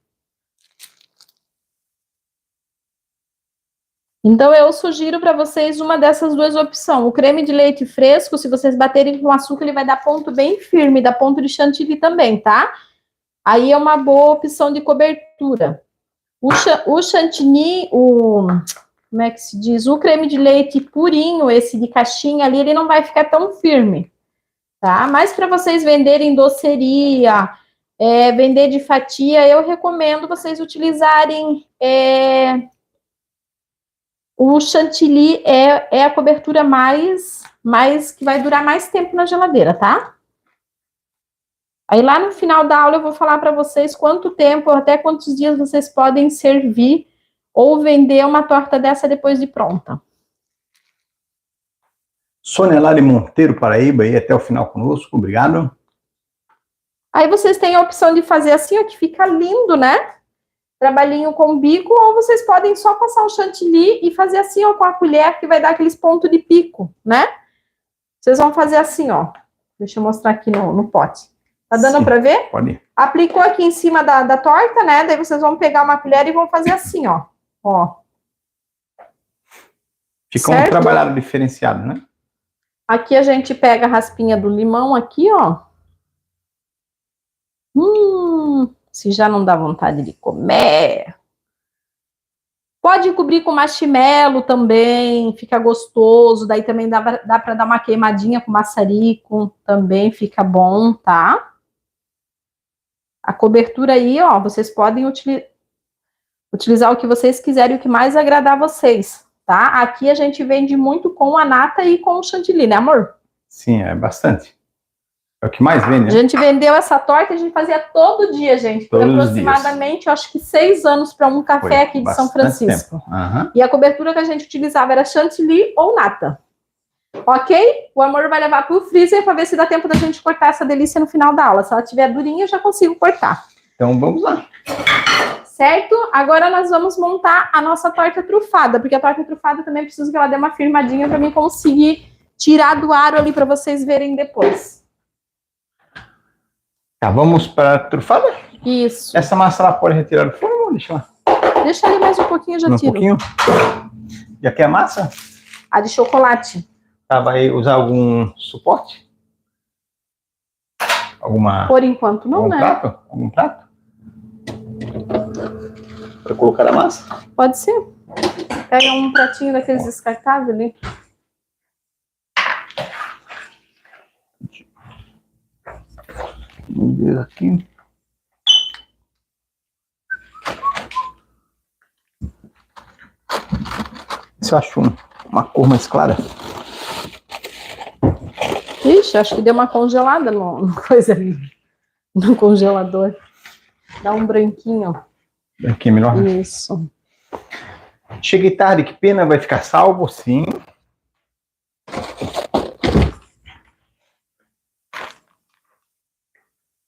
S2: Então, eu sugiro para vocês uma dessas 2 opções. O creme de leite fresco, se vocês baterem com açúcar, ele vai dar ponto bem firme, dá ponto de chantilly também, tá? Aí é uma boa opção de cobertura. O chantilly, como é que se diz? O creme de leite purinho, esse de caixinha ali, ele não vai ficar tão firme, tá? Mas para vocês venderem doceria, vender de fatia, eu recomendo vocês utilizarem o chantilly, é a cobertura mais que vai durar mais tempo na geladeira, tá? Aí lá no final da aula eu vou falar para vocês quanto tempo, até quantos dias vocês podem servir ou vender uma torta dessa depois de pronta.
S1: Sônia Lari Monteiro, Paraíba, aí até o final conosco, obrigado.
S2: Aí vocês têm a opção de fazer assim, ó, que fica lindo, né? Trabalhinho com bico, ou vocês podem só passar o chantilly e fazer assim, ó, com a colher, que vai dar aqueles pontos de pico, né? Vocês vão fazer assim, ó. Deixa eu mostrar aqui no pote. Tá dando para ver?
S1: Pode ir.
S2: Aplicou aqui em cima da torta, né? Daí vocês vão pegar uma colher e vão fazer assim, ó. Ó.
S1: Fica um trabalhado diferenciado, né?
S2: Aqui a gente pega a raspinha do limão aqui, ó. Se já não dá vontade de comer. Pode cobrir com marshmallow também, fica gostoso. Daí também dá para dar uma queimadinha com maçarico, também fica bom, tá? A cobertura aí, ó, vocês podem utilizar o que vocês quiserem, o que mais agradar a vocês, tá? Aqui a gente vende muito com a nata e com o chantilly, né, amor?
S1: Sim, é bastante. É o que mais vende, né?
S2: A gente vendeu essa torta, a gente fazia todo dia, gente. Por aproximadamente, eu acho que 6 anos para um café aqui de São Francisco.
S1: Uhum.
S2: E a cobertura que a gente utilizava era chantilly ou nata. Ok? O amor vai levar pro freezer para ver se dá tempo da gente cortar essa delícia no final da aula. Se ela estiver durinha, eu já consigo cortar.
S1: Então, vamos lá.
S2: Certo? Agora nós vamos montar a nossa torta trufada, porque a torta trufada também precisa que ela dê uma firmadinha para mim conseguir tirar do aro ali para vocês verem depois.
S1: Tá, vamos para a trufada?
S2: Isso.
S1: Essa massa ela pode retirar do forno ou deixa lá?
S2: Deixa ali mais um pouquinho, já tiro.
S1: Um pouquinho? Já quer a massa?
S2: A de chocolate.
S1: Tá, vai usar algum suporte?
S2: Por enquanto não,
S1: algum
S2: né?
S1: Prato? Algum prato? Para colocar a massa?
S2: Pode ser. Pega um pratinho daqueles descartáveis ali.
S1: Vamos ver aqui. Se eu acho uma cor mais clara.
S2: Ixi, acho que deu uma congelada no coisa ali. No congelador. Dá um branquinho.
S1: Aqui é melhor.
S2: Isso.
S1: Cheguei tarde, que pena, vai ficar salvo, sim.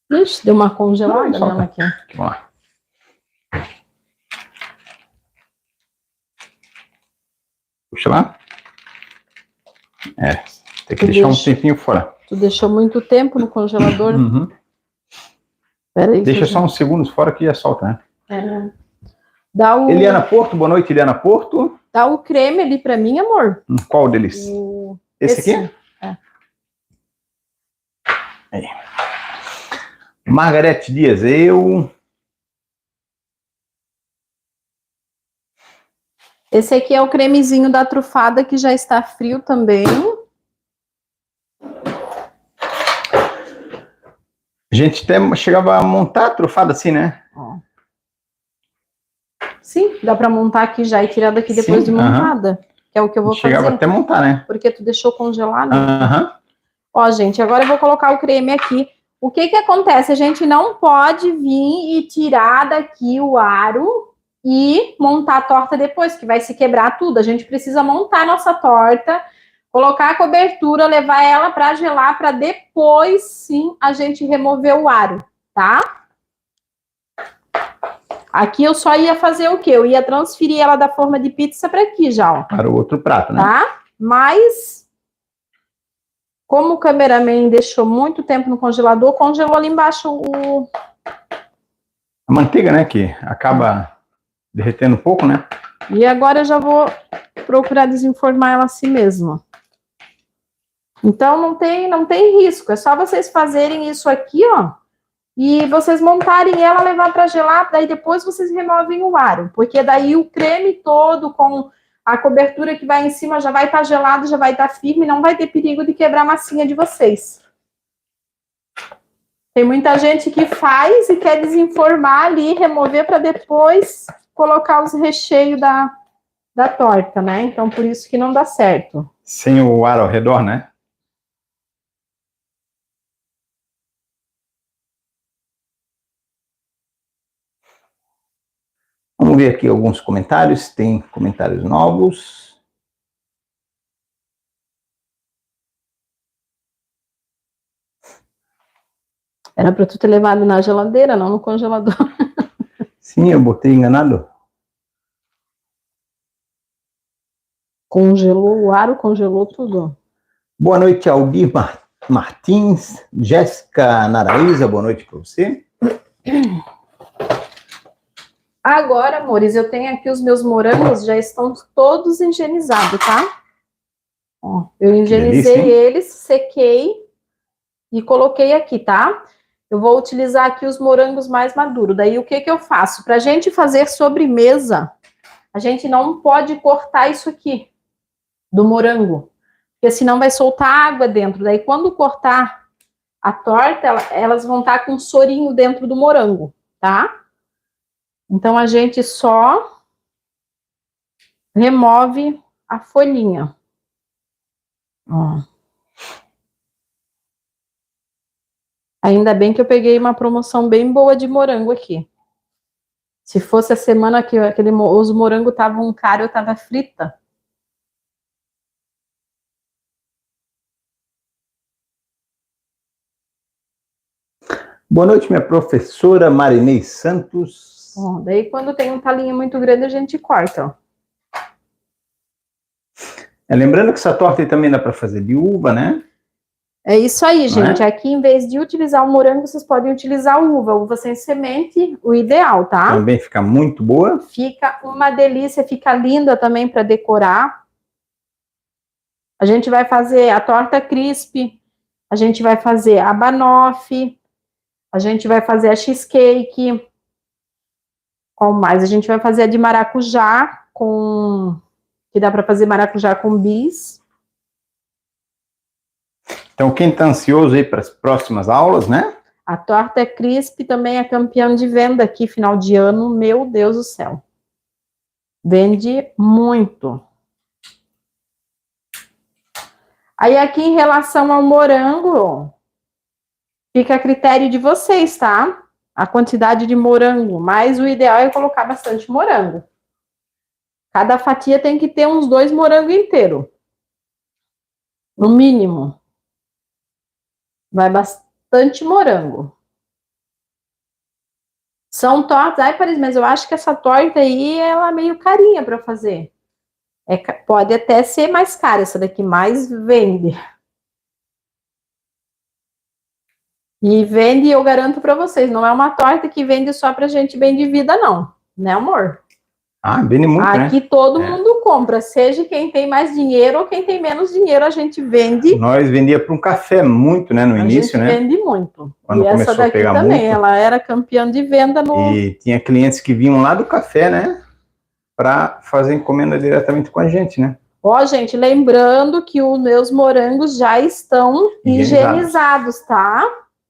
S2: Ixi, deu uma congelada nela aqui.
S1: Vamos lá. Puxa lá. Tem que deixar um tempinho fora.
S2: Tu deixou muito tempo no congelador?
S1: Uhum.
S2: Peraí.
S1: Deixa só uns segundos fora que já solta, né?
S2: Eliana
S1: Porto, boa noite, Eliana Porto.
S2: Dá o creme ali pra mim, amor.
S1: Qual deles? Esse aqui? Aí. Margarete Dias,
S2: Esse aqui é o cremezinho da trufada que já está frio também. A
S1: gente até chegava a montar a trufada assim, né?
S2: Ó. Sim, dá para montar aqui já e tirar daqui depois
S1: Sim,
S2: de montada. Que é o que eu vou
S1: Chegava
S2: fazer.
S1: até montar, né?
S2: Porque tu deixou congelado.
S1: Aham.
S2: Ó, gente, agora eu vou colocar o creme aqui. O que que acontece? A gente não pode vir e tirar daqui o aro e montar a torta depois, que vai se quebrar tudo. A gente precisa montar a nossa torta, colocar a cobertura, levar ela para gelar, para depois sim a gente remover o aro, tá? Aqui eu só ia fazer o quê? Eu ia transferir ela da forma de pizza para aqui já, ó.
S1: Para o outro prato, né?
S2: Tá? Mas, como o cameraman deixou muito tempo no congelador, congelou ali embaixo o...
S1: A manteiga, né? Que acaba derretendo um pouco, né?
S2: E agora eu já vou procurar desenformar ela assim mesmo. Então, não tem risco. É só vocês fazerem isso aqui, ó. E vocês montarem ela, levar para gelar, daí depois vocês removem o aro. Porque daí o creme todo com a cobertura que vai em cima já vai estar gelado, já vai estar firme, não vai ter perigo de quebrar a massinha de vocês. Tem muita gente que faz e quer desenformar ali, remover para depois colocar os recheios da torta, né? Então, por isso que não dá certo.
S1: Sem o ar ao redor, né? Vamos ver aqui alguns comentários. Tem comentários novos.
S2: Era para tu ter levado na geladeira, não no congelador.
S1: Sim, eu botei enganado.
S2: Congelou o aro, congelou tudo.
S1: Boa noite, Aldir Martins, Jéssica Naraíza, boa noite para você.
S2: Agora, amores, eu tenho aqui os meus morangos, já estão todos higienizados, tá? Ó, eu higienizei
S1: delícia,
S2: eles, sequei e coloquei aqui, tá? Eu vou utilizar aqui os morangos mais maduros. Daí, o que que eu faço? Pra gente fazer sobremesa, a gente não pode cortar isso aqui do morango, porque senão vai soltar água dentro. Daí, quando cortar a torta, elas vão estar com um sorinho dentro do morango, tá? Então, a gente só remove a folhinha. Ó. Ainda bem que eu peguei uma promoção bem boa de morango aqui. Se fosse a semana que os morangos estavam caros, eu tava frita.
S1: Boa noite, minha professora Marinês Santos.
S2: Ó, daí, quando tem um talinho muito grande, a gente corta, ó.
S1: Lembrando que essa torta aí também dá para fazer de uva, né?
S2: É isso aí, gente.
S1: Não é?
S2: Aqui, em vez de utilizar o morango, vocês podem utilizar uva. Uva sem semente, o ideal, tá?
S1: Também fica muito boa.
S2: Fica uma delícia, fica linda também para decorar. A gente vai fazer a torta crisp, a gente vai fazer a banoffee, a gente vai fazer a cheesecake. Qual mais? A gente vai fazer a de maracujá, que dá para fazer maracujá com bis.
S1: Então, quem está ansioso aí para as próximas aulas, né?
S2: A torta crisp também é campeã de venda aqui, final de ano. Meu Deus do céu. Vende muito. Aí, aqui em relação ao morango, fica a critério de vocês, tá? A quantidade de morango, mas o ideal é colocar bastante morango. Cada fatia tem que ter uns 2 morangos inteiros. No mínimo. Vai bastante morango. São tortas... Ai, Paris, mas eu acho que essa torta aí, ela é meio carinha para fazer. Pode até ser mais cara essa daqui, mas vende. E vende, eu garanto para vocês, não é uma torta que vende só pra gente bem de vida, não. Né, amor?
S1: Ah, vende muito,
S2: aqui,
S1: né?
S2: todo mundo compra, seja quem tem mais dinheiro ou quem tem menos dinheiro, a gente vende.
S1: Nós vendia para um café muito, né, no início, né?
S2: A gente vende muito.
S1: Quando
S2: e essa
S1: começou a
S2: daqui
S1: pegar
S2: também,
S1: muito.
S2: ela era campeã de venda no...
S1: E tinha clientes que vinham lá do café, né? Para fazer encomenda diretamente com a gente, né?
S2: Ó, gente, lembrando que os meus morangos já estão higienizados, tá?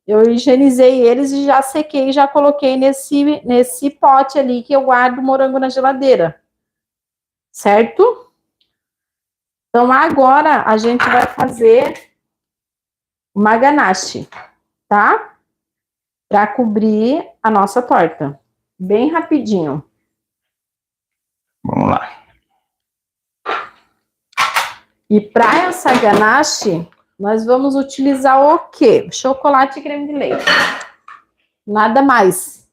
S2: Eu higienizei eles e já sequei, já coloquei nesse pote ali que eu guardo o morango na geladeira. Certo? Então, agora a gente vai fazer uma ganache, tá? Para cobrir a nossa torta. Bem rapidinho.
S1: Vamos lá.
S2: E para essa ganache, nós vamos utilizar o quê? Chocolate e creme de leite. Nada mais.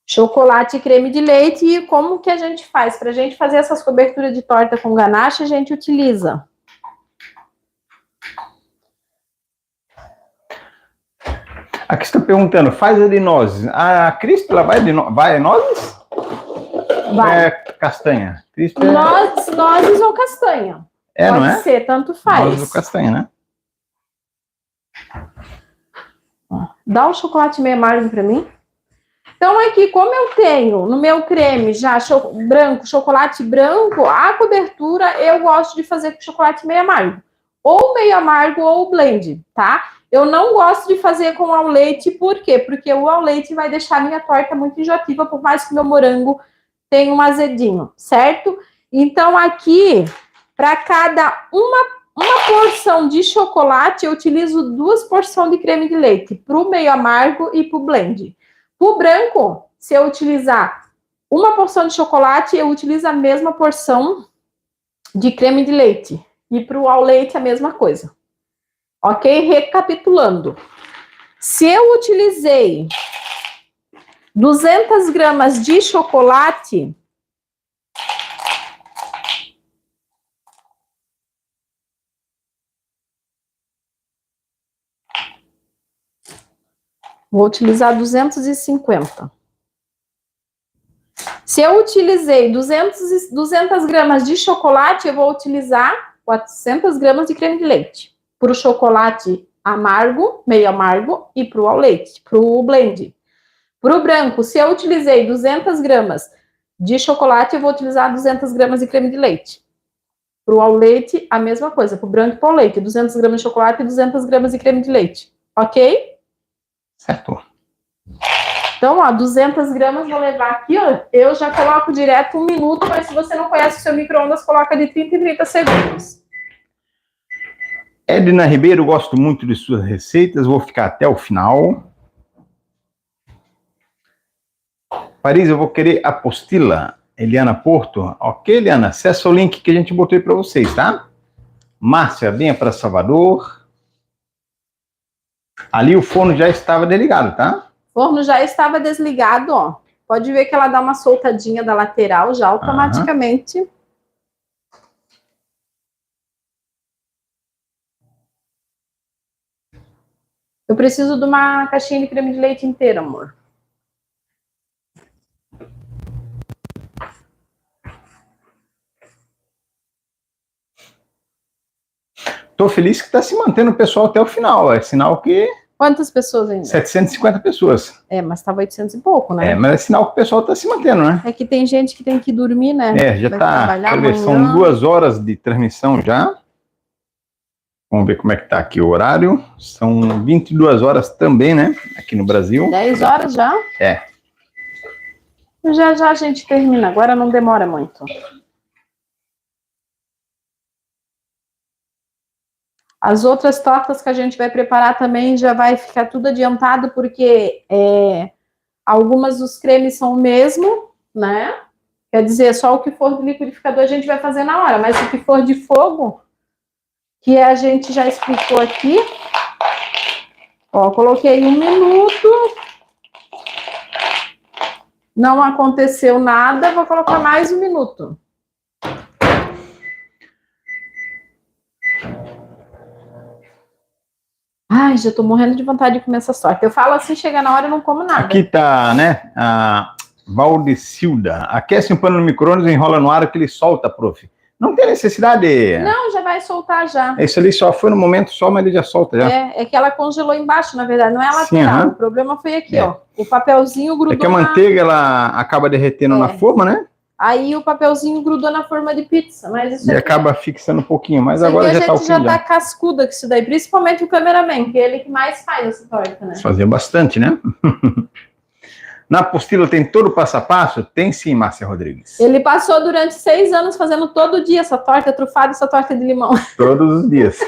S2: Chocolate e creme de leite. E como que a gente faz? Para a gente fazer essas coberturas de torta com ganache, a gente utiliza...
S1: Aqui está perguntando, faz a de nozes. A Crispa, ela vai nozes?
S2: Vai.
S1: É castanha? Crispa
S2: Nozes ou castanha.
S1: não é?
S2: Pode ser, tanto faz.
S1: Nozes ou castanha, né?
S2: Dá um chocolate meio amargo para mim. Então, aqui, como eu tenho no meu creme já branco, chocolate branco, a cobertura eu gosto de fazer com chocolate meio amargo. Ou meio amargo ou blend, tá? Eu não gosto de fazer com ao leite, por quê? Porque o ao leite vai deixar a minha torta muito enjoativa, por mais que meu morango tenha um azedinho, certo? Então, aqui, para cada uma porção de chocolate, eu utilizo 2 porções de creme de leite, para o meio amargo e para o blend. Para o branco, se eu utilizar uma porção de chocolate, eu utilizo a mesma porção de creme de leite. E para o ao leite, a mesma coisa. Ok? Recapitulando. Se eu utilizei 200 gramas de chocolate, vou utilizar 250. Se eu utilizei 200 gramas de chocolate, eu vou utilizar 400 gramas de creme de leite. Para o chocolate amargo, meio amargo, e para o ao leite, para o blend. Para o branco, se eu utilizei 200 gramas de chocolate, eu vou utilizar 200 gramas de creme de leite. Para o ao leite, a mesma coisa. Para o branco e para o leite, 200 gramas de chocolate e 200 gramas de creme de leite. Ok?
S1: Certo.
S2: Então, ó, 200 gramas vou levar aqui, ó. Eu já coloco direto 1 minuto, mas se você não conhece o seu micro-ondas, coloca de 30 em 30 segundos.
S1: Edna Ribeiro, gosto muito de suas receitas, vou ficar até o final. Paris, eu vou querer apostila. Eliana Porto, ok, Eliana, acessa o link que a gente botou aí para vocês, tá? Márcia, venha para Salvador. Ali o forno já estava desligado, tá?
S2: O forno já estava desligado, ó. Pode ver que ela dá uma soltadinha da lateral já automaticamente. Eu preciso de uma caixinha de creme de leite inteira, amor.
S1: Tô feliz que está se mantendo o pessoal até o final. É sinal que...
S2: Quantas pessoas ainda?
S1: 750 pessoas.
S2: É, mas estava 800 e pouco, né?
S1: É, mas é sinal que o pessoal está se mantendo, né?
S2: É que tem gente que tem que dormir, né?
S1: É, já está. São 2 horas de transmissão já. Vamos ver como é que tá aqui o horário. São 22 horas também, né? Aqui no Brasil.
S2: 10 horas já?
S1: É.
S2: Já já a gente termina. Agora não demora muito. As outras tortas que a gente vai preparar também já vai ficar tudo adiantado, porque algumas dos cremes são o mesmo, né? Quer dizer, só o que for do liquidificador a gente vai fazer na hora, mas o que for de fogo, que a gente já explicou aqui, ó, coloquei 1 minuto, não aconteceu nada, vou colocar mais 1 minuto. Ai, já tô morrendo de vontade de comer essa torta. Eu falo assim, chega na hora eu não como nada.
S1: Aqui tá, né, a Valdecilda. Aquece um pano no micro-ondas e enrola no ar que ele solta, prof. Não tem necessidade.
S2: Não, já vai soltar já.
S1: Isso ali só foi no momento só, mas ele já solta já.
S2: É que ela congelou embaixo, na verdade, não é a lateral.
S1: Sim,
S2: o problema foi aqui, ó. O papelzinho grudou.
S1: É que a manteiga, ela acaba derretendo na forma, né?
S2: Aí o papelzinho grudou na forma de pizza. Mas isso
S1: E acaba fixando um pouquinho, mas
S2: isso
S1: agora
S2: aqui
S1: já tá
S2: a
S1: ok
S2: gente já
S1: já.
S2: tá cascuda com isso daí. Principalmente o cameraman, que é ele que mais faz essa torta, né?
S1: Fazia bastante, né? Na apostila tem todo o passo a passo? Tem sim, Márcia Rodrigues.
S2: Ele passou durante 6 anos fazendo todo dia essa torta trufada e essa torta de limão.
S1: Todos os dias.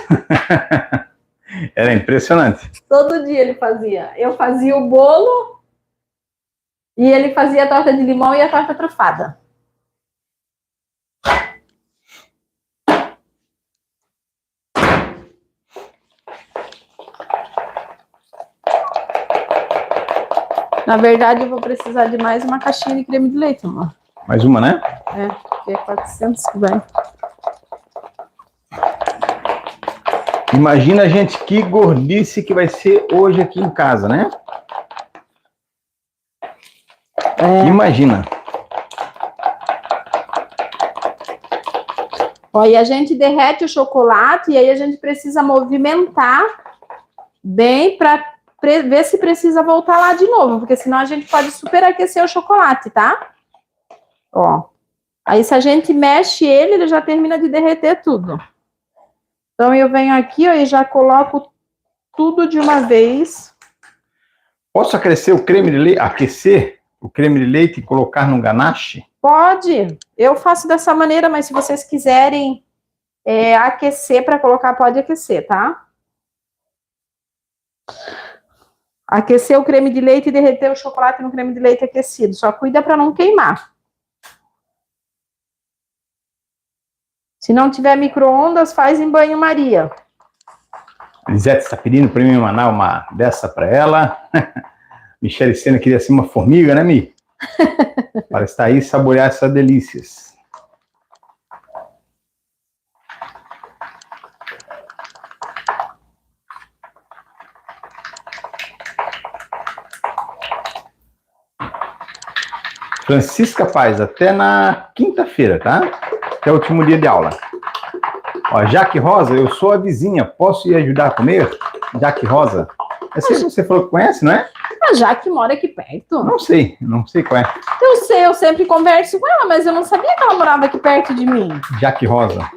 S1: Era impressionante.
S2: Todo dia ele fazia. Eu fazia o bolo e ele fazia a torta de limão e a torta trufada. Na verdade, eu vou precisar de mais uma caixinha de creme de leite, amor.
S1: Mais uma, né?
S2: É, porque é 400 que vai.
S1: Imagina, gente, que gordice que vai ser hoje aqui em casa, né?
S2: É.
S1: Imagina.
S2: Ó, e a gente derrete o chocolate e aí a gente precisa movimentar bem para ver se precisa voltar lá de novo, porque senão a gente pode superaquecer o chocolate, tá? Ó. Aí se a gente mexe ele, ele já termina de derreter tudo. Então eu venho aqui, ó, e já coloco tudo de uma vez.
S1: Posso aquecer o creme de leite e colocar no ganache?
S2: Pode. Eu faço dessa maneira, mas se vocês quiserem aquecer para colocar, pode aquecer, tá? Aquecer o creme de leite e derreter o chocolate no creme de leite aquecido. Só cuida para não queimar. Se não tiver micro-ondas, faz em banho-maria.
S1: Lisete está pedindo para mim mandar uma dessa para ela. Michele Sena queria ser uma formiga, né, Mi? Para estar aí e saborear essas delícias. Francisca Paz, até na quinta-feira, tá? Que é o último dia de aula. Ó, Jaque Rosa, eu sou a vizinha, posso ir ajudar a comer? Jaque Rosa. Essa que você falou que conhece, não é?
S2: A Jaque mora aqui perto.
S1: Não sei qual é.
S2: Eu sei, eu sempre converso com ela, mas eu não sabia que ela morava aqui perto de mim.
S1: Jaque Rosa.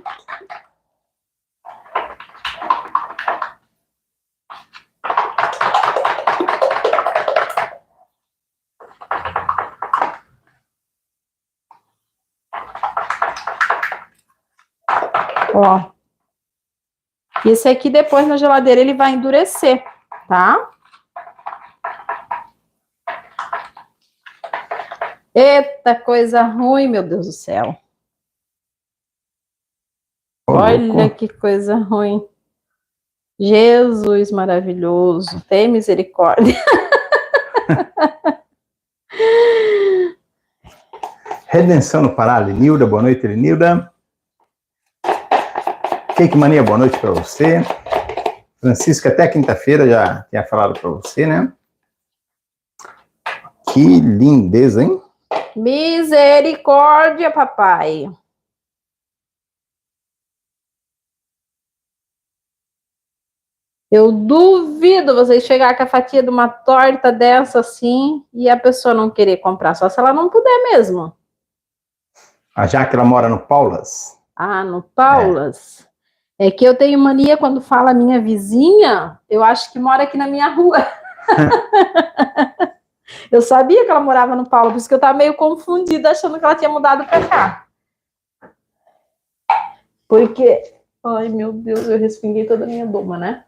S2: Ó. Esse aqui depois na geladeira ele vai endurecer, tá? Eita, coisa ruim, meu Deus do céu. Olha que coisa ruim. Jesus maravilhoso. Tem misericórdia.
S1: Redenção no Pará, Lenilda. Boa noite, Lenilda. Cake Mania, boa noite para você. Francisca, até quinta-feira, já tinha falado para você, né? Que lindeza, hein?
S2: Misericórdia, papai. Eu duvido vocês chegar com a fatia de uma torta dessa assim e a pessoa não querer comprar, só se ela não puder mesmo.
S1: A Jaque, ela mora no Paulas.
S2: Ah, no Paulas. É que eu tenho mania quando fala minha vizinha, eu acho que mora aqui na minha rua. Eu sabia que ela morava no Paulo, por isso que eu tava meio confundida, achando que ela tinha mudado pra cá. Porque, ai meu Deus, eu respinguei toda a minha doma, né?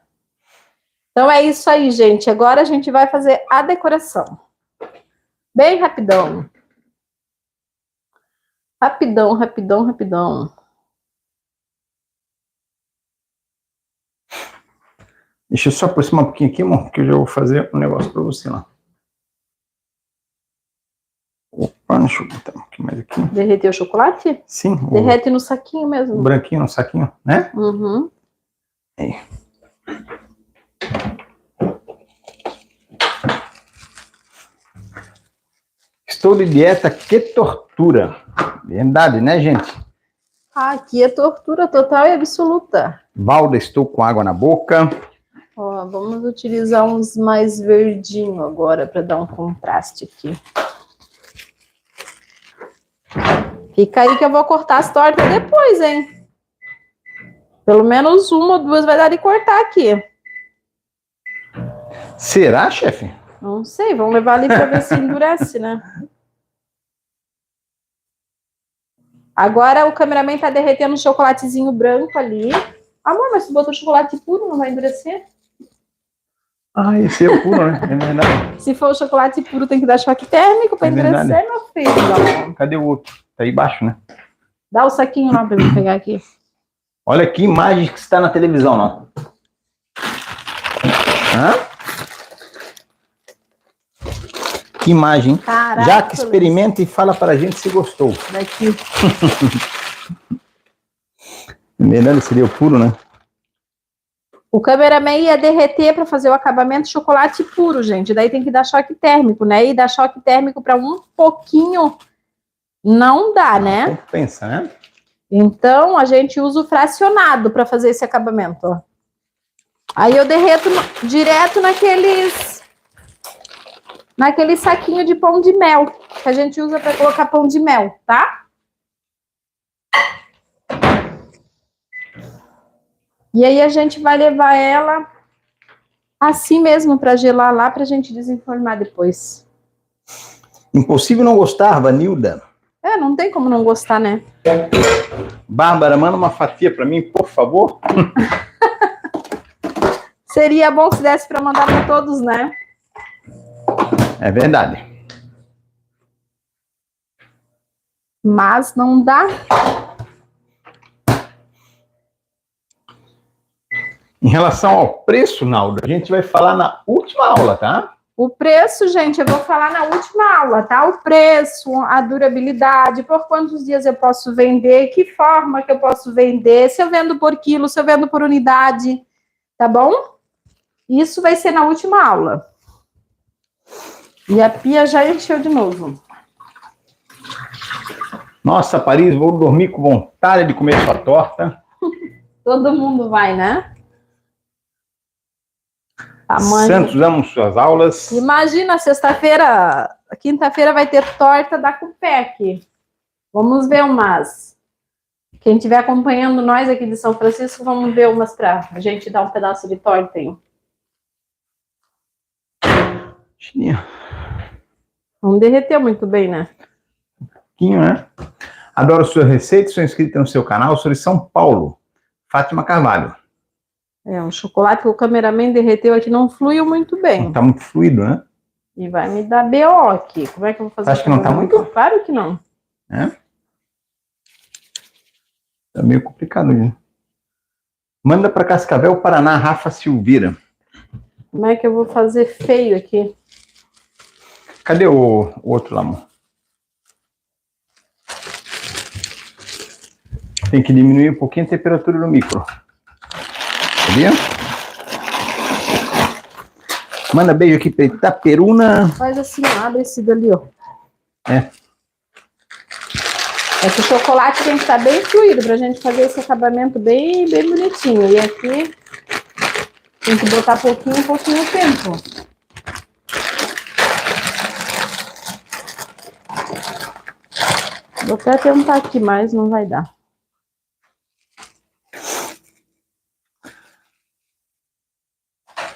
S2: Então é isso aí, gente. Agora a gente vai fazer a decoração. Bem rapidão. Rapidão, rapidão, rapidão.
S1: Deixa eu só aproximar um pouquinho aqui, amor, que eu já vou fazer um negócio para você lá. Opa, deixa eu botar um pouquinho mais aqui.
S2: Derreter o chocolate?
S1: Sim.
S2: Derrete no saquinho mesmo.
S1: O branquinho no saquinho, né?
S2: Uhum.
S1: Aí. Estou de dieta, que tortura. Verdade, né, gente?
S2: Aqui é tortura total e absoluta.
S1: Balda, estou com água na boca.
S2: Ó, vamos utilizar uns mais verdinho agora para dar um contraste aqui. Fica aí que eu vou cortar as tortas depois, hein? Pelo menos uma ou duas vai dar de cortar aqui.
S1: Será, chefe?
S2: Não sei, vamos levar ali para ver se endurece, né? Agora o cameraman tá derretendo um chocolatezinho branco ali. Amor, mas se botou chocolate puro, não vai endurecer?
S1: Ah, esse é puro, né? É verdade.
S2: Se for o chocolate puro, tem que dar choque térmico para endurecer, meu filho. Amor.
S1: Cadê o outro? Tá aí embaixo, né?
S2: Dá o saquinho lá para mim pegar aqui.
S1: Olha que imagem que está na televisão, não. Hã? Que imagem.
S2: Caraca,
S1: Já que experimenta e fala pra gente se gostou.
S2: Daqui.
S1: Melhor seria o puro, né?
S2: O cameraman ia derreter para fazer o acabamento de chocolate puro, gente. Daí tem que dar choque térmico, né? E dar choque térmico para um pouquinho não dá, né?
S1: Compensa, né?
S2: Então a gente usa o fracionado para fazer esse acabamento. Ó. Aí eu derreto direto naquele saquinho de pão de mel que a gente usa para colocar pão de mel, tá? E aí a gente vai levar ela assim mesmo para gelar lá para a gente desenformar depois.
S1: Impossível não gostar, Vanilda.
S2: É, não tem como não gostar, né?
S1: Bárbara, manda uma fatia para mim, por favor.
S2: Seria bom se desse para mandar para todos, né?
S1: É verdade.
S2: Mas não dá.
S1: Em relação ao preço, Naldo, a gente vai falar na última aula, tá?
S2: O preço, gente, eu vou falar na última aula, tá? O preço, a durabilidade, por quantos dias eu posso vender, que forma que eu posso vender, se eu vendo por quilo, se eu vendo por unidade, tá bom? Isso vai ser na última aula. E a pia já encheu de novo.
S1: Nossa, Paris, vou dormir com vontade de comer sua torta.
S2: Todo mundo vai, né? Tamanho.
S1: Santos, amo suas aulas.
S2: Imagina, sexta-feira, quinta-feira vai ter torta da Cupec. Vamos ver umas. Quem estiver acompanhando nós aqui de São Francisco, vamos ver umas para a gente dar um pedaço de torta aí. Não derreteu muito bem, né?
S1: Pouquinho, né? Adoro suas receitas, sou inscrita no seu canal, sou de São Paulo. Fátima Carvalho.
S2: É, um chocolate que o cameraman derreteu aqui não fluiu muito bem.
S1: Tá muito fluido, né?
S2: E vai me dar BO aqui. Como é que eu vou fazer?
S1: Acho que não tá muito?
S2: Claro que não.
S1: É? Tá meio complicado, né? Manda para Cascavel, Paraná, Rafa Silveira.
S2: Como é que eu vou fazer feio aqui?
S1: Cadê o outro lá, amor? Tem que diminuir um pouquinho a temperatura do micro. Sabia? Manda beijo aqui para Itaperuna.
S2: Faz assim, abre esse dali, ó.
S1: É.
S2: Esse chocolate tem que estar bem fluido pra gente fazer esse acabamento bem bonitinho. E aqui tem que botar pouquinho tempo. Vou até tentar aqui, mas não vai dar.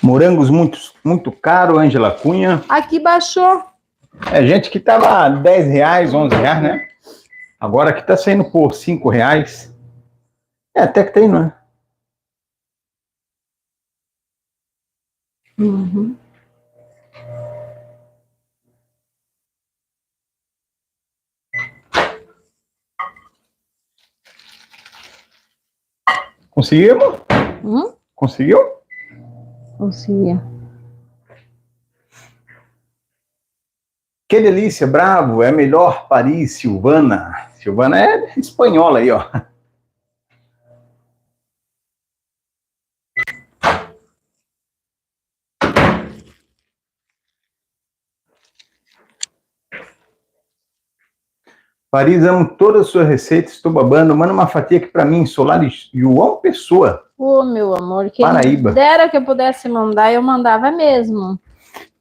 S1: Morangos muito caro, Ângela Cunha.
S2: Aqui baixou.
S1: É gente que tava R$10, R$11, né? Agora aqui tá saindo por R$5. É, até que tem, não é?
S2: Uhum.
S1: Conseguiu, amor? Conseguiu?
S2: Consegui.
S1: Que delícia, bravo, é melhor Paris, Silvana. Silvana é espanhola aí, ó. Paris, amo todas as suas receitas, estou babando. Manda uma fatia aqui pra mim, Solares João Pessoa.
S2: Ô, meu amor, quem
S1: Paraíba.
S2: dera que eu pudesse mandar, eu mandava mesmo.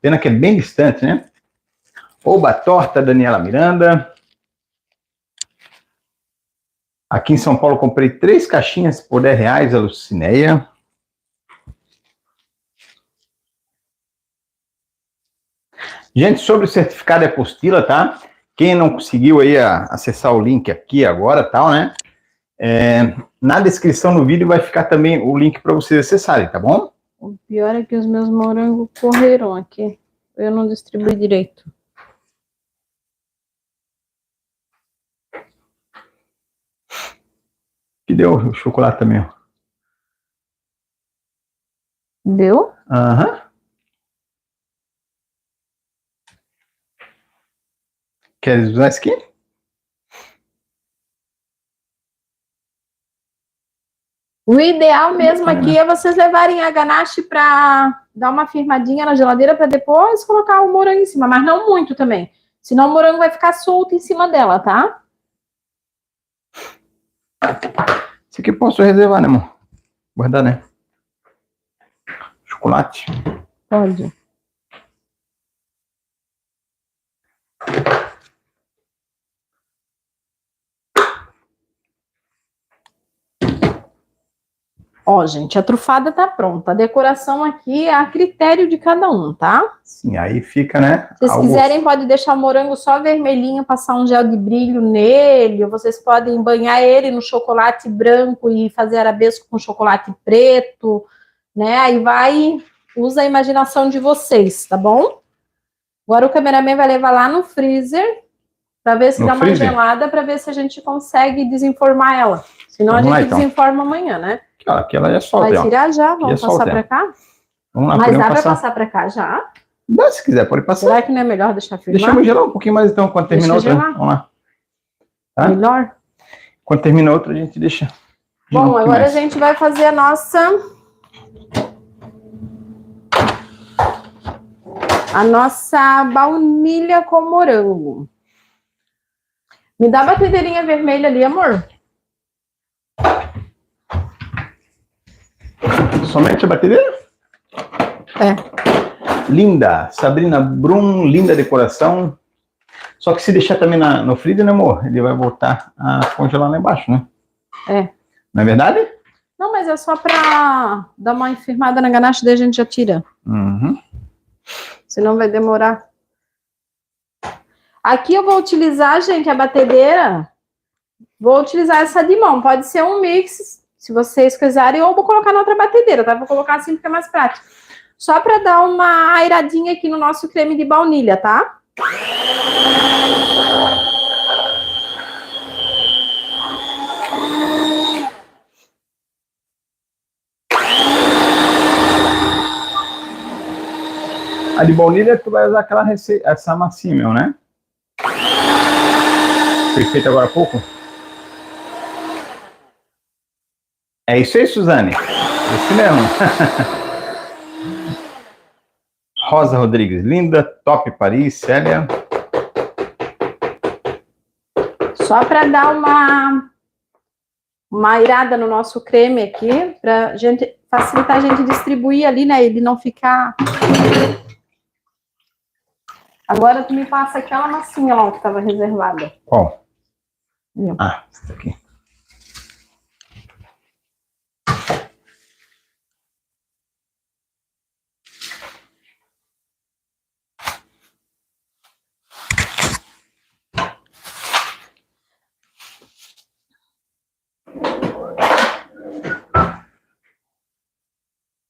S1: Pena que é bem distante, né? Oba Torta, Daniela Miranda. Aqui em São Paulo comprei 3 caixinhas por R$10, a Lucinéia. Gente, sobre o certificado e apostila, tá? Quem não conseguiu aí acessar o link aqui agora, tal, né? Na descrição do vídeo vai ficar também o link para vocês acessarem, tá bom?
S2: O pior é que os meus morangos correram aqui. Eu não distribuí direito.
S1: Que deu o chocolate também, ó.
S2: Deu?
S1: Aham. Quer usar isso aqui?
S2: O ideal mesmo aqui é vocês levarem a ganache para dar uma firmadinha na geladeira para depois colocar o morango em cima, mas não muito também. Senão o morango vai ficar solto em cima dela, tá?
S1: Isso aqui eu posso reservar, né, amor? Guardar, né? Chocolate.
S2: Pode. Ó, gente, a trufada tá pronta. A decoração aqui é a critério de cada um, tá?
S1: Sim, aí fica, né?
S2: Se vocês quiserem, pode deixar o morango só vermelhinho, passar um gel de brilho nele, ou vocês podem banhar ele no chocolate branco e fazer arabesco com chocolate preto, né? Aí usa a imaginação de vocês, tá bom? Agora o cameraman vai levar lá no freezer, para ver se dá uma gelada, para ver se a gente consegue desenformar ela. Senão a gente desenforma amanhã, né?
S1: Aqui ela já solta.
S2: Vai tirar já, vamos passar para cá?
S1: Vamos lá,
S2: mas dá para passar para cá já?
S1: Dá, se quiser, pode passar.
S2: Será que não é melhor deixar firmar?
S1: Deixa eu gelar um pouquinho mais então, quando terminar outra. Vamos lá.
S2: Tá? Melhor?
S1: Quando termina outra, a gente deixa.
S2: Bom, agora a gente vai fazer a nossa baunilha com morango. Me dá a batedeirinha vermelha ali, amor.
S1: Somente a batedeira?
S2: É.
S1: Linda. Sabrina Brum, linda decoração. Só que se deixar também no freezer, né, amor? Ele vai voltar a congelar lá embaixo, né?
S2: É.
S1: Não é verdade?
S2: Não, mas é só pra dar uma enfirmada na ganache, daí a gente já tira.
S1: Uhum.
S2: Senão vai demorar. Aqui eu vou utilizar, gente, a batedeira. Vou utilizar essa de mão. Pode ser um mix, se vocês quiserem, ou vou colocar na outra batedeira, tá? Vou colocar assim porque é mais prático. Só para dar uma airadinha aqui no nosso creme de baunilha, tá?
S1: A de baunilha, tu vai usar aquela receita, essa massinha, meu, né? Foi feita agora há pouco? É isso aí, Suzane? Isso mesmo. Rosa Rodrigues, linda. Top Paris, Célia.
S2: Só para dar uma irada no nosso creme aqui, para gente facilitar a gente distribuir ali, né? Ele não ficar... Agora tu me passa aquela massinha lá que estava reservada.
S1: Qual? Ah, essa aqui.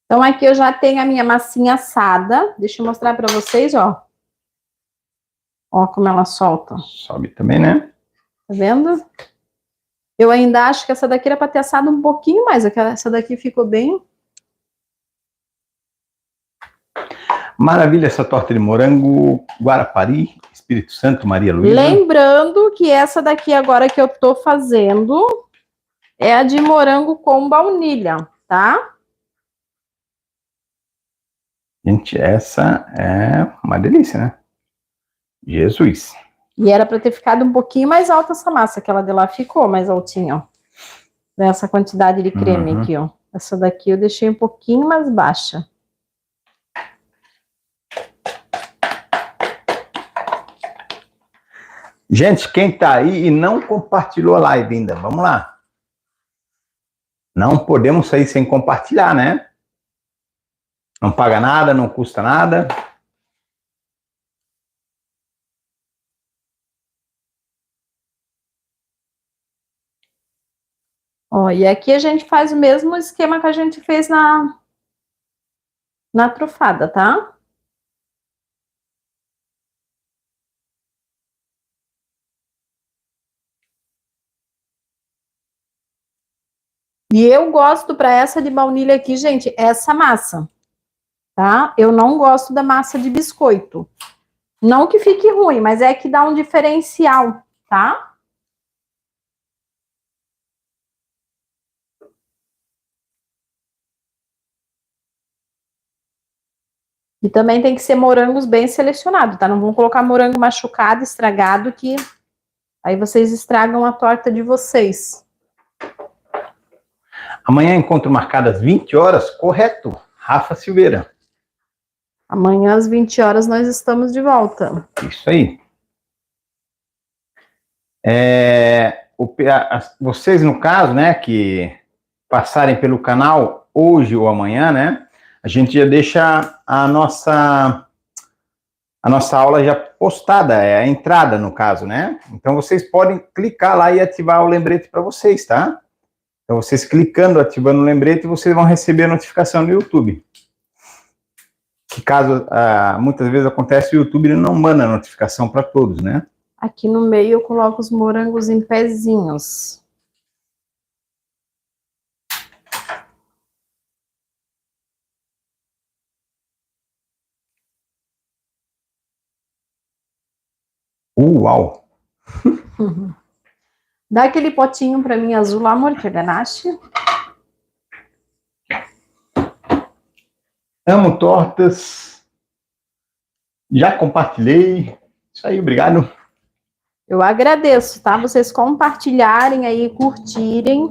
S2: Então aqui eu já tenho a minha massinha assada. Deixa eu mostrar para vocês, ó. Ó como ela solta.
S1: Sobe também, né?
S2: Tá vendo? Eu ainda acho que essa daqui era para ter assado um pouquinho mais. Essa daqui ficou bem...
S1: Maravilha essa torta de morango, Guarapari, Espírito Santo, Maria Luísa.
S2: Lembrando que essa daqui agora que eu tô fazendo é a de morango com baunilha, tá?
S1: Gente, essa é uma delícia, né? Jesus.
S2: E era para ter ficado um pouquinho mais alta essa massa, aquela de lá ficou mais altinha, ó. Nessa quantidade de creme aqui, ó. Essa daqui eu deixei um pouquinho mais baixa.
S1: Gente, quem tá aí e não compartilhou a live ainda, vamos lá. Não podemos sair sem compartilhar, né? Não paga nada, não custa nada.
S2: Ó, e aqui a gente faz o mesmo esquema que a gente fez na trufada, tá? E eu gosto para essa de baunilha aqui, gente, essa massa, tá? Eu não gosto da massa de biscoito. Não que fique ruim, mas é que dá um diferencial, tá? E também tem que ser morangos bem selecionados, tá? Não vão colocar morango machucado, estragado, que aí vocês estragam a torta de vocês.
S1: Amanhã encontro marcado às 20 horas, correto? Rafa Silveira.
S2: Amanhã às 20 horas nós estamos de volta.
S1: Isso aí. Vocês, no caso, né, que passarem pelo canal hoje ou amanhã, né, a gente já deixa a nossa aula já postada, é a entrada, no caso, né? Então, vocês podem clicar lá e ativar o lembrete para vocês, tá? Então, vocês clicando, ativando o lembrete, vocês vão receber a notificação no YouTube. Que caso, muitas vezes acontece, o YouTube não manda notificação para todos, né?
S2: Aqui no meio eu coloco os morangos em pezinhos.
S1: Uau!
S2: Dá aquele potinho para mim azul lá, amor, que é ganache.
S1: Amo tortas. Já compartilhei. Isso aí, obrigado.
S2: Eu agradeço, tá? Vocês compartilharem aí, curtirem.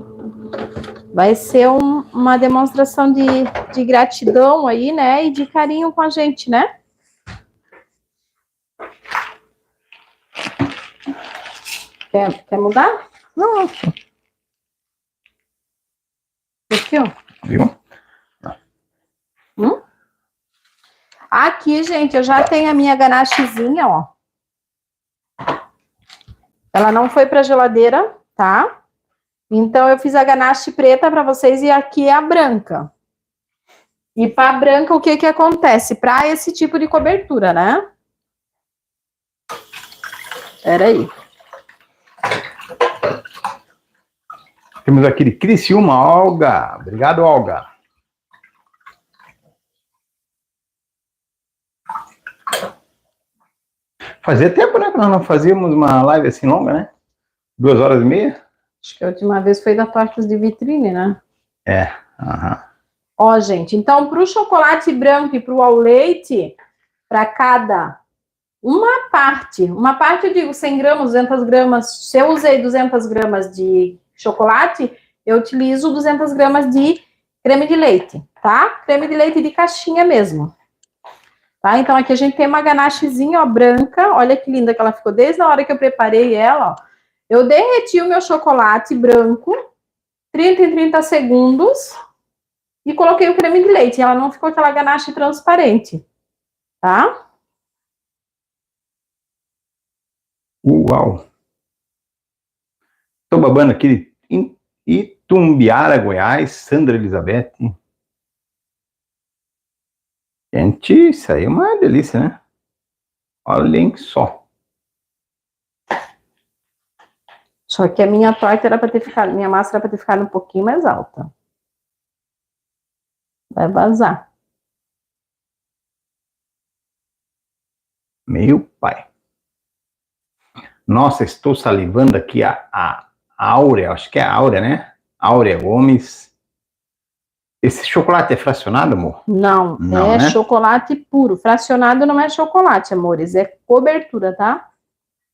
S2: Vai ser uma demonstração de gratidão aí, né? E de carinho com a gente, né? Quer mudar?
S1: Não.
S2: Aqui, ó.
S1: Viu?
S2: Aqui, gente, eu já tenho a minha ganachezinha, ó. Ela não foi para geladeira, tá? Então, eu fiz a ganache preta para vocês e aqui é a branca. E para a branca, o que que acontece? Para esse tipo de cobertura, né? Peraí.
S1: Temos aqui de Criciúma, Olga. Obrigado, Olga. Fazia tempo, né, que nós não fazíamos uma live assim longa, né? 2h30.
S2: Acho que a última vez foi da tortas de vitrine, né?
S1: É. Aham.
S2: Ó, gente, então para o chocolate branco e para o ao leite, para cada uma parte eu digo 100 gramas, 200 gramas, se eu usei 200 gramas de chocolate, eu utilizo 200 gramas de creme de leite, tá? Creme de leite de caixinha mesmo. Tá? Então aqui a gente tem uma ganachezinha, ó, branca, olha que linda que ela ficou desde a hora que eu preparei ela, ó. Eu derreti o meu chocolate branco, 30 em 30 segundos, e coloquei o creme de leite. Ela não ficou aquela ganache transparente, tá?
S1: Uau! Tô babando aqui em Itumbiara, Goiás, Sandra Elizabeth. Gente, isso aí é uma delícia, né? Olhem só.
S2: Só que a minha torta era para ter ficado, minha massa era para ter ficado um pouquinho mais alta. Vai vazar.
S1: Meu pai. Nossa, estou salivando aqui a Áurea, acho que é a Áurea, né? Áurea Gomes. Esse chocolate é fracionado, amor?
S2: Não,
S1: Não,
S2: é
S1: né?
S2: chocolate puro. Fracionado não é chocolate, amores, é cobertura, tá?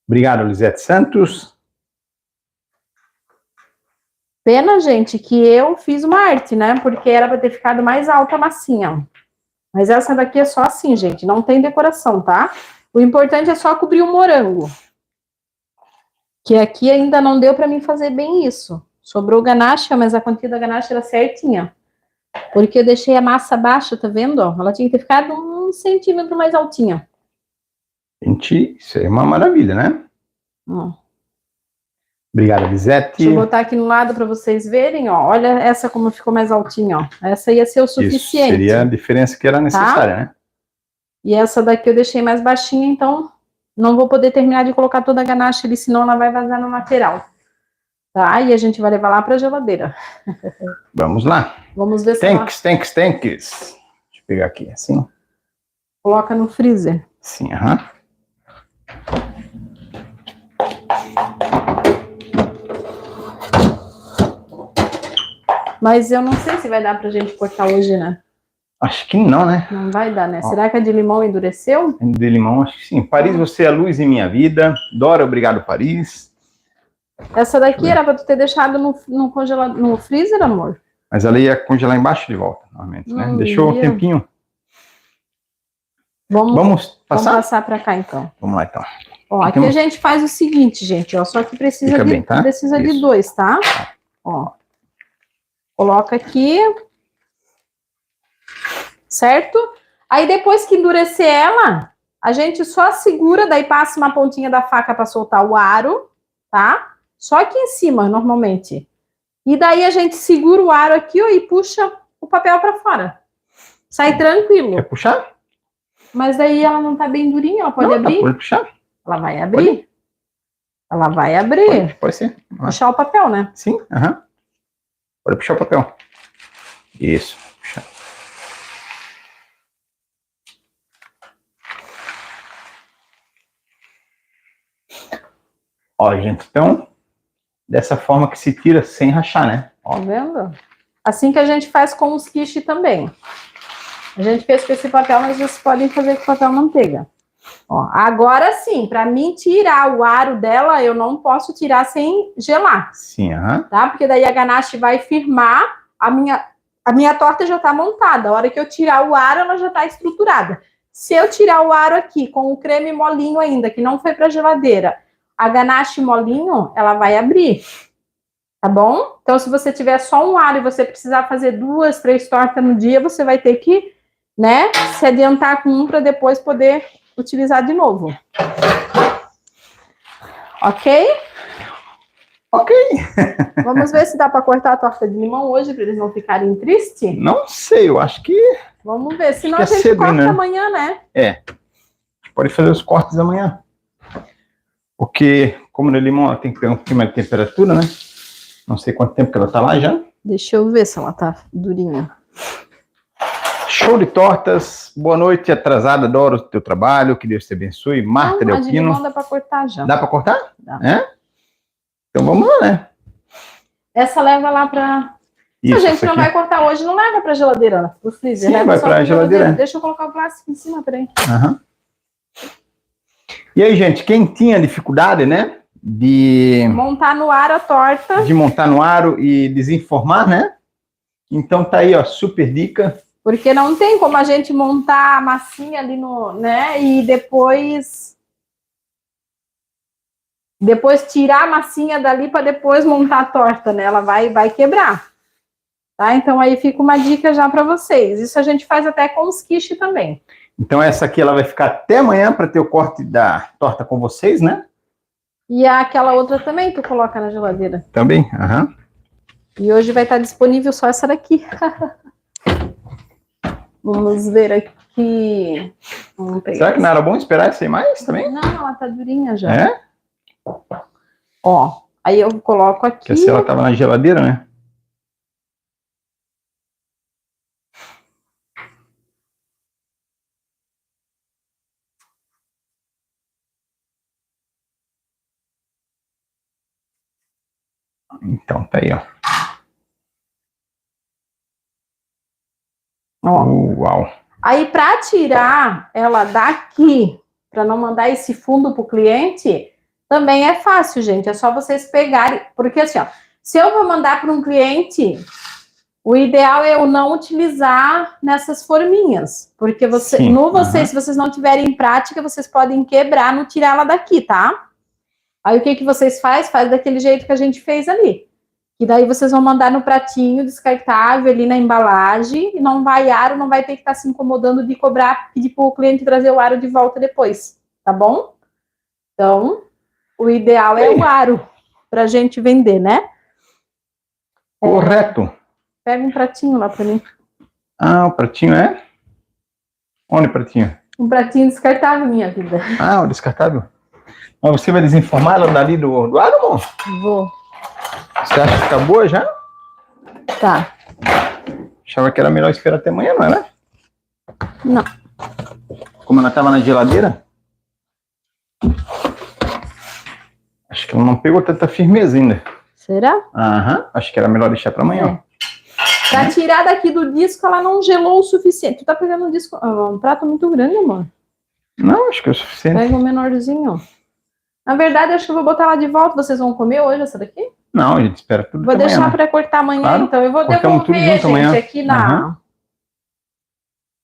S1: Obrigado, Lisete Santos.
S2: Pena, gente, que eu fiz uma arte, né? Porque era para ter ficado mais alta a massinha, ó. Mas essa daqui é só assim, gente, não tem decoração, tá? O importante é só cobrir o morango. Que aqui ainda não deu para mim fazer bem isso. Sobrou ganache, mas a quantia da ganache era certinha. Porque eu deixei a massa baixa, tá vendo? Ó? Ela tinha que ter ficado 1 centímetro mais altinha.
S1: Gente, isso aí é uma maravilha, né?
S2: Ó.
S1: Obrigado, Lisete.
S2: Deixa eu botar aqui no lado para vocês verem, ó. Olha essa como ficou mais altinha, ó. Essa ia ser o suficiente.
S1: Isso seria a diferença que era necessária, né?
S2: E essa daqui eu deixei mais baixinha, então não vou poder terminar de colocar toda a ganache ali, senão ela vai vazar no lateral. Tá? E a gente vai levar lá para a geladeira.
S1: Vamos lá.
S2: Vamos ver se
S1: Tanks. Deixa eu pegar aqui, assim.
S2: Coloca no freezer.
S1: Sim, aham.
S2: Mas eu não sei se vai dar pra gente cortar hoje, né?
S1: Acho que não, né?
S2: Não vai dar, né?
S1: Ó.
S2: Será que a de limão endureceu?
S1: De limão, acho que sim. Paris, você é a luz em minha vida. Dora, obrigado, Paris.
S2: Essa daqui era pra tu ter deixado no congelador, no freezer, amor?
S1: Mas ela ia congelar embaixo de volta, normalmente, né? Deixou um tempinho. Vamos passar?
S2: Vamos passar pra cá, então.
S1: Vamos lá, então.
S2: Ó, aqui a gente faz o seguinte, gente, ó. Só que precisa
S1: bem, tá?
S2: precisa de 2, tá? Ó. Coloca aqui. Certo? Aí depois que endurecer ela, a gente só segura, daí passa uma pontinha da faca para soltar o aro, tá? Só aqui em cima, normalmente. E daí a gente segura o aro aqui, ó, e puxa o papel para fora. Sai tranquilo.
S1: Quer puxar?
S2: Mas daí ela não tá bem durinha, ela pode abrir?
S1: Pode puxar.
S2: Ela vai abrir?
S1: Pode.
S2: Ela vai abrir.
S1: Pode ser.
S2: Puxar o papel, né?
S1: Sim, aham. Pode puxar o papel. Isso. Puxar. Ó, gente, então, dessa forma que se tira sem rachar, né?
S2: Ó. Tá vendo? Assim que a gente faz com os quiche também. A gente fez com esse papel, mas vocês podem fazer com papel manteiga. Ó, agora sim, para mim tirar o aro dela, eu não posso tirar sem gelar.
S1: Sim, aham.
S2: Tá? Porque daí a ganache vai firmar, a minha torta já tá montada. A hora que eu tirar o aro, ela já tá estruturada. Se eu tirar o aro aqui com o creme molinho ainda, que não foi para geladeira, a ganache molinho, ela vai abrir. Tá bom? Então, se você tiver só um aro e você precisar fazer 2, 3 tortas no dia, você vai ter que, né, se adiantar com um para depois poder utilizar de novo. Ok?
S1: Ok.
S2: Vamos ver se dá para cortar a torta de limão hoje, para eles não ficarem tristes?
S1: Não sei, eu acho que...
S2: Vamos ver, senão
S1: Acho
S2: a
S1: que
S2: gente
S1: é cedo,
S2: corta
S1: né?
S2: amanhã, né?
S1: É. Pode fazer os cortes amanhã. Porque, como no limão ela tem que pegar um pouquinho mais de temperatura, né? Não sei quanto tempo que ela tá lá já.
S2: Deixa eu ver se ela tá durinha.
S1: Show de tortas. Boa noite, atrasada. Adoro o teu trabalho. Que Deus te abençoe. Marta
S2: Não, a de limão
S1: Delpino.
S2: dá para cortar já.
S1: Dá para cortar?
S2: Dá.
S1: É? Então vamos lá, né?
S2: Essa leva lá para... Se
S1: Isso,
S2: a gente
S1: essa
S2: não
S1: aqui.
S2: vai cortar hoje, não leva para geladeira, pro freezer.
S1: Sim,
S2: leva
S1: vai
S2: só
S1: pra
S2: pra
S1: geladeira.
S2: Deixa eu colocar o plástico em cima, peraí.
S1: Aham. E aí, gente, quem tinha dificuldade, né? De
S2: Montar no ar a torta.
S1: montar no aro e desenformar, né? Então tá aí, ó, super dica.
S2: Porque não tem como a gente montar a massinha ali no, né? E depois tirar a massinha dali para depois montar a torta, né? Ela vai quebrar. Tá? Então aí fica uma dica já para vocês. Isso a gente faz até com os quiche também.
S1: Então essa aqui ela vai ficar até amanhã para ter o corte da torta com vocês, né?
S2: E aquela outra também tu coloca na geladeira.
S1: Também, aham.
S2: E hoje vai estar disponível só essa daqui. Vamos ver aqui. Vamos pegar.
S1: Será que não era bom esperar isso aí mais também?
S2: Não, ela tá durinha já.
S1: É?
S2: Ó, aí eu coloco aqui.
S1: Porque assim ela tava na geladeira, né? Então, tá aí, ó.
S2: Ó.
S1: Uau.
S2: Aí, para tirar ela daqui, para não mandar esse fundo pro cliente, também é fácil, gente. É só vocês pegarem. Porque assim, ó, se eu vou mandar para um cliente, o ideal é eu não utilizar nessas forminhas. Porque
S1: Sim,
S2: se vocês não tiverem prática, vocês podem quebrar no tirar ela daqui, tá? Aí o que vocês fazem? Faz daquele jeito que a gente fez ali. E daí vocês vão mandar no pratinho descartável ali na embalagem, e não vai aro, não vai ter que estar se incomodando de cobrar, pedir para o cliente trazer o aro de volta depois, tá bom? Então, o ideal é o aro para a gente vender, né?
S1: Correto.
S2: Pega um pratinho lá para mim.
S1: Ah, o pratinho é? Onde o pratinho?
S2: Um pratinho descartável, minha vida.
S1: Ah, o descartável. Mas você vai desenformar ela dali do aro, amor?
S2: Vou.
S1: Você acha que tá boa já?
S2: Tá.
S1: Achava que era melhor esperar até amanhã, não era?
S2: Não.
S1: Como ela tava na geladeira? Acho que ela não pegou tanta firmeza ainda.
S2: Será?
S1: Aham, acho que era melhor deixar para amanhã.
S2: Pra tirar daqui do disco, ela não gelou o suficiente. Tu tá pegando um disco, um prato muito grande, amor.
S1: Não, acho que é o suficiente.
S2: Pega um menorzinho. Na verdade, acho que eu vou botar ela de volta. Vocês vão comer hoje essa daqui?
S1: Não, a gente espera tudo
S2: Vou
S1: até
S2: deixar
S1: amanhã, né?
S2: para cortar amanhã,
S1: Claro.
S2: então. Eu vou
S1: Cortamos tudo
S2: devolver,
S1: junto amanhã.
S2: aqui na...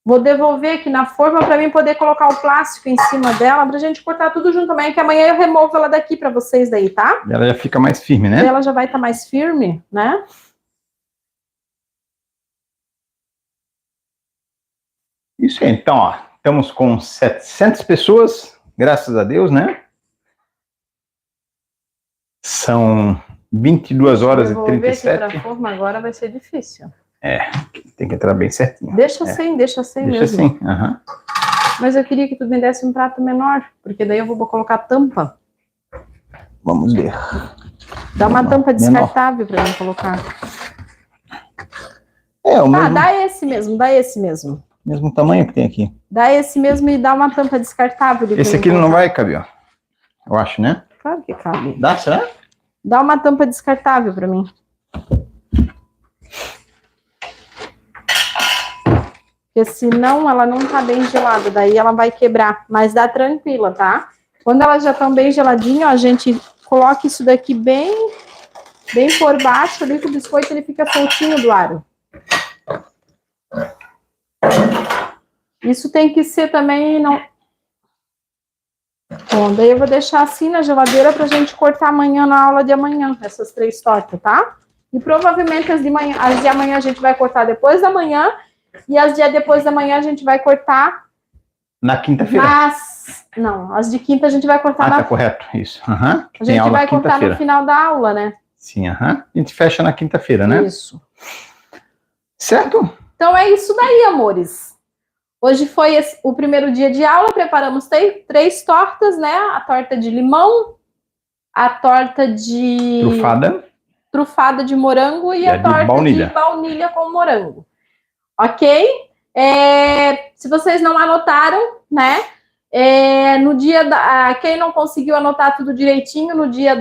S2: Vou devolver aqui na forma para mim poder colocar o plástico em cima dela, pra gente cortar tudo junto amanhã, que amanhã eu removo ela daqui para vocês daí, tá?
S1: Ela já fica mais firme, né?
S2: Ela já vai estar mais firme, né?
S1: Isso aí, então, ó. Estamos com 700 pessoas, graças a Deus, né? São 22 horas e
S2: Devolver
S1: 37.
S2: aqui pra forma agora vai ser difícil.
S1: Tem que entrar bem certinho.
S2: Deixa sem
S1: Deixa
S2: mesmo.
S1: assim, aham.
S2: Mas eu queria que tu me desse um prato menor, porque daí eu vou colocar tampa.
S1: Vamos ver.
S2: Dá uma tampa
S1: Menor.
S2: descartável para mim colocar.
S1: É, o
S2: Tá, dá esse mesmo.
S1: mesmo tamanho que tem aqui.
S2: Dá esse mesmo e dá uma tampa descartável.
S1: Esse aqui não vai caber, ó. Eu acho, né?
S2: Claro que cabe.
S1: Dá, será?
S2: Dá uma tampa descartável para mim. Porque senão ela não tá bem gelada, daí ela vai quebrar. Mas dá tranquila, tá? Quando elas já estão bem geladinhas, ó, a gente coloca isso daqui bem por baixo ali, que o biscoito ele fica soltinho do aro. Isso tem que ser também, não... Bom, daí eu vou deixar assim na geladeira pra gente cortar amanhã na aula de amanhã, essas 3 tortas, tá? E provavelmente as de amanhã a gente vai cortar depois da manhã, e as de depois da manhã a gente vai cortar...
S1: Na quinta-feira.
S2: Não, as de quinta a gente vai cortar
S1: tá correto, isso. Uhum.
S2: A gente vai cortar no final da aula, né?
S1: Sim, aham. A gente fecha na quinta-feira, né?
S2: Isso.
S1: Certo?
S2: Então é isso daí, amores. Hoje foi o primeiro dia de aula, preparamos 3 tortas, né? A torta de limão, a torta de... Trufada de morango e a torta de baunilha com morango. Ok? Se vocês não anotaram, né? No dia quem não conseguiu anotar tudo direitinho, no dia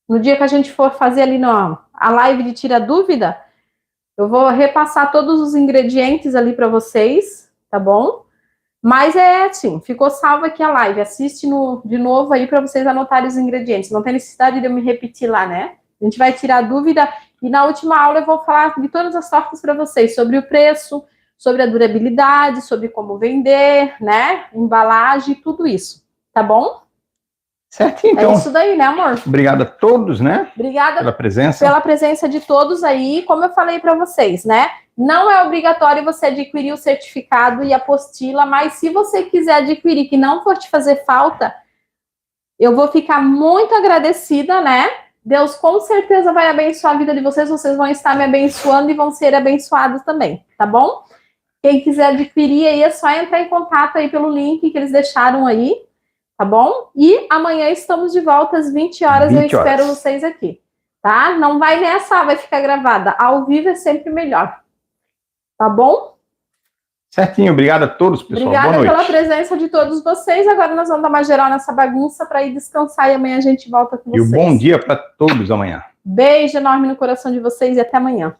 S2: que a gente for fazer ali a live de tira dúvida, eu vou repassar todos os ingredientes ali para vocês, tá bom? Mas assim, ficou salva aqui a live, assiste de novo aí para vocês anotarem os ingredientes, não tem necessidade de eu me repetir lá, né? A gente vai tirar dúvida e na última aula eu vou falar de todas as tortas para vocês, sobre o preço, sobre a durabilidade, sobre como vender, né? Embalagem, tudo isso, tá bom?
S1: Certinho, então.
S2: É isso daí, né, amor?
S1: Obrigado a todos, né?
S2: Obrigada
S1: pela presença.
S2: Pela presença de todos aí, como eu falei para vocês, né? Não é obrigatório você adquirir o certificado e a apostila, mas se você quiser adquirir, que não for te fazer falta, eu vou ficar muito agradecida, né? Deus com certeza vai abençoar a vida de vocês, vocês vão estar me abençoando e vão ser abençoados também, tá bom? Quem quiser adquirir aí, é só entrar em contato aí pelo link que eles deixaram aí, tá bom? E amanhã estamos de volta às 20 horas, eu espero vocês aqui, tá? Não vai nessa, vai ficar gravada. Ao vivo é sempre melhor, tá bom?
S1: Certinho, obrigado a todos, pessoal.
S2: Obrigada pela presença de todos vocês. Agora nós vamos dar uma geral nessa bagunça para ir descansar e amanhã a gente volta com vocês.
S1: E um bom dia para todos amanhã.
S2: Beijo enorme no coração de vocês e até amanhã.